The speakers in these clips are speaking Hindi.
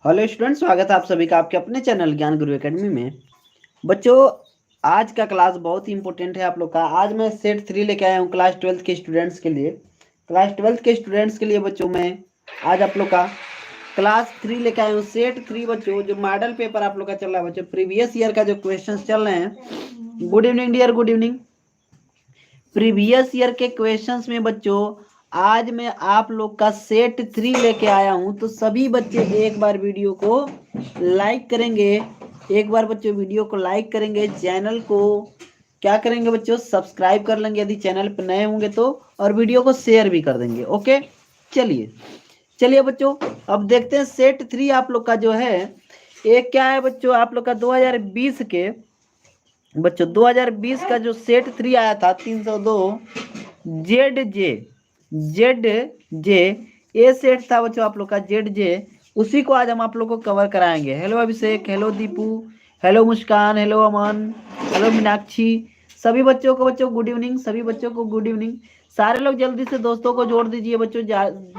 हेलो स्टूडेंट, स्वागत है आप सभी का आपके अपने चैनल ज्ञान गुरु एकेडमी में। बच्चों, आज का क्लास बहुत ही इंपॉर्टेंट है आप लोग का। आज मैं सेट 3 लेके आया हूँ क्लास 12 के स्टूडेंट्स के लिए। बच्चों मैं आज आप लोग का क्लास 3 लेके आया हूँ, सेट 3। बच्चों, जो मॉडल पेपर आप लोग का चल रहा है बच्चों, प्रीवियस ईयर का जो क्वेश्चन चल रहे हैं। Good evening dear, good evening. Previous year के क्वेश्चंस में बच्चों आज मैं आप लोग का सेट 3 लेके आया हूं, तो सभी बच्चे एक बार वीडियो को लाइक करेंगे। एक बार बच्चों वीडियो को लाइक करेंगे, चैनल को क्या करेंगे बच्चों, सब्सक्राइब कर लेंगे यदि चैनल पर नए होंगे तो, और वीडियो को शेयर भी कर देंगे। ओके, चलिए चलिए बच्चों, अब देखते हैं सेट 3 आप लोग का जो है एक क्या है बच्चों। आप लोग का 2020 के बच्चों 2020 का जो सेट 3 आया था 302 जेड जे ए सेट था बच्चों आप लोग का जेड जे। उसी को आज हम आप लोग को कवर कराएंगे। हेलो अभिषेक, हेलो दीपू, हेलो मुस्कान, हेलो अमन, हेलो मीनाक्षी। सभी बच्चों को बच्चों गुड इवनिंग, सभी बच्चों को गुड इवनिंग। सारे लोग जल्दी से दोस्तों को जोड़ दीजिए बच्चों,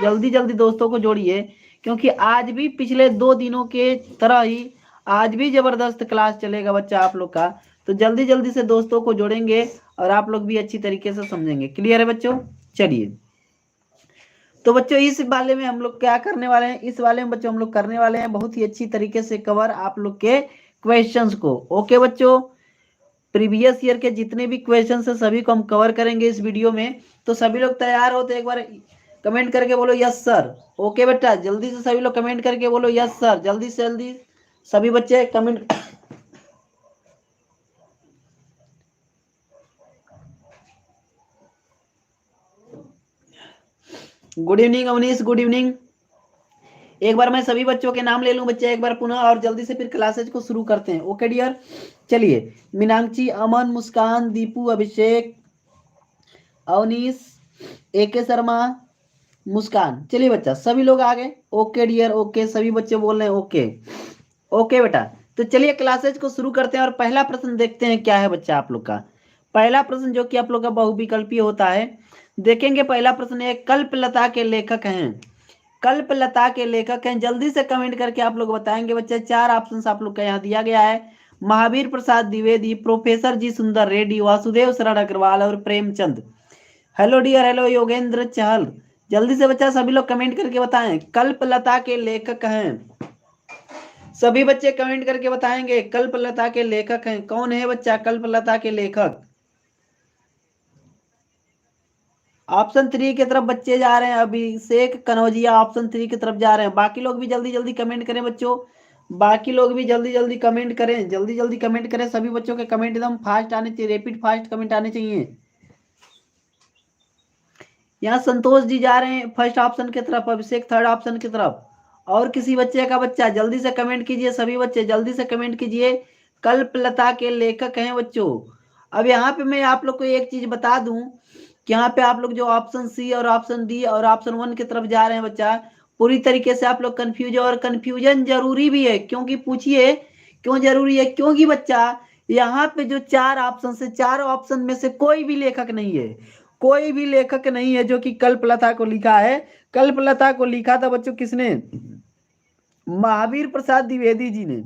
जल्दी जल्दी दोस्तों को जोड़िए, क्योंकि आज भी पिछले 2 दिनों के तरह ही आज भी जबरदस्त क्लास चलेगा बच्चा आप लोग का। तो जल्दी जल्दी से दोस्तों को जोड़ेंगे और आप लोग भी अच्छी तरीके से समझेंगे। क्लियर है बच्चों? चलिए, तो बच्चों इस वाले में हम लोग क्या करने वाले हैं, इस वाले में बच्चों हम लोग करने वाले हैं बहुत ही अच्छी तरीके से कवर आप लोग के क्वेश्चंस को। ओके बच्चों, प्रीवियस ईयर के जितने भी क्वेश्चंस है सभी को हम कवर करेंगे इस वीडियो में। तो सभी लोग तैयार हो तो एक बार कमेंट करके बोलो यस सर। ओके बेटा, जल्दी से सभी लोग कमेंट करके बोलो यस सर, जल्दी से जल्दी सभी बच्चे comment. Good evening Avnish, good evening. एक बार मैं सभी बच्चों के नाम ले लूं बच्चे एक बार पुनः, और जल्दी से फिर क्लासेज को शुरू करते हैं। ओके डियर, चलिए। मीनाक्षी, अमन, मुस्कान, दीपू, अभिषेक, अवनीश, एके शर्मा, मुस्कान। चलिए बच्चा, सभी लोग आ गए। ओके डियर, ओके, सभी बच्चे बोल रहे हैं ओके। ओके बेटा, तो चलिए क्लासेज को शुरू करते हैं और पहला प्रश्न देखते हैं क्या है बच्चा आप लोग का। पहला प्रश्न जो कि आप लोग का बहुविकल्पीय होता है, देखेंगे। पहला प्रश्न है, कल्पलता के लेखक हैं। कल्पलता के लेखक हैं, जल्दी से कमेंट करके आप लोग बताएंगे बच्चे। 4 ऑप्शन आप लोग का यहाँ दिया गया है। महावीर प्रसाद द्विवेदी, प्रोफेसर जी सुंदर रेड्डी, वासुदेव शरण अग्रवाल और Premchand. Hello dear, hello Yogendra Chahal. जल्दी से बच्चा सभी लोग कमेंट करके बताएं, कल्पलता के लेखक हैं। सभी बच्चे कमेंट करके बताएंगे कल्पलता के लेखक हैं। कौन है बच्चा कल्पलता के लेखक? ऑप्शन 3 की तरफ बच्चे जा रहे हैं। अभिषेक कनौजिया ऑप्शन 3 की तरफ जा रहे हैं। बाकी लोग भी जल्दी जल्दी कमेंट करें बच्चों, बाकी लोग भी जल्दी जल्दी कमेंट करें, जल्दी जल्दी कमेंट करें। सभी बच्चों के कमेंट एकदम फास्ट आने चाहिए, रैपिड फास्ट कमेंट आने चाहिए। यहाँ संतोष जी जा रहे हैं फर्स्ट ऑप्शन की तरफ, अभिषेक थर्ड ऑप्शन की तरफ। और किसी बच्चे का बच्चा जल्दी से कमेंट कीजिए, सभी बच्चे जल्दी से कमेंट कीजिए। कल्पलता के लेखक हैं बच्चों। अब यहाँ पे मैं आप लोग को एक चीज बता दूं कि यहाँ पे आप लोग जो ऑप्शन सी और ऑप्शन डी और ऑप्शन 1 की तरफ जा रहे हैं बच्चा, पूरी तरीके से आप लोग कंफ्यूज है। और कंफ्यूजन जरूरी भी है, क्योंकि पूछिए क्यों जरूरी है? क्योंकि बच्चा यहाँ पे जो 4 ऑप्शन से, 4 ऑप्शन में से कोई भी लेखक नहीं है, कोई भी लेखक नहीं है जो कि कल्पलता को लिखा है। कल्पलता को लिखा था बच्चों किसने? महावीर प्रसाद द्विवेदी जी ने।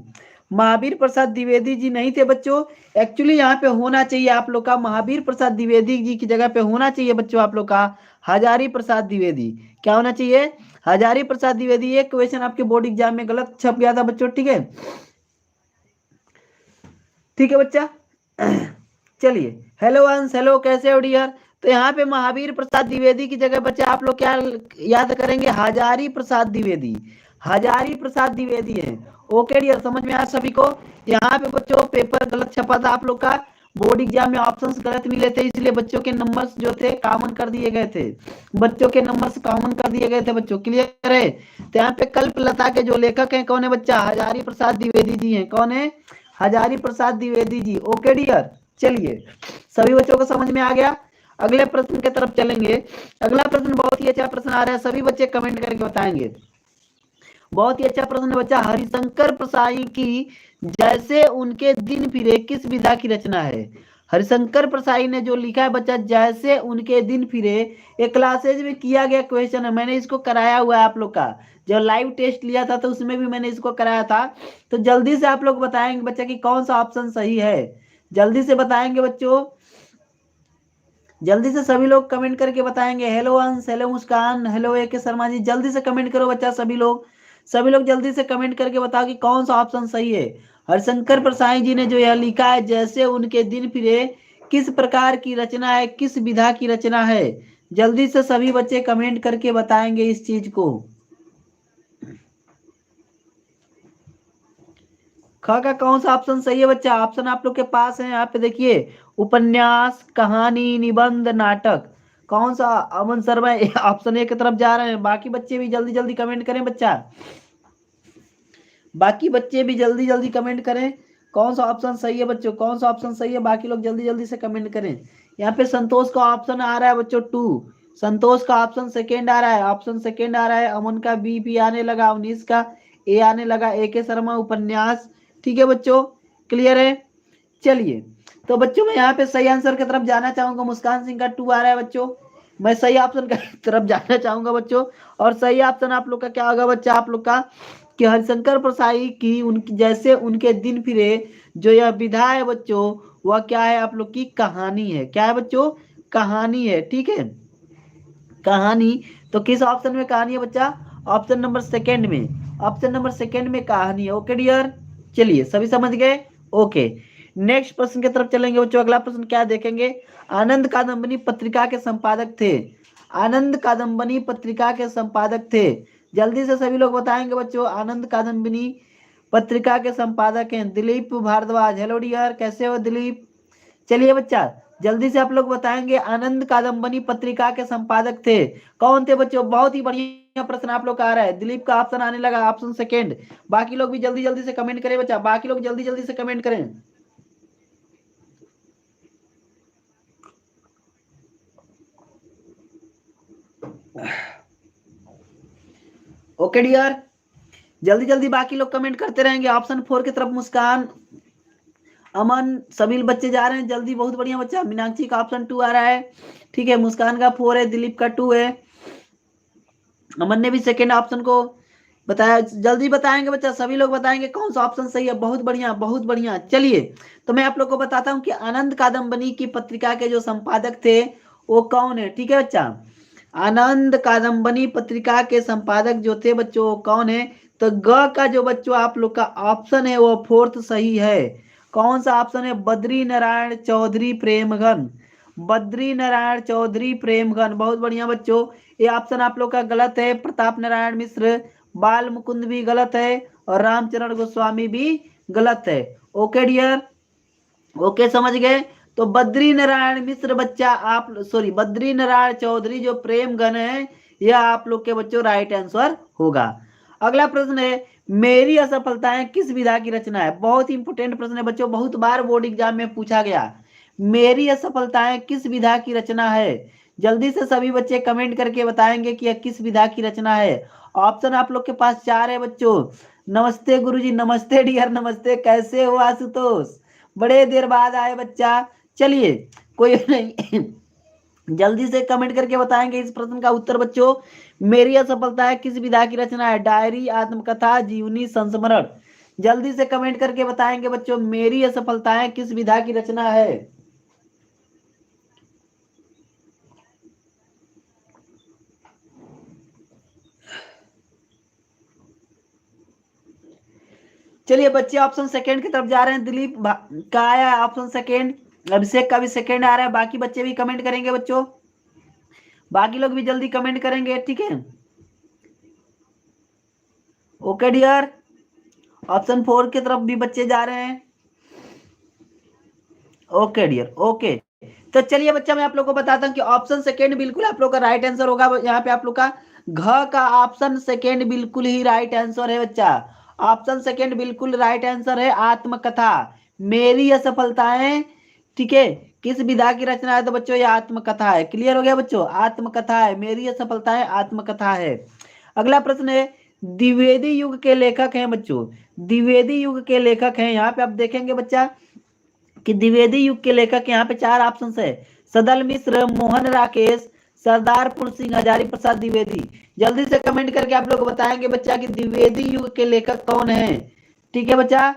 महावीर प्रसाद द्विवेदी जी नहीं थे बच्चों। एक्चुअली यहाँ पे होना चाहिए आप लोग का महावीर प्रसाद द्विवेदी जी की जगह पे होना चाहिए बच्चों आप लोग का हजारी प्रसाद द्विवेदी। क्या होना चाहिए? हजारी प्रसाद द्विवेदी। ये क्वेश्चन आपके बोर्ड एग्जाम में गलत छप गया था बच्चों, ठीक है? ठीक है बच्चा। चलिए, हेलो अंश, हेलो, कैसे हो डियर? तो यहाँ पे महावीर प्रसाद द्विवेदी की जगह बच्चे आप लोग क्या याद करेंगे? हजारी प्रसाद द्विवेदी। हजारी प्रसाद द्विवेदी है। ओके डियर, समझ में आया सभी को? यहाँ पे बच्चों पेपर गलत छपा था आप लोग का, बोर्ड एग्जाम में ऑप्शंस गलत मिले थे, इसलिए बच्चों के नंबर्स जो थे कॉमन कर दिए गए थे। बच्चों के नंबर्स कॉमन कर दिए गए थे बच्चों। क्लियर है? तो यहाँ पे कल्पलता के जो लेखक हैं कौन है बच्चा? हजारी प्रसाद द्विवेदी जी हैं। कौन है? हजारी प्रसाद द्विवेदी जी। ओके डियर, चलिए सभी बच्चों को समझ में आ गया। अगले प्रश्न की तरफ चलेंगे। अगला प्रश्न बहुत ही अच्छा प्रश्न आ रहा है, सभी बच्चे कमेंट करके बताएंगे। बहुत ही अच्छा प्रश्न है बच्चा। हरिशंकर प्रसाई की जैसे उनके दिन फिरे किस विधा की रचना है? हरिशंकर प्रसाई ने जो लिखा है बच्चा, जैसे उनके दिन फिरे, एक क्लासेज में किया गया क्वेश्चन है, मैंने इसको कराया हुआ है आप लोग का। जो लाइव टेस्ट लिया था तो उसमें भी मैंने इसको कराया था। तो जल्दी से आप लोग बताएंगे बच्चा कि कौन सा ऑप्शन सही है, जल्दी से बताएंगे बच्चों, जल्दी से सभी लोग कमेंट करके बताएंगे। हेलो अंश, हेलो मुस्कान, हेलो ए के शर्मा जी, जल्दी से कमेंट करो बच्चा, सभी लोग जल्दी से कमेंट करके बताओ कि कौन सा ऑप्शन सही है। हरिशंकर प्रसाई जी ने जो यह लिखा है, जैसे उनके दिन फिरे, किस प्रकार की रचना है, किस विधा की रचना है, जल्दी से सभी बच्चे कमेंट करके बताएंगे इस चीज को। ख का कौन सा ऑप्शन सही है बच्चा? ऑप्शन आप लोग के पास है, यहाँ पे देखिए, उपन्यास, कहानी, निबंध, नाटक। कौन सा? अमन शर्मा ऑप्शन ए की तरफ जा रहे हैं। बाकी बच्चे भी जल्दी जल्दी कमेंट करें बच्चा, बाकी बच्चे भी जल्दी जल्दी कमेंट करें कौन सा ऑप्शन सही है बच्चों, कौन सा ऑप्शन सही है। बाकी लोग जल्दी जल्दी से कमेंट करें। यहाँ पे संतोष का ऑप्शन आ रहा है बच्चों 2, संतोष का ऑप्शन सेकेंड आ रहा है, ऑप्शन सेकेंड आ रहा है। अमन का बी भी आने लगा, अवनीश का ए आने लगा, ए के शर्मा उपन्यास। ठीक है बच्चों, क्लियर है? चलिए, तो बच्चों मैं यहाँ पे सही आंसर की तरफ जाना चाहूंगा। मुस्कान सिंह का 2 आ रहा है बच्चों, मैं सही ऑप्शन की तरफ जाना चाहूंगा बच्चों। और सही ऑप्शन आप लोग का क्या होगा बच्चा? आप लोग का कि हरिशंकर प्रसाई की उनकी जैसे उनके दिन फिरे, जो यह विधा है बच्चों, वह क्या है? आप लोग की कहानी है। क्या है बच्चों? कहानी है। ठीक है, कहानी। तो किस ऑप्शन में कहानी है बच्चा? ऑप्शन नंबर सेकेंड में, ऑप्शन नंबर सेकेंड में कहानी है। ओके डियर, चलिए सभी समझ गए? ओके, नेक्स्ट प्रश्न की तरफ चलेंगे बच्चों। अगला प्रश्न क्या देखेंगे? आनंद कादम्बनी पत्रिका के संपादक थे, आनंद कादम्बनी पत्रिका के संपादक थे। जल्दी से सभी लोग बताएंगे बच्चों। आनंद कादम्बनी पत्रिका के संपादक हैं दिलीप भारद्वाज। हेलो डियर, कैसे हो दिलीप? चलिए बच्चा, जल्दी से आप लोग बताएंगे। आनंद कादम्बनी पत्रिका के संपादक थे, कौन थे बच्चों? बहुत ही बढ़िया प्रश्न आप लोग का आ रहा है। दिलीप का ऑप्शन आने लगा, ऑप्शन सेकेंड। बाकी लोग भी जल्दी जल्दी से कमेंट करें बच्चा, बाकी लोग जल्दी जल्दी से कमेंट करें। ओके डियर, जल्दी जल्दी बाकी लोग कमेंट करते रहेंगे। ऑप्शन 4 की तरफ मुस्कान, अमन, सभी बच्चे जा रहे हैं जल्दी। बहुत बढ़िया बच्चा। मीनाक्षी का ऑप्शन 2 आ रहा है। ठीक है, मुस्कान का 4 है, दिलीप का 2 है, अमन ने भी सेकेंड ऑप्शन को बताया। जल्दी बताएंगे बच्चा, सभी लोग बताएंगे कौन सा ऑप्शन सही है। बहुत बढ़िया, बहुत बढ़िया। चलिए, तो मैं आप लोग को बताता हूँ कि आनंद कादम्बनी की पत्रिका के जो संपादक थे वो कौन है। ठीक है बच्चा, आनंद कादम्बनी पत्रिका के संपादक जो थे बच्चों वो कौन है? तो ग का जो बच्चों आप लोग का ऑप्शन है वो 4th सही है। कौन सा ऑप्शन है? बद्री नारायण चौधरी प्रेमघन, बद्री नारायण चौधरी प्रेमघन। बहुत बढ़िया बच्चों, ये ऑप्शन आप लोग का गलत है। प्रताप नारायण मिश्र, बाल मुकुंद भी गलत है, और रामचरण गोस्वामी भी गलत है। ओके डियर, ओके समझ गए? तो बद्री नारायण मिश्र बच्चा आप, सॉरी, बद्री नारायण चौधरी जो प्रेमघन है, यह आप लोग के बच्चों राइट आंसर होगा। अगला प्रश्न है, मेरी असफलताएं किस विधा की रचना है? बहुत ही इंपोर्टेंट प्रश्न है बच्चों, बहुत बार बोर्ड एग्जाम में पूछा गया। मेरी असफलताएं किस विधा की रचना है? जल्दी से सभी बच्चे कमेंट करके बताएंगे कि यह किस विधा की रचना है। ऑप्शन आप लोग के पास 4 है बच्चों। नमस्ते गुरुजी, नमस्ते डियर, नमस्ते, कैसे हो आशुतोष? बड़े देर बाद आए बच्चा। चलिए, कोई नहीं जल्दी से कमेंट करके बताएंगे इस प्रश्न का उत्तर बच्चों। मेरी असफलता है किस विधा की रचना है? डायरी, आत्मकथा, जीवनी, संस्मरण। जल्दी से कमेंट करके बताएंगे बच्चों, मेरी असफलताएं किस विधा की रचना है? चलिए बच्चे, ऑप्शन सेकेंड की तरफ जा रहे हैं। दिलीप का आया है ऑप्शन सेकेंड, अभिषेक का भी सेकेंड आ रहा है। बाकी बच्चे भी कमेंट करेंगे बच्चों, बाकी लोग भी जल्दी कमेंट करेंगे। ठीक है, ओके डियर, ऑप्शन 4 की तरफ भी बच्चे जा रहे हैं। Okay dear, okay. तो चलिए बच्चा, मैं आप लोग को बताता हूँ कि ऑप्शन सेकेंड बिल्कुल आप लोग का राइट आंसर होगा। यहाँ पे आप लोग का घ का ऑप्शन सेकेंड बिल्कुल ही राइट आंसर है बच्चा। ऑप्शन सेकेंड बिल्कुल राइट आंसर है, आत्मकथा। मेरी असफलताएं, ठीक है, किस विधा की रचना है? तो बच्चों ये आत्मकथा है। क्लियर हो गया बच्चों? आत्मकथा है, मेरी असफलताएं आत्मकथा है। अगला प्रश्न है, द्विवेदी युग के लेखक हैं बच्चों, द्विवेदी युग के लेखक हैं। यहाँ पे आप देखेंगे बच्चा कि द्विवेदी युग के लेखक यहाँ पे 4 ऑप्शन है। सदल मिश्र, मोहन राकेश, सरदारपुर सिंह, हजारी प्रसाद द्विवेदी। जल्दी से कमेंट करके आप लोग बताएंगे बच्चा कि द्विवेदी युग के लेखक कौन है। ठीक है बच्चा,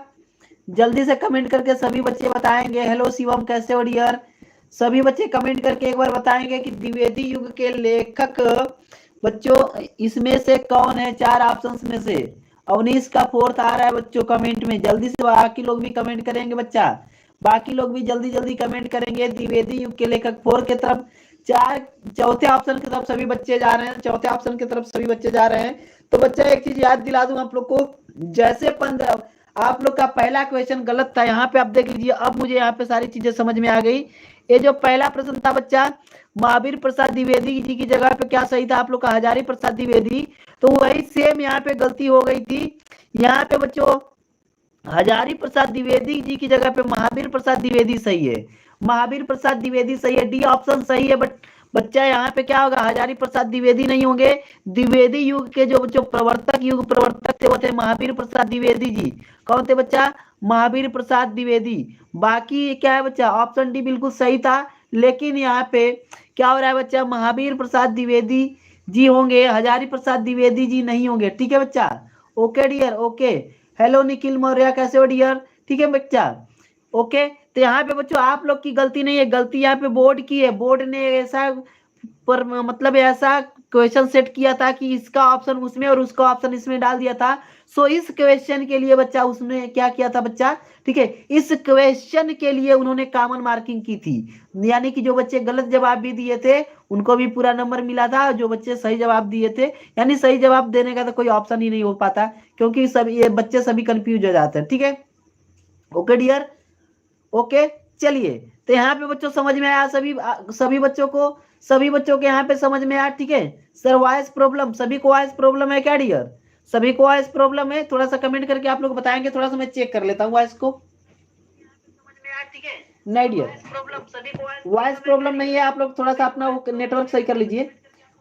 जल्दी से कमेंट करके सभी बच्चे बताएंगे। हेलो शिवम, कैसे हो डियर? सभी बच्चे कमेंट करके एक बार बताएंगे कि द्विवेदी युग के लेखक बच्चों इसमें से कौन है, 4 ऑप्शंस में से। अवनीश का 4th आ रहा है बच्चों कमेंट में। जल्दी से बाकी लोग भी कमेंट करेंगे बच्चा, बाकी लोग भी जल्दी जल्दी कमेंट करेंगे। द्विवेदी युग के लेखक 4 की तरफ, 4 चौथे ऑप्शन की तरफ सभी बच्चे जा रहे हैं, चौथे ऑप्शन की तरफ सभी बच्चे जा रहे हैं। तो बच्चा एक चीज याद दिला दूं आप लोग को, जैसे 15 आप लोग का पहला क्वेश्चन गलत था, यहाँ पे आप देख लीजिए। अब मुझे यहाँ पे सारी चीजें समझ में आ गई। ये जो पहला प्रश्न था बच्चा, महावीर प्रसाद द्विवेदी जी की जगह पे क्या सही था आप लोग का, हजारी प्रसाद द्विवेदी। तो वही सेम यहाँ पे गलती हो गई थी। यहाँ पे बच्चों हजारी प्रसाद द्विवेदी जी की जगह पे महावीर प्रसाद द्विवेदी सही है, महावीर प्रसाद द्विवेदी सही है, डी ऑप्शन सही है। बट बच्चा यहाँ पे क्या होगा, हजारी प्रसाद द्विवेदी नहीं होंगे। द्विवेदी युग के जो प्रवर्तक थे वो थे महावीर प्रसाद द्विवेदी जी। कौन थे बच्चा, महावीर प्रसाद द्विवेदी। बाकी क्या है बच्चा, ऑप्शन डी बिल्कुल सही था। लेकिन यहाँ पे क्या हो रहा है बच्चा, महावीर प्रसाद द्विवेदी जी होंगे, हजारी प्रसाद द्विवेदी जी नहीं होंगे। ठीक है बच्चा, okay dear, okay. Hello Nikhil Maurya, कैसे हो डियर? ठीक है बच्चा, ओके। तो यहाँ पे बच्चों आप लोग की गलती नहीं है, गलती यहाँ पे बोर्ड की है। बोर्ड ने ऐसा पर मतलब ऐसा क्वेश्चन सेट किया था कि इसका ऑप्शन उसमें और उसका ऑप्शन इसमें डाल दिया था। सो इस क्वेश्चन के लिए बच्चा उसने क्या किया था बच्चा, ठीक है, इस क्वेश्चन के लिए उन्होंने कॉमन मार्किंग की थी। यानी कि जो बच्चे गलत जवाब भी दिए थे उनको भी पूरा नंबर मिला था, जो बच्चे सही जवाब दिए थे, यानी सही जवाब देने का तो कोई ऑप्शन ही नहीं हो पाता, क्योंकि सब ये बच्चे सभी कंफ्यूज हो जाते हैं। ठीक है, ओके डियर, ओके। चलिए, तो यहाँ पे बच्चों समझ में आया सभी बच्चों को, सभी बच्चों के यहाँ पे समझ में आया। ठीक है सर, वॉइस प्रॉब्लम, सभी को वॉइस प्रॉब्लम है क्या डियर? सभी को वॉइस प्रॉब्लम है? थोड़ा सा कमेंट करके आप लोग बताएंगे, थोड़ा सा मैं चेक कर लेता हूँ वॉइस को। नहीं डियर, वॉइस प्रॉब्लम नहीं है। आप लोग थोड़ा सा अपना नेटवर्क सही कर लीजिए,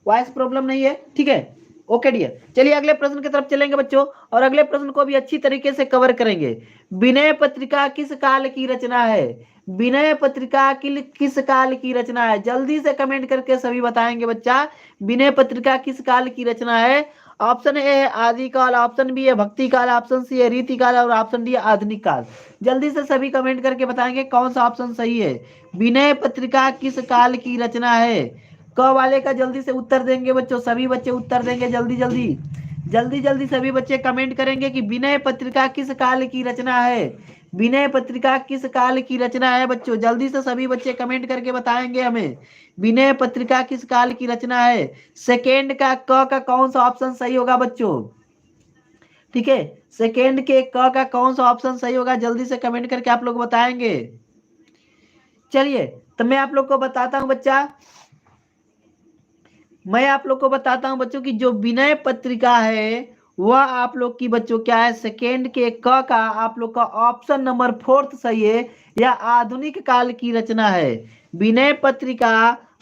वॉइस प्रॉब्लम नहीं है। ठीक है, ओके डियर। चलिए अगले प्रश्न की तरफ चलेंगे बच्चों, और अगले प्रश्न को भी अच्छी तरीके से कवर करेंगे। विनय पत्रिका किस काल की रचना है? विनय पत्रिका किस काल की रचना है? जल्दी से कमेंट करके सभी बताएंगे बच्चा, विनय पत्रिका किस काल की रचना है। ऑप्शन ए है आदिकाल, ऑप्शन बी है भक्ति काल, ऑप्शन सी है रीति काल, और ऑप्शन डी है आधुनिक काल। जल्दी से सभी कमेंट करके बताएंगे कौन सा ऑप्शन सही है। विनय पत्रिका किस काल की रचना है? क वाले का जल्दी से उत्तर देंगे बच्चों, सभी बच्चे उत्तर देंगे जल्दी जल्दी, जल्दी जल्दी सभी बच्चे कमेंट करेंगे कि विनय पत्रिका किस काल की रचना है। विनय पत्रिका किस काल की रचना है बच्चों? जल्दी से सभी बच्चे कमेंट करके बताएंगे हमें, विनय पत्रिका किस काल की रचना है। सेकेंड का क का कौन सा ऑप्शन सही होगा बच्चों? ठीक है, सेकेंड के क का कौन सा ऑप्शन सही होगा, जल्दी से कमेंट करके आप लोग बताएंगे। चलिए, तो मैं आप लोग को बताता हूं बच्चा, मैं आप लोग को बताता हूं बच्चों की जो विनय पत्रिका है वह आप लोग की बच्चों क्या है, सेकेंड के क का आप लोग का ऑप्शन नंबर 4th सही है, या आधुनिक काल की रचना है। विनय पत्रिका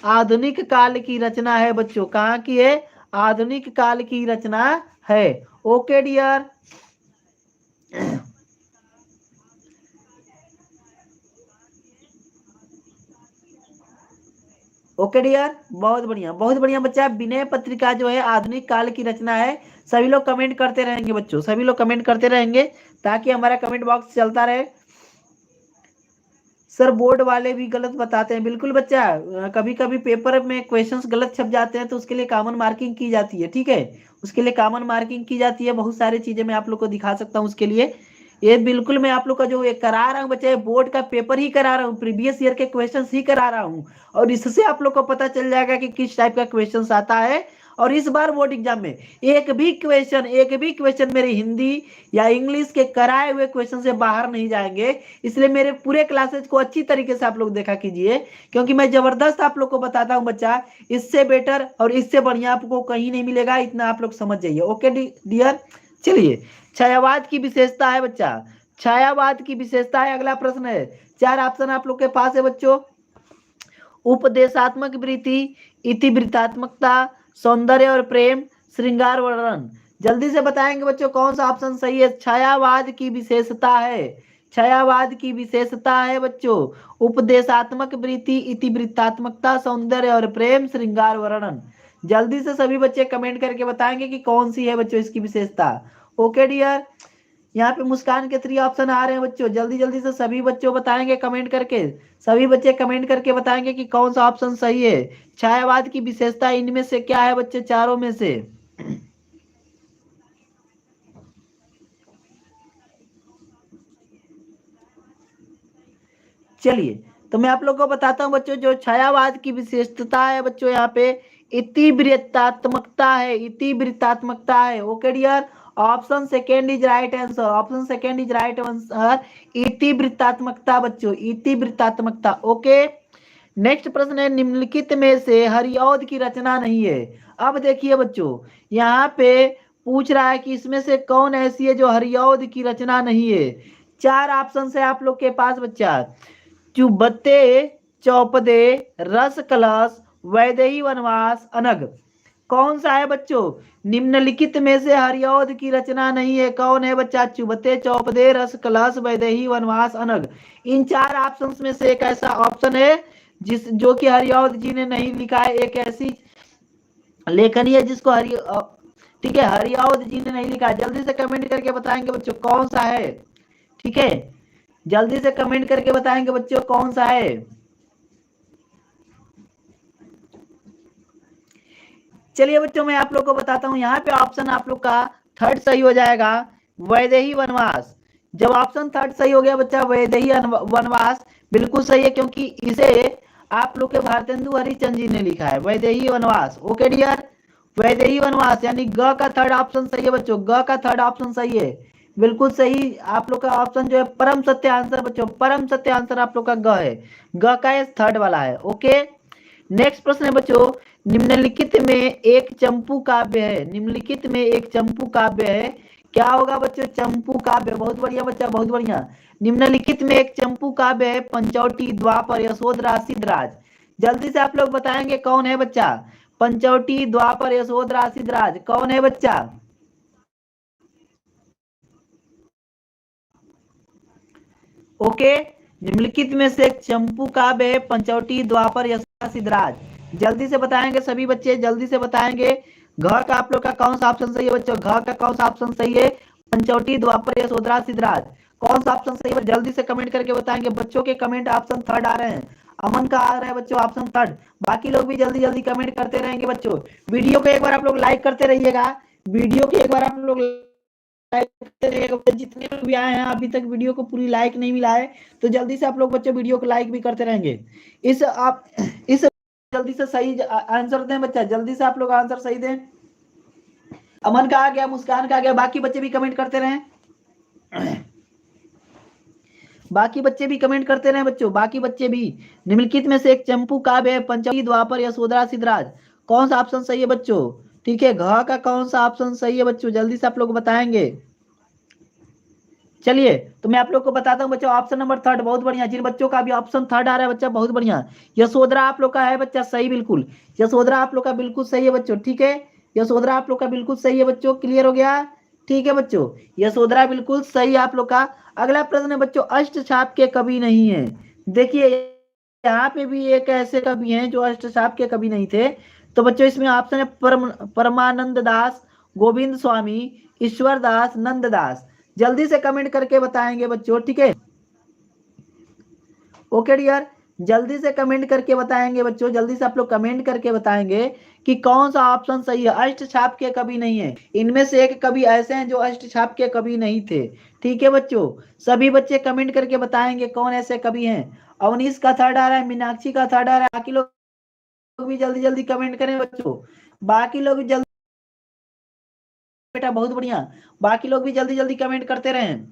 आधुनिक काल की रचना है बच्चों, कहाँ की है? आधुनिक काल की रचना है। ओके डियर, ओके डियर, बहुत बढ़िया बच्चा। विनय पत्रिका जो है आधुनिक काल की रचना है। सभी लोग कमेंट करते रहेंगे बच्चों, सभी लोग कमेंट करते रहेंगे ताकि हमारा कमेंट बॉक्स चलता रहे। सर बोर्ड वाले भी गलत बताते हैं, बिल्कुल बच्चा, कभी कभी पेपर में क्वेश्चंस गलत छप जाते हैं तो उसके लिए कॉमन मार्किंग की जाती है। ठीक है, उसके लिए कॉमन मार्किंग की जाती है, बहुत सारी चीजें मैं आप लोग को दिखा सकता हूँ उसके लिए। ये बिल्कुल मैं आप लोग का जो ये करा रहा हूँ बच्चे, बोर्ड का पेपर ही करा रहा हूँ, प्रीवियस ईयर के क्वेश्चंस ही करा रहा हूँ, और इससे आप लोग को पता चल जाएगा कि किस टाइप का क्वेश्चंस आता है। और इस बार बोर्ड एग्जाम में एक भी क्वेश्चन मेरे हिंदी या इंग्लिश के कराए हुए क्वेश्चन से बाहर नहीं जाएंगे। इसलिए मेरे पूरे क्लासेज को अच्छी तरीके से आप लोग देखा कीजिए, क्योंकि मैं जबरदस्त आप लोग को बताता हूँ बच्चा, इससे बेटर और इससे बढ़िया आपको कहीं नहीं मिलेगा, इतना आप लोग समझ जाइए। ओके डियर, चलिए, छायावाद की विशेषता है बच्चा, छायावाद की विशेषता है, अगला प्रश्न है। 4 ऑप्शन आप लोग के पास है बच्चों, उपदेशात्मक वृत्ति, इतिवृत्तात्मकता, सौंदर्य और प्रेम, श्रृंगार वर्णन। जल्दी से बताएंगे बच्चों कौन सा ऑप्शन सही है। छायावाद की विशेषता है, छायावाद की विशेषता है बच्चों उपदेशात्मक वृत्ति, इतिवृत्तात्मकता, सौंदर्य और प्रेम, श्रृंगार, वर्णन। जल्दी से सभी बच्चे कमेंट करके बताएंगे कि कौन सी है बच्चों इसकी विशेषता। ओके डियर, यहाँ पे मुस्कान के 3 ऑप्शन आ रहे हैं बच्चों, जल्दी जल्दी से सभी बच्चों बताएंगे कमेंट करके, सभी बच्चे कमेंट करके बताएंगे कि कौन सा ऑप्शन सही है। छायावाद की विशेषता इनमें से क्या है बच्चे, चारों में से? चलिए तो मैं आप लोग को बताता हूं बच्चों, जो छायावाद की विशेषता है बच्चों यहाँ पे इतिवृत्तात्मकता है, इतिवृत्तात्मकता है। Okay dear, option second is right answer, option second is right answer, इतिवृत्तात्मकता बच्चों, इतिवृत्तात्मकता। ओके, नेक्स्ट प्रश्न है निम्नलिखित में से हरिऔध की रचना नहीं है। अब देखिए बच्चों, यहाँ पे पूछ रहा है कि इसमें से कौन ऐसी है जो हरिऔध की रचना नहीं है। 4 ऑप्शन है आप लोग के पास बच्चा, चुबते, चौपदे, रस कलश, वैदेही वनवास, अनग। कौन सा है बच्चों निम्नलिखित में से हरिऔध की रचना नहीं है? कौन है बच्चा? चुबते, चौपदे, रस कलश, वैदेही वनवास, अनग। इन 4 ऑप्शंस में से एक ऐसा ऑप्शन है जिस जो कि हरिऔध जी ने नहीं लिखा है, एक ऐसी लेखनी है जिसको ठीक है हरिऔध जी ने नहीं लिखा है। जल्दी से कमेंट करके बताएंगे बच्चों कौन सा है, ठीक है, जल्दी से कमेंट करके बताएंगे बच्चों कौन सा है। चलिए बच्चों मैं आप लोग को बताता हूं, यहाँ पे ऑप्शन आप लोग का थर्ड सही हो जाएगा, वैदेही वनवास। जब ऑप्शन थर्ड सही हो गया बच्चा वैदेही वनवास, बिल्कुल सही है, क्योंकि इसे आप लोग के भारतेंदु हरिचंद जी ने लिखा है, वैदेही वनवास। ओके डियर, वैदेही वनवास यानी ग का थर्ड ऑप्शन सही है बच्चों, ग का थर्ड ऑप्शन सही है, बिल्कुल सही। आप लोग का ऑप्शन जो है परम सत्य आंसर बच्चों, परम सत्य आंसर आप लोग का ग है, ग का थर्ड वाला है। ओके, नेक्स्ट प्रश्न है बच्चों, निम्नलिखित में एक चंपू काव्य है, निम्नलिखित में एक चंपू काव्य है, क्या होगा बच्चों? चंपू काव्य, बहुत बढ़िया बच्चा, बहुत बढ़िया। निम्नलिखित में एक चंपू काव्य है, पंचवटी, द्वापर, यशोधरा, सिद्धराज। जल्दी से आप लोग बताएंगे कौन है बच्चा? पंचवटी, द्वापर, यशोधरा, सिद्धराज, कौन है बच्चा? ओके, निम्नलिखित में से एक चंपू काव्य है, पंचवटी, द्वापर, यशोधरा, सिद्धराज। जल्दी से बताएंगे सभी बच्चे, जल्दी से बताएंगे। घ का आप लोग का कौन सा ऑप्शन सही है बच्चों? घ का कौन सा ऑप्शन सही है? पंचवटी, द्वापर, यशोधरा, सिद्धराज, कौन सा ऑप्शन सही है? जल्दी से कमेंट करके बताएंगे। बच्चों के कमेंट ऑप्शन थर्ड आ रहे हैं, अमन का आ रहा है बच्चों ऑप्शन थर्ड, बाकी लोग भी जल्दी जल्दी कमेंट करते रहेंगे बच्चों। वीडियो को एक बार आप लोग लाइक करते रहिएगा, वीडियो को एक बार आप लोग जितने लोग भी आए हैं अभी तक वीडियो को पूरी लाइक नहीं मिला है, तो जल्दी से आप लोग बच्चे वीडियो को लाइक भी करते रहेंगे। इस जल्दी से सही आंसर दें बच्चा, जल्दी से आप लोग आंसर सही दें। अमन का आ गया, मुस्कान का आ गया, बाकी बच्चे भी कमेंट करते रहें, बाकी बच्चे भी कमेंट करते रहे बच्चों, बाकी बच्चे भी। निम्नलिखित में से एक चंपू काव्य है, पंचवटी, द्वापर, यशोधरा, सिद्धराज, कौन सा ऑप्शन सही है बच्चों? ठीक है, घ का कौन सा ऑप्शन सही है बच्चों? जल्दी से आप लोग बताएंगे। चलिए तो मैं आप लोग को बताता हूँ बच्चों, ऑप्शन नंबर थर्ड, बहुत बढ़िया। जिन बच्चों का भी ऑप्शन थर्ड आ रहा है बच्चा, बहुत बढ़िया। यशोधरा आप लोग का है बच्चा सही, बिल्कुल यशोधरा आप लोग का बिल्कुल सही है बच्चों, ठीक है, यशोधरा आप लोग का बिल्कुल सही है बच्चों, क्लियर हो गया, ठीक है बच्चों, यशोधरा बिल्कुल सही आप लोग का। अगला प्रश्न है बच्चों, अष्टछाप के कवि नहीं है। देखिए यहाँ पे भी एक ऐसे कवि हैं जो अष्टछाप के कवि नहीं थे, तो बच्चों इसमें ऑप्शन है परमानंद दास, गोविंद स्वामी, ईश्वर दास, नंद दास। जल्दी से कमेंट करके बताएंगे बच्चों, ठीक है, ओके डियर, जल्दी से कमेंट करके बताएंगे बच्चों, जल्दी से आप लोग कमेंट करके बताएंगे कि कौन सा ऑप्शन सही है। अष्टछाप के कवि नहीं है, इनमें से एक कवि ऐसे हैं जो अष्टछाप के कवि नहीं थे, ठीक है बच्चों, सभी बच्चे कमेंट करके बताएंगे कौन ऐसे कवि हैं। अवनीश का थर्ड आ रहा है, मीनाक्षी का थर्ड आ रहा है, बाकी लोग भी जल्दी जल्दी कमेंट करें बच्चों, बाकी लोग भी जल्दी, बेटा बहुत बढ़िया, बाकी लोग भी जल्दी जल्दी कमेंट करते रहें।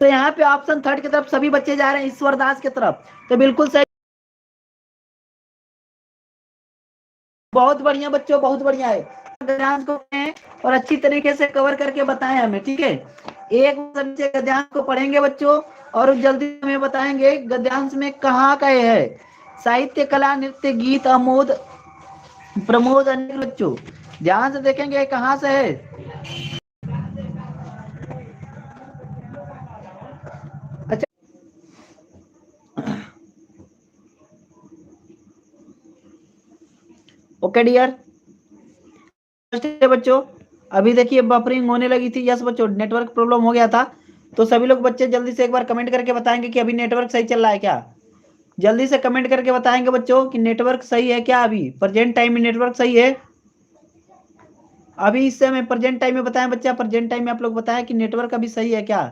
तो यहाँ पे ऑप्शन थर्ड की तरफ सभी बच्चे जा रहे हैं, ईश्वर दास की तरफ, तो बिल्कुल सही, बहुत बढ़िया बच्चों, बहुत बढ़िया है। गद्यांश को और अच्छी तरीके से कवर करके बताएं हमें, ठीक है, एक बच्चे गद्यांश को पढ़ेंगे बच्चों और जल्दी हमें बताएंगे गद्यांश में कहाँ का है। साहित्य, कला, नृत्य, गीत, अमोद, प्रमोद, अनेक बच्चों, ध्यान से देखेंगे कहां से है। अच्छा, ओके डियर बच्चों, अभी देखिए बफरिंग होने लगी थी। यस बच्चों, नेटवर्क प्रॉब्लम हो गया था। तो सभी लोग बच्चे जल्दी से एक बार कमेंट करके बताएंगे कि अभी नेटवर्क सही चल रहा है क्या। जल्दी से कमेंट करके बताएंगे बच्चों कि नेटवर्क सही है क्या, अभी प्रेजेंट टाइम में नेटवर्क सही है। अभी इस समय प्रेजेंट टाइम में बताएं बच्चा, प्रेजेंट टाइम में आप लोग बताएं कि नेटवर्क अभी सही है क्या।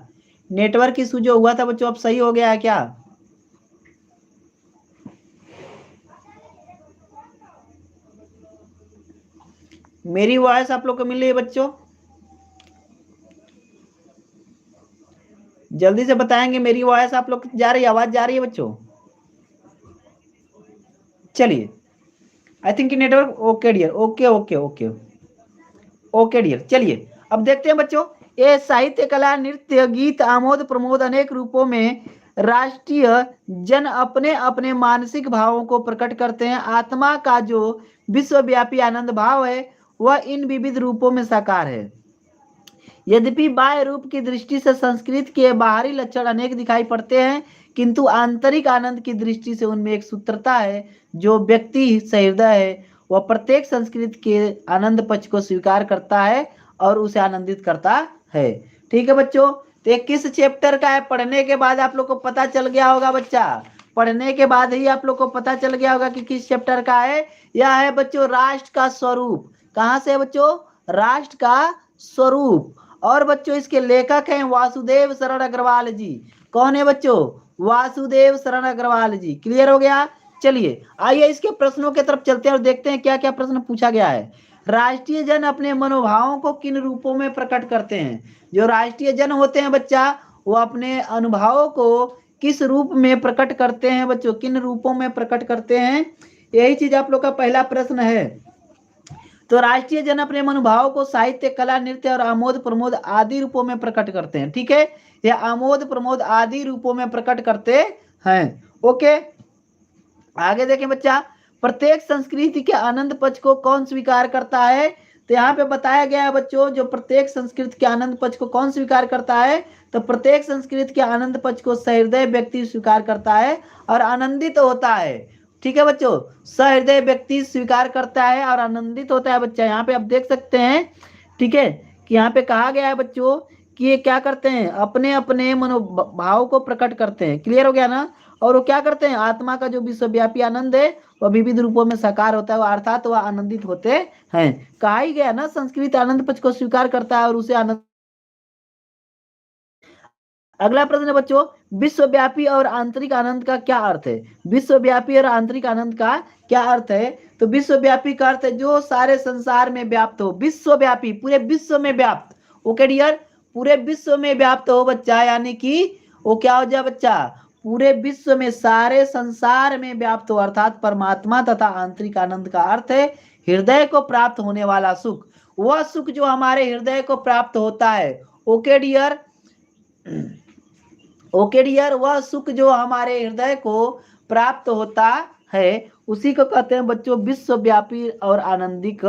नेटवर्क इशू जो हुआ था बच्चों अब सही हो गया है क्या। मेरी वॉइस आप लोग को मिल रही है बच्चों, जल्दी से बताएंगे। मेरी वॉइस आप लोग जा रही है, आवाज जा रही है बच्चों। चलिए, I think network okay dear, okay okay okay okay dear. चलिए अब देखते हैं बच्चों, ये साहित्य, कला, नृत्य, गीत, आमोद प्रमोद अनेक रूपों में राष्ट्रीय जन अपने अपने मानसिक भावों को प्रकट करते हैं। आत्मा का जो विश्वव्यापी आनंद भाव है वह इन विविध रूपों में साकार है। यद्यपि बाह्य रूप की दृष्टि से संस्कृत के बाहरी लक्षण अनेक दिखाई पड़ते हैं, किंतु आंतरिक आनंद की दृष्टि से उनमें एक सूत्रता है। जो व्यक्ति सहृदय है वह प्रत्येक संस्कृत के आनंद पक्ष को स्वीकार करता है और उसे आनंदित करता है। ठीक है बच्चों, तो ये किस चैप्टर का है, पढ़ने के बाद आप लोग को पता चल गया होगा बच्चा। पढ़ने के बाद ही आप लोग को पता चल गया होगा कि किस चैप्टर का है। यह है बच्चों राष्ट्र का स्वरूप। कहां से है बच्चों, राष्ट्र का स्वरूप। और बच्चों इसके लेखक हैं वासुदेव शरण अग्रवाल जी। कौन है बच्चों, वासुदेव शरण अग्रवाल जी। क्लियर हो गया। चलिए आइए इसके प्रश्नों की तरफ चलते हैं और देखते हैं क्या क्या प्रश्न पूछा गया है। राष्ट्रीय जन अपने मनोभावों को किन रूपों में प्रकट करते हैं। जो राष्ट्रीय जन होते हैं बच्चा, वो अपने अनुभवों को किस रूप में प्रकट करते हैं बच्चों, किन रूपों में प्रकट करते हैं, यही चीज आप लोग का पहला प्रश्न है। तो राष्ट्रीय जन अपने मनोभाव को साहित्य, कला, नृत्य और आमोद प्रमोद आदि रूपों में प्रकट करते हैं। ठीक है, या आमोद प्रमोद आदि रूपों में प्रकट करते हैं। ओके, आगे देखें बच्चा, प्रत्येक संस्कृति के आनंद पक्ष को कौन स्वीकार करता है। तो यहाँ पे बताया गया है बच्चों, जो प्रत्येक संस्कृति के आनंद पक्ष को कौन स्वीकार करता है, तो प्रत्येक संस्कृति के आनंद पक्ष को सहृदय व्यक्ति स्वीकार करता है और आनंदित होता है। ठीक है बच्चों, सहृदय व्यक्ति स्वीकार करता है और आनंदित होता है बच्चा। यहाँ पे आप देख सकते हैं, ठीक है, कि यहाँ पे कहा गया है बच्चों कि ये क्या करते हैं, अपने अपने मनोभाव को प्रकट करते हैं। क्लियर हो गया ना। और वो क्या करते हैं, आत्मा का जो विश्वव्यापी आनंद है वह विविध रूपों में साकार होता है, अर्थात वह आनंदित होते हैं। कहा ही गया ना, संस्कृत आनंद पक्ष को स्वीकार करता है और उसे आनंद। अगला प्रश्न है बच्चों, विश्वव्यापी और आंतरिक आनंद का क्या अर्थ है। विश्वव्यापी और आंतरिक आनंद का क्या अर्थ है। तो विश्वव्यापी का अर्थ है जो सारे संसार में व्याप्त हो। विश्वव्यापी, पूरे विश्व में व्याप्त। ओके डियर, पूरे विश्व में व्याप्त हो बच्चा, यानी कि वो क्या हो जाए बच्चा, पूरे विश्व में सारे संसार में व्याप्त हो, अर्थात परमात्मा। तथा आंतरिक आनंद का अर्थ है हृदय को प्राप्त होने वाला सुख, वह सुख जो हमारे हृदय को प्राप्त होता है। ओके डियर, ओके डियर, वह सुख जो हमारे हृदय को प्राप्त होता है उसी को कहते हैं बच्चों विश्वव्यापी और आनंदिक।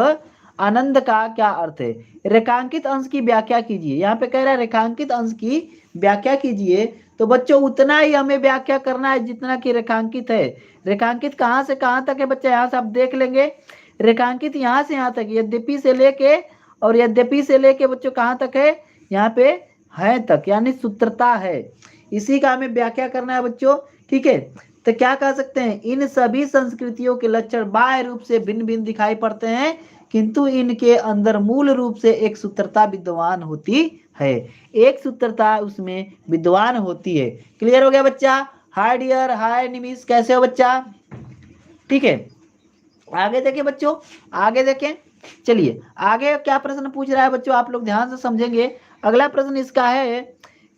आनंद का क्या अर्थ है। रेखांकित अंश की व्याख्या कीजिए। यहाँ पे कह रहा है रेखांकित अंश की व्याख्या कीजिए। तो बच्चों उतना ही हमें व्याख्या करना है जितना कि रेखांकित है। रेखांकित कहाँ से कहाँ तक है बच्चा, यहाँ से आप देख लेंगे। रेखांकित यहाँ से यहाँ तक, यद्यपि से लेके और यद्यपि से लेके बच्चों कहाँ तक है, यहाँ पे है तक, यानी सूत्रता है। इसी का हमें व्याख्या करना है बच्चों। ठीक है, तो क्या कह सकते हैं, इन सभी संस्कृतियों के लक्षण बाह्य रूप से भिन्न भिन्न दिखाई पड़ते हैं, किंतु इनके अंदर मूल रूप से एक सूत्रता विद्यमान होती है। एक सूत्रता उसमें विद्यमान होती है। क्लियर हो गया बच्चा। हाय डियर, हाय निमिष, कैसे हो बच्चा। ठीक है, आगे देखें बच्चों, आगे देखें। चलिए आगे क्या प्रश्न पूछ रहा है बच्चों, आप लोग ध्यान से समझेंगे। अगला प्रश्न इसका है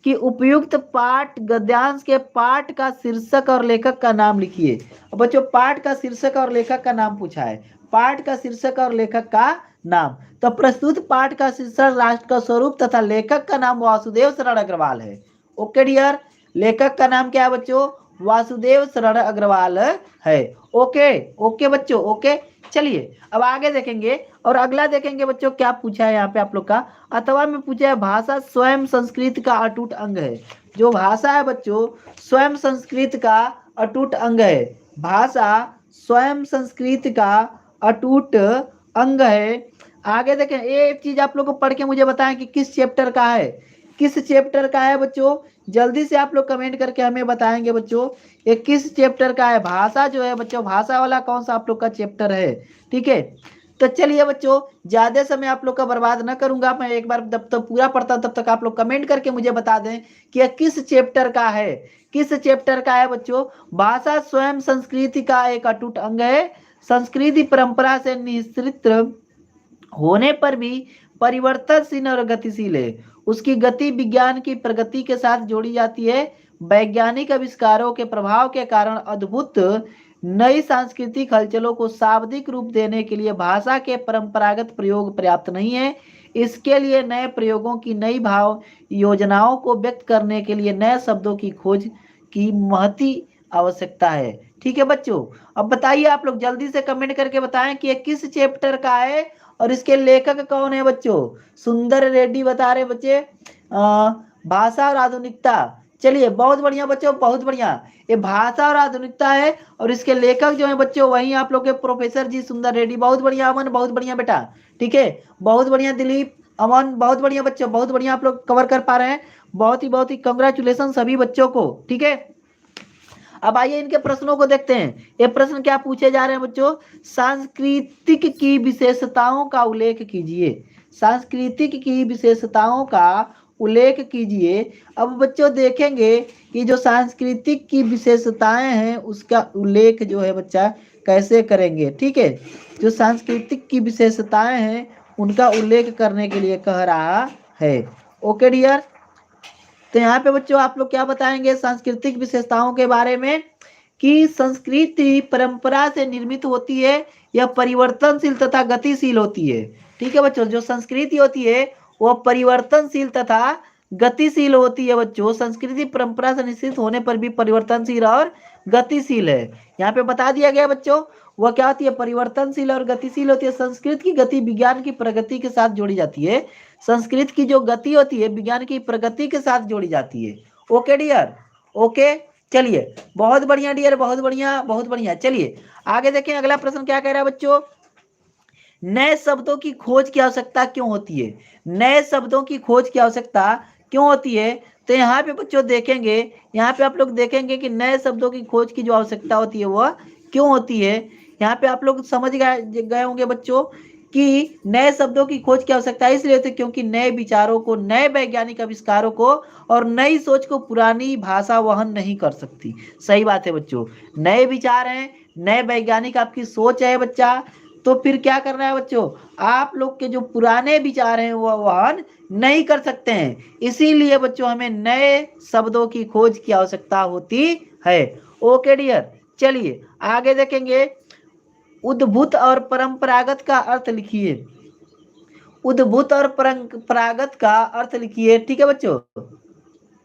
कि उपयुक्त पाठ गद्यांश के पाठ का शीर्षक और लेखक का नाम लिखिए। बच्चों पाठ का शीर्षक और लेखक का नाम पूछा है, पाठ का शीर्षक और लेखक का नाम। तो प्रस्तुत पाठ का शीर्षक राष्ट्र का स्वरूप तथा लेखक का नाम वासुदेव शरण अग्रवाल है। ओके डियर, लेखक का नाम क्या है बच्चों, वासुदेव शरण अग्रवाल है। ओके ओके बच्चों, ओके। चलिए अब आगे देखेंगे और अगला देखेंगे बच्चों क्या पूछा है यहाँ पे आप लोग का, अथवा में पूछा है भाषा स्वयं संस्कृत का अटूट अंग है। जो भाषा है बच्चों स्वयं संस्कृत का अटूट अंग है। भाषा स्वयं संस्कृत का अटूट अंग है। आगे देखें, ये एक चीज आप लोग को पढ़ के मुझे बताएं कि किस चैप्टर का है, किस चैप्टर का है बच्चों। जल्दी से आप लोग कमेंट करके हमें बताएंगे बच्चों ये किस चैप्टर का है। भाषा जो है बच्चों, भाषा वाला कौन सा आप लोग का चैप्टर है, ठीक है। तो चलिए बच्चों, ज्यादा समय आप लोग का बर्बाद न करूंगा, मैं एक बार जब तक पूरा पढ़ता तब तक आप लोग कमेंट करके मुझे बता दें कि यह किस चैप्टर का है, किस चैप्टर का है बच्चों। भाषा स्वयं संस्कृति का एक अटूट अंग है। संस्कृति परंपरा से निःसृत होने पर भी परिवर्तनशील और गतिशील है। उसकी गति विज्ञान की प्रगति के साथ जोड़ी जाती है। वैज्ञानिक आविष्कारों के प्रभाव के कारण अद्भुत नई सांस्कृतिक हलचलों को शाब्दिक रूप देने के लिए भाषा के परंपरागत प्रयोग पर्याप्त नहीं है। इसके लिए नए प्रयोगों की नई भाव योजनाओं को व्यक्त करने के लिए नए शब्दों की खोज की महती आवश्यकता है। ठीक है बच्चों, अब बताइए आप लोग जल्दी से कमेंट करके बताएं कि ये किस चैप्टर का है और इसके लेखक कौन है बच्चों। सुंदर रेड्डी बता रहे बच्चे भाषा और आधुनिकता। चलिए बहुत बढ़िया बच्चों, बहुत बढ़िया। ये भाषा और आधुनिकता है और इसके लेखक जो है बच्चों वही आप लोग के प्रोफेसर जी सुंदर रेड्डी। बहुत बढ़िया अमन, बहुत बढ़िया बेटा, ठीक है, बहुत बढ़िया दिलीप, अमन, बहुत बढ़िया बच्चों, बहुत बढ़िया आप लोग कवर कर पा रहे हैं। बहुत ही कंग्रेचुलेशन सभी बच्चों को, ठीक है। अब आइए इनके प्रश्नों को देखते हैं। ये प्रश्न क्या पूछे जा रहे हैं बच्चों, सांस्कृतिक की विशेषताओं का उल्लेख कीजिए। सांस्कृतिक की विशेषताओं का उल्लेख कीजिए। अब बच्चों देखेंगे कि जो सांस्कृतिक की विशेषताएं हैं उसका उल्लेख जो है बच्चा कैसे करेंगे, ठीक है। जो सांस्कृतिक की विशेषताएं हैं उनका उल्लेख करने के लिए कह रहा है। ओके डियर, तो यहाँ पे बच्चों आप लोग क्या बताएंगे सांस्कृतिक विशेषताओं के बारे में, कि संस्कृति परंपरा से निर्मित होती है या परिवर्तनशील तथा गतिशील होती है। ठीक है बच्चों, जो संस्कृति होती है वह परिवर्तनशील तथा गतिशील होती है बच्चों। संस्कृति परंपरा से निश्चित होने पर भी परिवर्तनशील और गतिशील है। यहाँ पे बता दिया गया बच्चों वह क्या होती है, परिवर्तनशील और गतिशील होती है। संस्कृत की गति विज्ञान की प्रगति के साथ जोड़ी जाती है। संस्कृत की जो गति होती है विज्ञान की प्रगति के साथ जोड़ी जाती है। ओके डियर, ओके, चलिए बहुत बढ़िया डियर, बहुत बढ़िया, बहुत बढ़िया। चलिए आगे देखें, अगला प्रश्न क्या कह रहा है बच्चों, नए शब्दों की खोज की आवश्यकता क्यों होती है। नए शब्दों की खोज की आवश्यकता क्यों होती है। तो यहाँ पे बच्चों देखेंगे, यहाँ पे आप लोग देखेंगे कि नए शब्दों की खोज की जो आवश्यकता होती है वह क्यों होती है। यहाँ पे आप लोग समझ गए होंगे बच्चों कि नए शब्दों की खोज की आवश्यकता इसलिए होती है क्योंकि नए विचारों को, नए वैज्ञानिक आविष्कारों को और नई सोच को पुरानी भाषा वहन नहीं कर सकती। सही बात है बच्चों, नए विचार हैं, नए वैज्ञानिक आपकी सोच है बच्चा, तो फिर क्या करना है बच्चों, आप लोग के जो पुराने विचार हैं वह वहन नहीं कर सकते हैं। इसीलिए बच्चों हमें नए शब्दों की खोज की आवश्यकता होती है। ओके डियर, चलिए आगे देखेंगे, उद्भूत और परंपरागत का अर्थ लिखिए। उद्भूत और परंपरागत का अर्थ लिखिए, ठीक है बच्चों।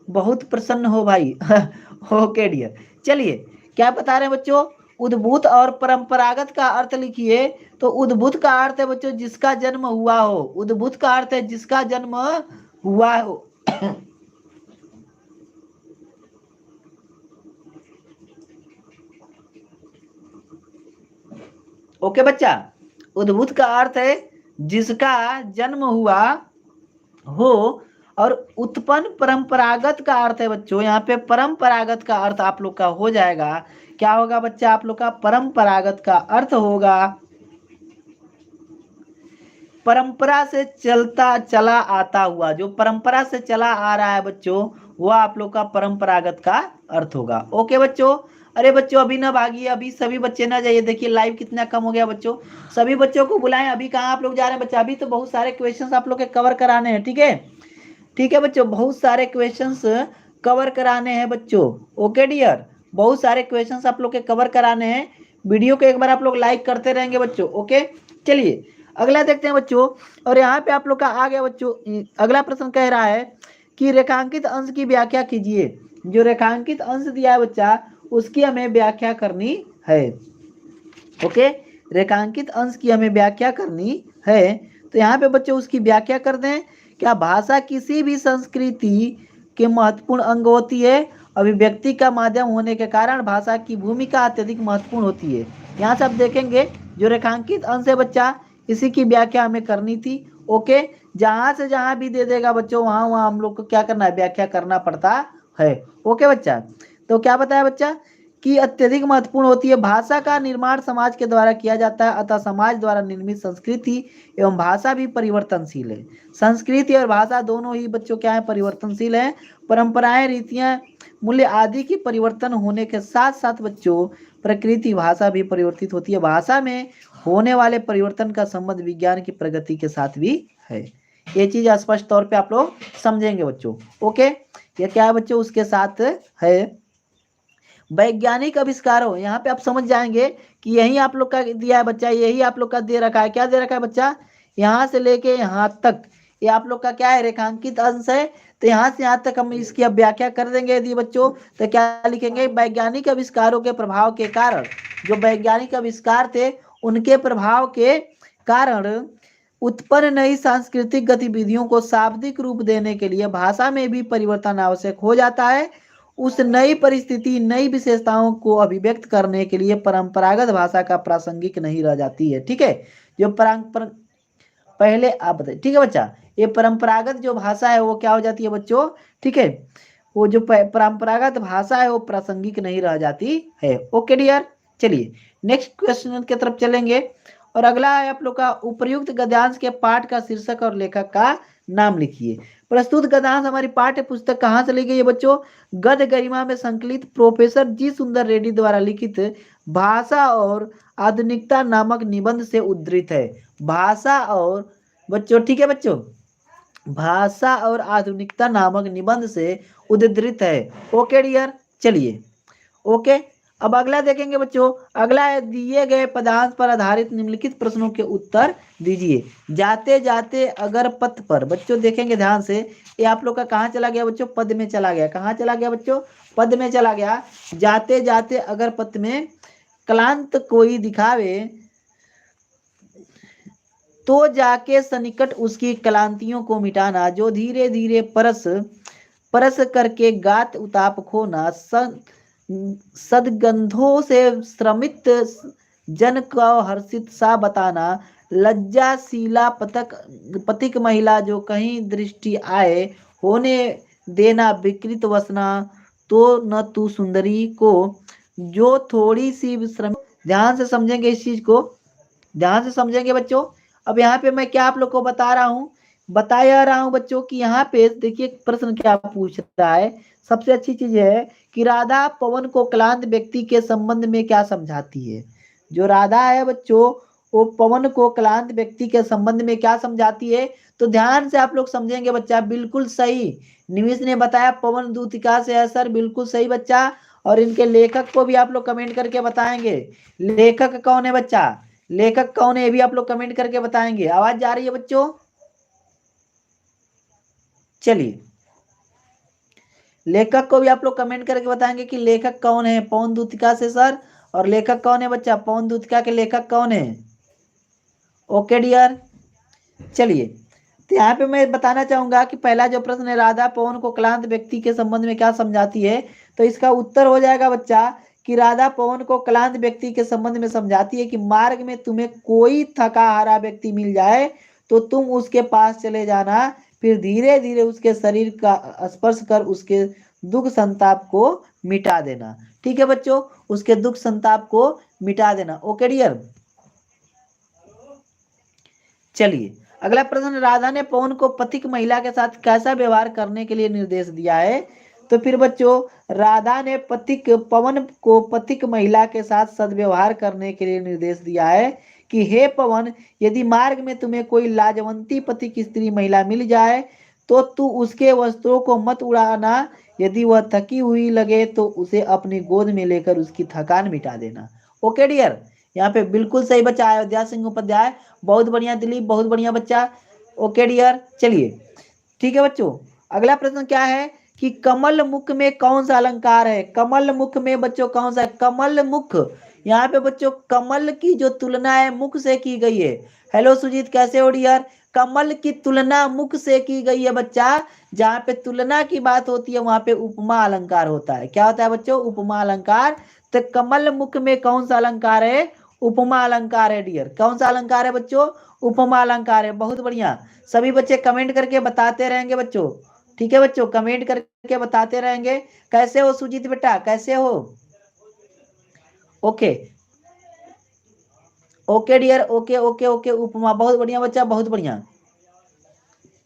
बहुत प्रसन्न हो भाई ओके डियर, चलिए क्या बता रहे हैं बच्चों, उद्भूत और परंपरागत का अर्थ लिखिए। तो उद्भूत का अर्थ है बच्चों जिसका जन्म हुआ हो। उद्भूत का अर्थ है जिसका जन्म हुआ हो ओके बच्चा, उद्भूत का अर्थ है जिसका जन्म हुआ हो। और उत्पन्न परंपरागत का अर्थ है बच्चों, यहाँ पे परंपरागत का अर्थ आप लोग का हो जाएगा, क्या होगा बच्चा आप लोग का, परंपरागत का अर्थ होगा परंपरा से चला आता हुआ। जो परंपरा से चला आ रहा है बच्चों वह आप लोग का परंपरागत का अर्थ होगा। ओके बच्चों, अरे बच्चों अभी ना भागिए, अभी सभी बच्चे ना जाइए, देखिए लाइव कितना कम हो गया बच्चों। सभी बच्चों को बुलाएं, अभी कहाँ आप लोग जा रहे हैं बच्चा, अभी तो बहुत सारे क्वेश्चंस आप लोग के कवर कराने हैं, ठीक है, ठीक है बच्चों, बहुत सारे क्वेश्चंस कवर कराने हैं बच्चों। ओके डियर, बहुत सारे क्वेश्चंस आप लोग के कवर कराने हैं। वीडियो को एक बार आप लोग लाइक करते रहेंगे बच्चों। ओके चलिए अगला देखते हैं बच्चों, और यहाँ पे आप लोग का आ गया बच्चों। अगला प्रश्न कह रहा है कि रेखांकित अंश की व्याख्या कीजिए। जो रेखांकित अंश दिया है बच्चा उसकी हमें व्याख्या करनी है। ओके, रेखांकित अंश की हमें व्याख्या करनी है, तो यहाँ पे बच्चों उसकी व्याख्या कर दें। क्या भाषा किसी भी संस्कृति के महत्वपूर्ण अंग होती है? अभिव्यक्ति का माध्यम होने के कारण भाषा की भूमिका अत्यधिक महत्वपूर्ण होती है। यहाँ से आप देखेंगे जो रेखांकित अंश है बच्चा, इसी की व्याख्या हमें करनी थी। ओके, जहां से जहां भी दे देगा बच्चों वहां वहां हम लोग को क्या करना है, व्याख्या करना पड़ता है। ओके बच्चा, तो क्या बताया बच्चा कि अत्यधिक महत्वपूर्ण होती है। भाषा का निर्माण समाज के द्वारा किया जाता है, अतः समाज द्वारा निर्मित संस्कृति एवं भाषा भी परिवर्तनशील है। संस्कृति और भाषा दोनों ही बच्चों क्या है, परिवर्तनशील है। परंपराएं, रीतियां, मूल्य आदि की परिवर्तन होने के साथ साथ बच्चों प्रकृति भाषा भी परिवर्तित होती है। भाषा में होने वाले परिवर्तन का संबंध विज्ञान की प्रगति के साथ भी है। ये चीज स्पष्ट तौर पे आप लोग समझेंगे बच्चों। ओके, ये क्या है बच्चों, उसके साथ है वैज्ञानिक आविष्कारों। यहाँ पे आप समझ जाएंगे कि यही आप लोग का दिया है बच्चा, यही आप लोग का दे रखा है। क्या दे रखा है बच्चा, यहाँ से लेके यहाँ तक ये आप लोग का क्या है, रेखांकित अंश है। तो यहाँ से यहाँ तक हम इसकी अब व्याख्या कर देंगे यदि बच्चों, तो क्या लिखेंगे, वैज्ञानिक आविष्कारों के प्रभाव के कारण, जो वैज्ञानिक आविष्कार थे उनके प्रभाव के कारण उत्पन्न नई सांस्कृतिक गतिविधियों को शाब्दिक रूप देने के लिए भाषा में भी परिवर्तन आवश्यक हो जाता है। उस नई परिस्थिति, नई विशेषताओं को अभिव्यक्त करने के लिए परंपरागत भाषा का प्रासंगिक नहीं रह जाती है। ठीक है, जो पहले आप बताइए। ठीक है बच्चा, ये परंपरागत जो भाषा है वो क्या हो जाती है बच्चों, ठीक है, वो जो परंपरागत भाषा है वो प्रासंगिक नहीं रह जाती है। ओके डियर, चलिए नेक्स्ट क्वेश्चन की तरफ चलेंगे। और अगला है आप लोग का, उपर्युक्त गद्यांश के पाठ का शीर्षक और लेखक का नाम लिखिए। प्रस्तुत गद्यांश हमारी पाठ्य पुस्तक कहाँ से ली गई है बच्चों, गद्य गरिमा में संकलित प्रोफेसर जी सुंदर रेड्डी द्वारा लिखित भाषा और आधुनिकता नामक निबंध से उद्धृत है। भाषा और बच्चों, ठीक है बच्चों, भाषा और आधुनिकता नामक निबंध से उद्धृत है। ओके डियर, चलिए ओके। अब अगला देखेंगे बच्चों, अगला है दिए गए पदांश पर आधारित निम्नलिखित प्रश्नों के उत्तर दीजिए। जाते जाते अगर पथ पर, बच्चों देखेंगे ध्यान से, ये आप लोग का कहाँ चला गया बच्चों, पद में चला गया। कहाँ चला गया बच्चों, पद में चला गया। जाते जाते अगर पथ में क्लांत कोई दिखावे तो जाके सनिकट उसकी क्लांतियों को मिटाना, जो धीरे धीरे परस परस करके गात उताप खोना, सदगंधों से श्रमित जन को हर्षित सा बताना, लज्जाशीला पथिक महिला जो कहीं दृष्टि आए होने देना विकृत वसना, तो न तू सुंदरी को जो थोड़ी सी श्रम। ध्यान से समझेंगे इस चीज को, ध्यान से समझेंगे बच्चों। अब यहाँ पे मैं क्या आप लोग को बता रहा हूँ बच्चों कि यहाँ पे देखिए प्रश्न क्या पूछ रहा है। सबसे अच्छी चीज है कि राधा पवन को क्लांत व्यक्ति के संबंध में क्या समझाती है। जो राधा है बच्चों, वो पवन को क्लांत व्यक्ति के संबंध में क्या समझाती है, तो ध्यान से आप लोग समझेंगे बच्चा। बिल्कुल सही, निमिष ने बताया पवन दूतिका से है सर, बिल्कुल सही बच्चा। और इनके लेखक को भी आप लोग कमेंट करके बताएंगे, लेखक कौन है बच्चा, लेखक कौन है ये भी आप लोग कमेंट करके बताएंगे। आवाज जा रही है बच्चों, चलिए लेखक को भी आप लोग कमेंट करके बताएंगे कि लेखक कौन है पवन दूतिका से सर, और लेखक कौन है बच्चा, पवन दूतिका के लेखक कौन है। ओके डियर, चलिए तो यहाँ पे मैं बताना चाहूंगा कि पहला जो प्रश्न है, राधा पवन को क्लांत व्यक्ति के संबंध में क्या समझाती है, तो इसका उत्तर हो जाएगा बच्चा कि राधा पवन को क्लांत व्यक्ति के संबंध में समझाती है कि मार्ग में तुम्हें कोई थका हारा व्यक्ति मिल जाए तो तुम उसके पास चले जाना, फिर धीरे धीरे उसके शरीर का स्पर्श कर उसके दुख संताप को मिटा देना। ठीक है बच्चों, उसके दुख संताप को मिटा देना। ओके डियर, चलिए अगला प्रश्न, राधा ने पवन को पथिक महिला के साथ कैसा व्यवहार करने के लिए निर्देश दिया है। तो फिर बच्चों राधा ने पवन को पथिक महिला के साथ सद्व्यवहार करने के लिए निर्देश दिया है कि हे पवन, यदि मार्ग में तुम्हें कोई लाजवंती पथिक स्त्री महिला मिल जाए तो तू उसके वस्त्रों को मत उड़ाना, यदि वह थकी हुई लगे तो उसे अपनी गोद में लेकर उसकी थकान मिटा देना। ओके डियर, यहाँ पे बिल्कुल सही बच्चा अयोध्या सिंह उपाध्याय, बहुत बढ़िया दिलीप, बहुत बढ़िया बच्चा। ओके डियर, चलिए ठीक है बच्चों। अगला प्रश्न क्या है कि कमल मुख में कौन सा अलंकार है। कमल मुख में बच्चों कौन सा है, कमल मुख यहाँ पे बच्चों कमल की जो तुलना है मुख से की गई है। हेलो सुजीत, कैसे हो डियर? कमल की तुलना मुख से की गई है बच्चा। जहाँ पे तुलना की बात होती है वहां पे उपमा अलंकार होता है। क्या होता है बच्चों? उपमा अलंकार। तो कमल मुख में कौन सा अलंकार है? उपमा अलंकार है डियर। कौन सा अलंकार है बच्चों? उपमा अलंकार है। बहुत बढ़िया। सभी बच्चे कमेंट करके बताते रहेंगे बच्चों। ठीक है बच्चों, कमेंट करके बताते रहेंगे। कैसे हो सुजीत बेटा, कैसे हो? Okay okay dear, okay okay okay. Upma, बहुत बढ़िया बच्चा, बहुत बढ़िया।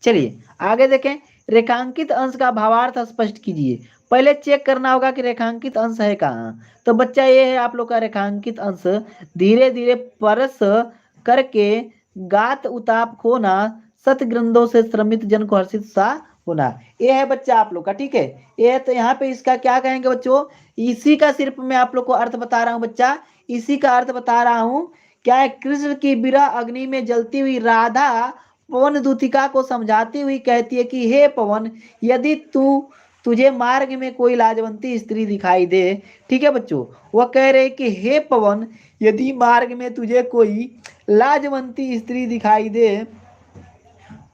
चलिए आगे देखें। रेखांकित अंश का भावार्थ स्पष्ट कीजिए। पहले चेक करना होगा कि रेखांकित अंश है कहाँ। तो बच्चा ये है आप लोग का रेखांकित अंश। धीरे धीरे परस करके गात उताप खोना, सत ग्रंथों से श्रमित जन को हर्षित सा होना। ये है बच्चा आप लोग का। ठीक है, ये है। तो यहाँ पे इसका क्या कहेंगे बच्चों? इसी का सिर्फ मैं आप लोग को अर्थ बता रहा हूँ बच्चा। इसी का अर्थ बता रहा हूँ। क्या है? कृष्ण की विरह अग्नि में जलती हुई राधा पवन दूतिका को समझाती हुई कहती है कि हे पवन, यदि तुझे मार्ग में कोई लाजवंती स्त्री दिखाई दे। ठीक है बच्चों, वह कह रहे कि हे पवन, यदि मार्ग में तुझे कोई लाजवंती स्त्री दिखाई दे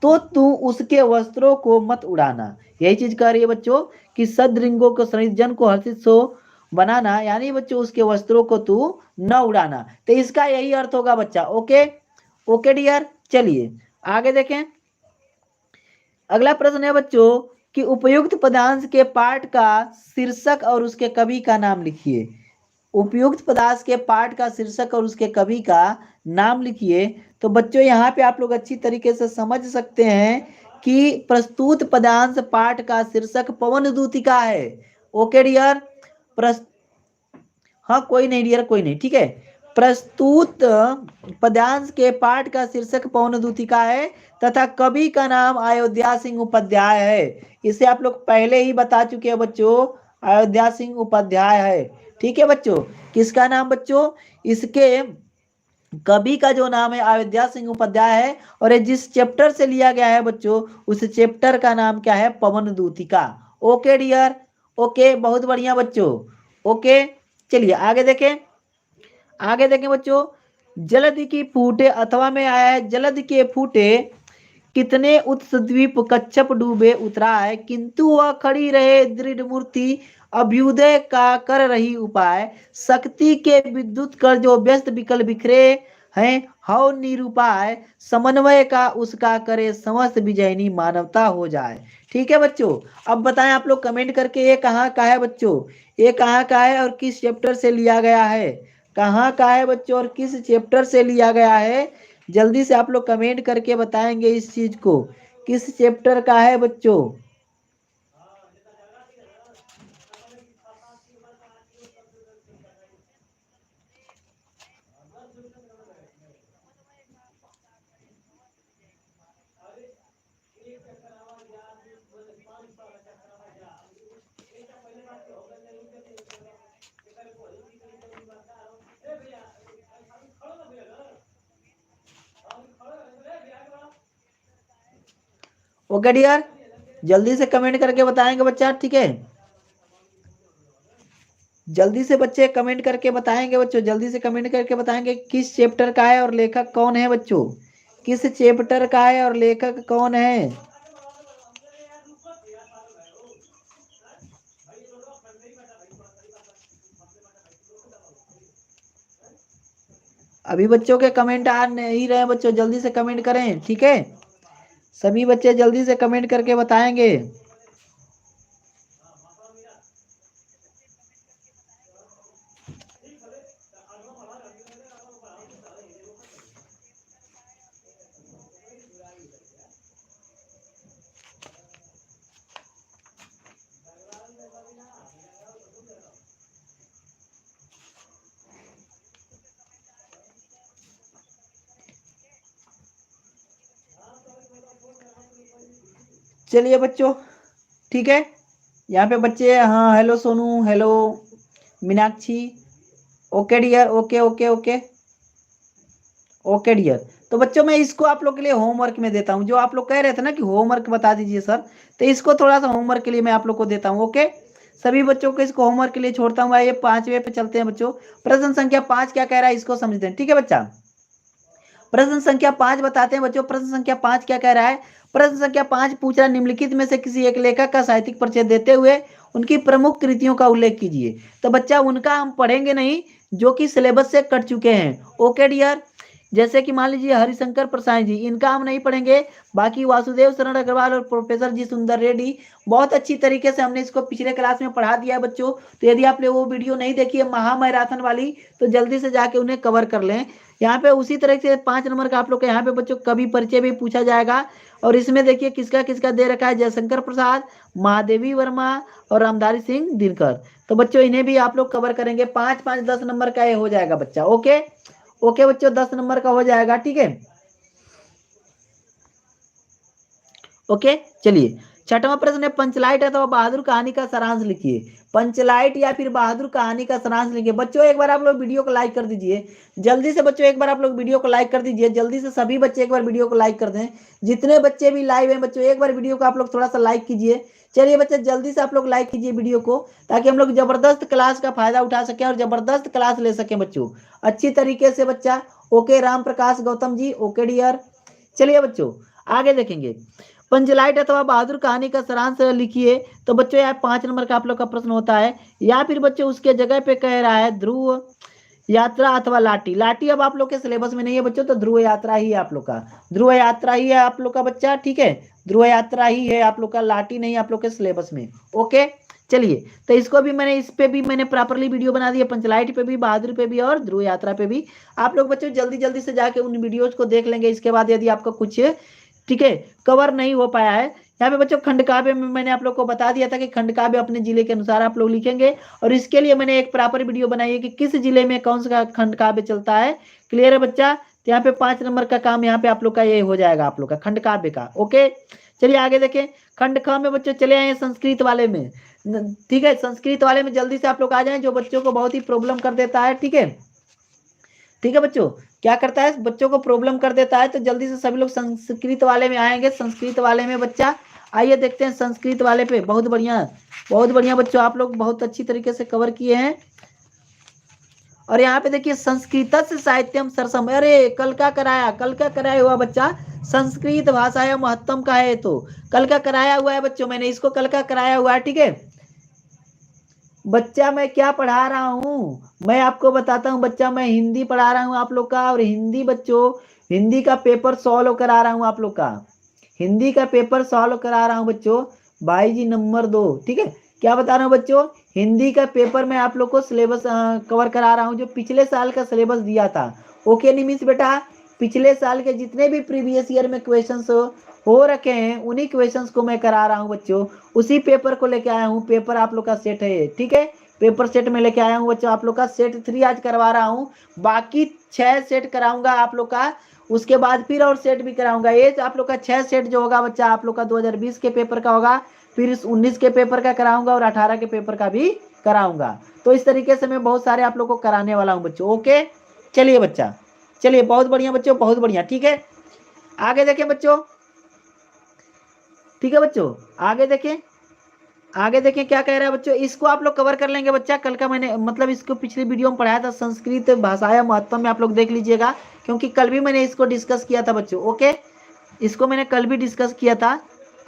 तो तू उसके वस्त्रों को मत उड़ाना। यही चीज कह रही है बच्चों कि सदृंगों को सहित जन को हर्षित सो बनाना, यानी बच्चों उसके वस्त्रों को तू न उड़ाना। तो इसका यही अर्थ होगा बच्चा। Okay okay dear. चलिए आगे देखें। अगला प्रश्न है बच्चों कि उपयुक्त पदांश के पाठ का शीर्षक और उसके कवि का नाम लिखिए। उपयुक्त पदार्थ के पाठ का शीर्षक और उसके कवि का नाम लिखिए। तो बच्चों यहाँ पे आप लोग अच्छी तरीके से समझ सकते हैं कि प्रस्तुत पदांश पाठ का शीर्षक पवन दूतिका है। Okay dear. प्रस्त हाँ कोई नहीं डियर, कोई नहीं। ठीक है, प्रस्तुत पद्यांश के पाठ का शीर्षक पवन दूतिका है तथा कवि का नाम अयोध्या सिंह उपाध्याय है। इसे आप लोग पहले ही बता चुके हैं बच्चों, अयोध्या सिंह उपाध्याय है। ठीक है बच्चों, किसका नाम बच्चों? इसके कवि का जो नाम है अयोध्या सिंह उपाध्याय है। और ये जिस चैप्टर से लिया गया है बच्चों, उस चैप्टर का नाम क्या है? पवन दूतिका। ओके डियर, ओके, बहुत बढ़िया बच्चों। ओके चलिए आगे देखें। आगे देखें बच्चों। जलद की फूटे अथवा में आया है जलद के फूटे कितने उत्सद्वीप कच्छप डूबे उतरा है, किंतु वह खड़ी रहे दृढ़ मूर्ति अभ्युदय का कर रही उपाय, शक्ति के विद्युत कर जो व्यस्त विकल बिखरे हैं हव निरुपाय, समन्वय का उसका करे समस्त विजयनी मानवता हो जाए। ठीक है बच्चों, अब बताएं आप लोग कमेंट करके ये कहाँ का है बच्चों? ये कहाँ का है और किस चैप्टर से लिया गया है? कहाँ का है बच्चों और किस चैप्टर से लिया गया है? जल्दी से आप लोग कमेंट करके बताएंगे इस चीज को, किस चैप्टर का है बच्चों? ओके डियर, जल्दी से कमेंट करके बताएंगे बच्चा। ठीक है, जल्दी से बच्चे कमेंट करके बताएंगे बच्चों, जल्दी से कमेंट करके बताएंगे किस चैप्टर का है और लेखक कौन है बच्चों? किस चैप्टर का है और लेखक कौन है? अभी बच्चों के कमेंट आ नहीं रहे बच्चों, जल्दी से कमेंट करें। ठीक है, सभी बच्चे जल्दी से कमेंट करके बताएंगे। चलिए बच्चों, ठीक है, यहाँ पे बच्चे, हाँ hello Sonu, hello Meenakshi. Okay dear, okay okay okay okay dear. तो बच्चों मैं इसको आप लोग के लिए होमवर्क में देता हूँ। जो आप लोग कह रहे थे ना कि होमवर्क बता दीजिए सर, तो इसको थोड़ा सा होमवर्क के लिए मैं आप लोग को देता हूँ। ओके, सभी बच्चों को इसको होमवर्क के लिए छोड़ता हूँ। ये 5वें पे चलते हैं बच्चों। प्रश्न संख्या 5 क्या कह रहा है इसको समझते हैं, ठीक है बच्चा। प्रश्न संख्या 5 बताते हैं बच्चों। प्रश्न संख्या 5 क्या कह रहा है? प्रश्न संख्या 5 पूछ रहा है, निम्नलिखित में से किसी एक लेखक का साहित्यिक परिचय देते हुए उनकी प्रमुख कृतियों का उल्लेख कीजिए। तो बच्चा उनका हम पढ़ेंगे नहीं जो कि सिलेबस से कट चुके हैं। ओके डियर, जैसे कि मान लीजिए हरिशंकर प्रसाद जी, इनका हम नहीं पढ़ेंगे। बाकी वासुदेव शरण अग्रवाल और प्रोफेसर जी सुंदर रेड्डी, बहुत अच्छी तरीके से हमने इसको पिछले क्लास में पढ़ा दिया है बच्चों। तो यदि आपने वो वीडियो नहीं देखी है महामैराथन वाली, तो जल्दी से जाके उन्हें कवर कर लें। यहाँ पे उसी तरह से 5 नंबर का आप लोग के यहाँ पे बच्चों कवि परिचय भी पूछा जाएगा। और इसमें देखिए किसका किसका दे रखा है, जयशंकर प्रसाद, महादेवी वर्मा और रामधारी सिंह दिनकर। तो बच्चों इन्हें भी आप लोग कवर करेंगे। 5 10 नंबर का ये हो जाएगा बच्चा। ओके ओके बच्चों, 10 नंबर का हो जाएगा, ठीक है। ओके चलिए, छठवां प्रश्न है, पंचलाइट अथवा बहादुर कहानी का सारांश लिखिए। पंचलाइट या फिर बहादुर कहानी का सारांश लिखिए। बच्चों एक बार आप लोग वीडियो को लाइक कर दीजिए जल्दी से। बच्चों एक बार आप लोग वीडियो को लाइक कर दीजिए जल्दी से। सभी बच्चे एक बार वीडियो को लाइक कर दें। जितने बच्चे भी लाइव हैं बच्चों, एक बार वीडियो को आप लोग थोड़ा सा लाइक कीजिए। चलिए बच्चे जल्दी से आप लोग लाइक कीजिए वीडियो को, ताकि हम लोग जबरदस्त क्लास का फायदा उठा सके और जबरदस्त क्लास ले सके बच्चों अच्छी तरीके से बच्चा। Okay Ram Prakash Gautam ji, okay dear. चलिए बच्चों आगे देखेंगे। पंचलाइट अथवा बहादुर कहानी का सारांश लिखिए। तो बच्चों यहाँ 5 नंबर का आप लोग का प्रश्न होता है। या फिर बच्चों उसके जगह पे कह रहा है ध्रुव यात्रा अथवा लाठी। लाठी अब आप लोग के सिलेबस में नहीं है बच्चों, तो ध्रुव यात्रा ही है आप लोग का। ध्रुव यात्रा ही है आप लोग का बच्चा, ठीक है। ध्रुव यात्रा ही है आप लोग का, लाठी नहीं आप लोग के सिलेबस में। ओके चलिए, तो इसको भी मैंने, इस पे भी मैंने प्रॉपरली वीडियो बना दिया, पंचलाइट पे भी, बहादुर पे भी और ध्रुव यात्रा पे भी। आप लोग बच्चों जल्दी जल्दी से जाके उन वीडियोज को देख लेंगे। इसके बाद यदि आपका कुछ ठीक है कवर नहीं हो पाया है, यहाँ पे बच्चों खंड काव्य में मैंने आप लोग को बता दिया था कि खंड काव्य अपने जिले के अनुसार आप लोग लिखेंगे। और इसके लिए मैंने एक प्रॉपर वीडियो बनाई है कि किस जिले में कौन सा खंड काव्य चलता है। क्लियर है बच्चा? तो यहाँ पे 5 नंबर का काम यहाँ पे आप लोग का ये हो जाएगा आप लोग का खंड काव्य का। ओके चलिए आगे देखें। खंड ख में बच्चों चले आए संस्कृत वाले में, ठीक है। संस्कृत वाले में जल्दी से आप लोग आ जाए, जो बच्चों को बहुत ही प्रॉब्लम कर देता है, ठीक है। ठीक है बच्चों, क्या करता है बच्चों को प्रॉब्लम कर देता है। तो जल्दी से सभी लोग संस्कृत वाले में आएंगे। संस्कृत वाले में बच्चा आइए देखते हैं संस्कृत वाले पे। बहुत बढ़िया बच्चों, आप लोग बहुत अच्छी तरीके से कवर किए हैं। और यहाँ पे देखिए संस्कृत से साहित्यम सरसम, अरे कल का कराया हुआ बच्चा, संस्कृत भाषा है महत्तम का है, तो कल का कराया हुआ है बच्चों, मैंने इसको कल का कराया हुआ है, ठीक है बच्चा। मैं क्या पढ़ा रहा हूँ मैं आपको बताता हूँ बच्चा, मैं हिंदी पढ़ा रहा हूँ आप लोग का। और हिंदी बच्चों, हिंदी का पेपर सॉल्व करा रहा हूँ आप लोग का, हिंदी का पेपर सॉल्व करा रहा हूँ बच्चों। भाई जी नंबर 2, ठीक है। क्या बता रहा हूँ बच्चों, हिंदी का पेपर मैं आप लोग को सिलेबस कवर करा रहा हूँ, जो पिछले साल का सिलेबस दिया था। ओके निमिष बेटा, पिछले साल के जितने भी प्रीवियस ईयर में क्वेश्चंस हो रखे हैं उन्हीं क्वेश्चंस को मैं करा रहा हूँ बच्चों। उसी पेपर को लेके आया हूँ। पेपर आप लोग का सेट है, ठीक है। पेपर सेट में लेके आया हूँ बच्चों आप लोग का। सेट 3 आज करवा रहा हूँ, बाकी 6 सेट कराऊंगा आप लोग का। उसके बाद फिर और सेट भी कराऊंगा। ये आप लोग का 6 सेट जो होगा बच्चा आप लोग का 2020 के पेपर का होगा, फिर 19 के पेपर का कराऊंगा और 18 के पेपर का भी कराऊंगा। तो इस तरीके से मैं बहुत सारे आप लोग को कराने वाला हूँ बच्चों। ओके चलिए बच्चा, चलिए बहुत बढ़िया बच्चों, बहुत बढ़िया, ठीक है। आगे देखें बच्चों, ठीक है बच्चों आगे देखें। आगे देखें क्या कह रहा है बच्चों, इसको आप लोग कवर कर लेंगे बच्चा। कल का मैंने मतलब इसको पिछली वीडियो में पढ़ाया था, संस्कृत भाषाया महत्व में, आप लोग देख लीजिएगा, क्योंकि कल भी मैंने इसको डिस्कस किया था बच्चों। ओके इसको मैंने कल भी डिस्कस किया था।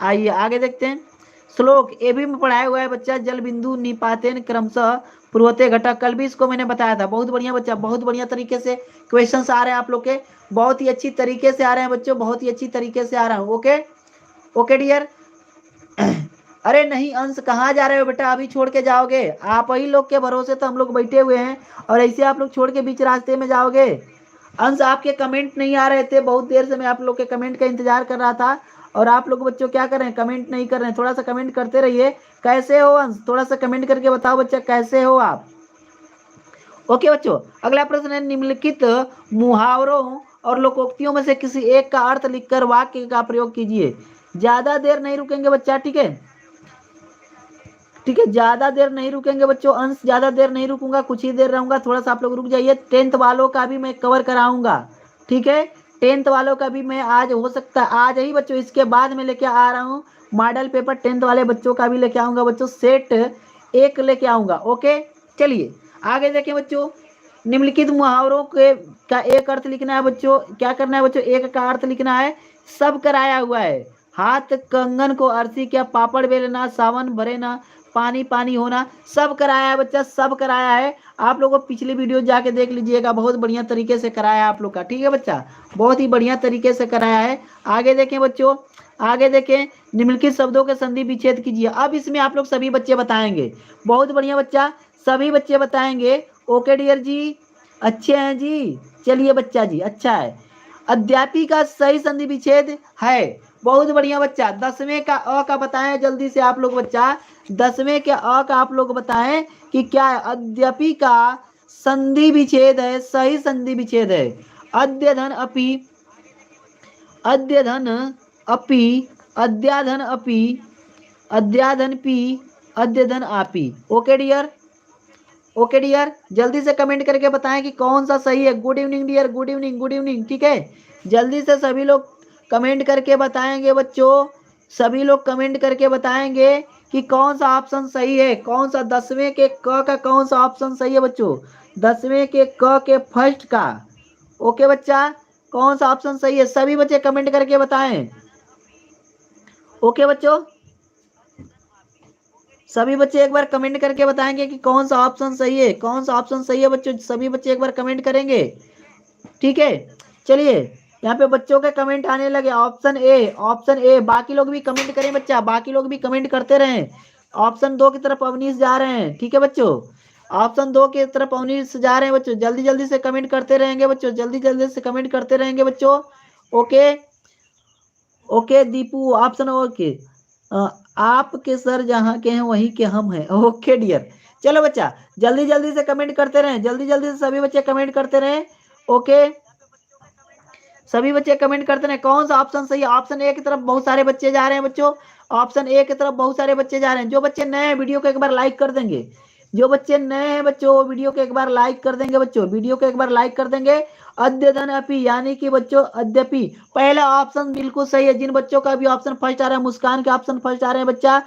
आइए आगे देखते हैं। श्लोक ये भी पढ़ाया हुआ है बच्चा, जल बिंदु निपातेन क्रमशः पूर्वते घटा, कल भी इसको मैंने बताया था। बहुत बढ़िया बच्चा, बहुत बढ़िया तरीके से क्वेश्चंस आ रहे हैं आप लोग के, बहुत ही अच्छी तरीके से आ रहे हैं बच्चों, बहुत ही अच्छी तरीके से आ रहा हूँ। Okay okay dear. अरे नहीं अंश, कहाँ जा रहे हो बेटा, अभी छोड़ के जाओगे? आप ही लोग के भरोसे तो हम लोग बैठे हुए हैं, और ऐसे आप लोग छोड़ के बीच रास्ते में जाओगे? अंश आपके कमेंट नहीं आ रहे थे, बहुत देर से मैं आप लोग के कमेंट का इंतजार कर रहा था, और आप लोग बच्चों क्या कर रहे हैं, कमेंट नहीं कर रहे हैं। थोड़ा सा कमेंट करते रहिए। कैसे हो अंश, थोड़ा सा कमेंट करके बताओ बच्चा, कैसे हो आप? ओके बच्चों, अगला प्रश्न है, निम्नलिखित मुहावरों और लोकोक्तियों में से किसी एक का अर्थ लिखकर वाक्य का प्रयोग कीजिए। ज्यादा देर नहीं रुकेंगे बच्चा, ठीक है, ठीक है, ज्यादा देर नहीं रुकेंगे बच्चों। अंश ज्यादा देर नहीं रुकूंगा, कुछ ही देर रहूंगा, थोड़ा सा आप लोग रुक जाइए। 10th वालों का भी मैं कवर कराऊंगा, ठीक है। 10th वालों का भी मैं आज, हो सकता है आज ही बच्चों, इसके बाद में लेके आ रहा हूँ मॉडल पेपर 10th वाले बच्चों का भी लेके आऊंगा बच्चों। सेट एक लेके आऊंगा। ओके, चलिए आगे देखें बच्चों। निम्नलिखित मुहावरों के का एक अर्थ लिखना है बच्चों। क्या करना है बच्चों? एक का अर्थ लिखना है। सब कराया हुआ है। हाथ कंगन को अरसी, क्या पापड़ बेलना, सावन भरे ना, पानी पानी होना, सब कराया है बच्चा, सब कराया है। आप लोगों को पिछली वीडियो जाके देख लीजिएगा, बहुत बढ़िया तरीके से कराया है आप लोग का। ठीक है बच्चा, बहुत ही बढ़िया तरीके से कराया है। आगे देखें बच्चों, आगे देखें। निम्नलिखित शब्दों के संधि विच्छेद कीजिए। अब इसमें आप लोग सभी बच्चे बताएंगे। बहुत बढ़िया बच्चा, सभी बच्चे बताएंगे। ओके डियर जी, अच्छे हैं जी। चलिए बच्चा जी, अच्छा है। अध्यापी का सही संधि विच्छेद है। बहुत बढ़िया बच्चा। 10वें का अ का बताएं जल्दी से आप लोग बच्चा। 10वें के अ का आप लोग बताएं कि क्या है। अध्यापी का संधि विच्छेद है, सही संधि विच्छेद है। अद्यधन अपि, अद्यधन अपि, अद्याधन अपि, अद्याधन पी, अद्यधन आपी। ओके डियर, ओके डियर, जल्दी से कमेंट करके बताएं कि कौन सा सही है। Good evening dear, good evening, good evening. ठीक है, जल्दी से सभी लोग कमेंट करके बताएंगे बच्चों। सभी लोग कमेंट करके बताएंगे कि कौन सा ऑप्शन सही है। कौन सा 10वें के क का कौन सा ऑप्शन सही है बच्चों? 10वें के क के फर्स्ट का। ओके बच्चा, कौन सा ऑप्शन सही है? सभी बच्चे कमेंट करके बताएं। ओके बच्चों, सभी बच्चे एक बार कमेंट करके बताएंगे कि कौन सा ऑप्शन सही है। कौन सा ऑप्शन सही है बच्चों? सभी बच्चे एक बार कमेंट करेंगे। ठीक है, चलिए यहाँ पे बच्चों के कमेंट आने लगे। Option A, option A. बाकी लोग भी कमेंट करें बच्चा, बाकी लोग भी कमेंट करते रहें। ऑप्शन 2 की तरफ अवनीश जा रहे हैं। ठीक है बच्चों, ऑप्शन 2 की तरफ अवनीश जा रहे हैं बच्चों। जल्दी जल्दी से कमेंट करते रहेंगे बच्चों, जल्दी जल्दी से कमेंट करते रहेंगे बच्चों। Okay, okay Deepu, option okay. आपके सर जहाँ के हैं वहीं के हम हैं। ओके डियर, चलो बच्चा जल्दी जल्दी से कमेंट करते रहें, जल्दी जल्दी से सभी बच्चे कमेंट करते रहें। ओके, सभी बच्चे कमेंट करते रहें कौन सा ऑप्शन सही है। ऑप्शन ए की तरफ बहुत सारे बच्चे जा रहे हैं बच्चों। ऑप्शन ए की तरफ बहुत सारे बच्चे जा रहे हैं। जो बच्चे नए हैं वीडियो को एक बार लाइक कर देंगे। जो बच्चे नए हैं बच्चों वीडियो को एक बार लाइक कर देंगे बच्चों, वीडियो को एक बार लाइक कर देंगे। अद्यतन अपी यानी कि बच्चों अद्यपि पहला ऑप्शन बिल्कुल सही है। जिन बच्चों का भी ऑप्शन फर्स्ट आ रहा है, मुस्कान के ऑप्शन फर्स्ट आ रहे हैं बच्चा।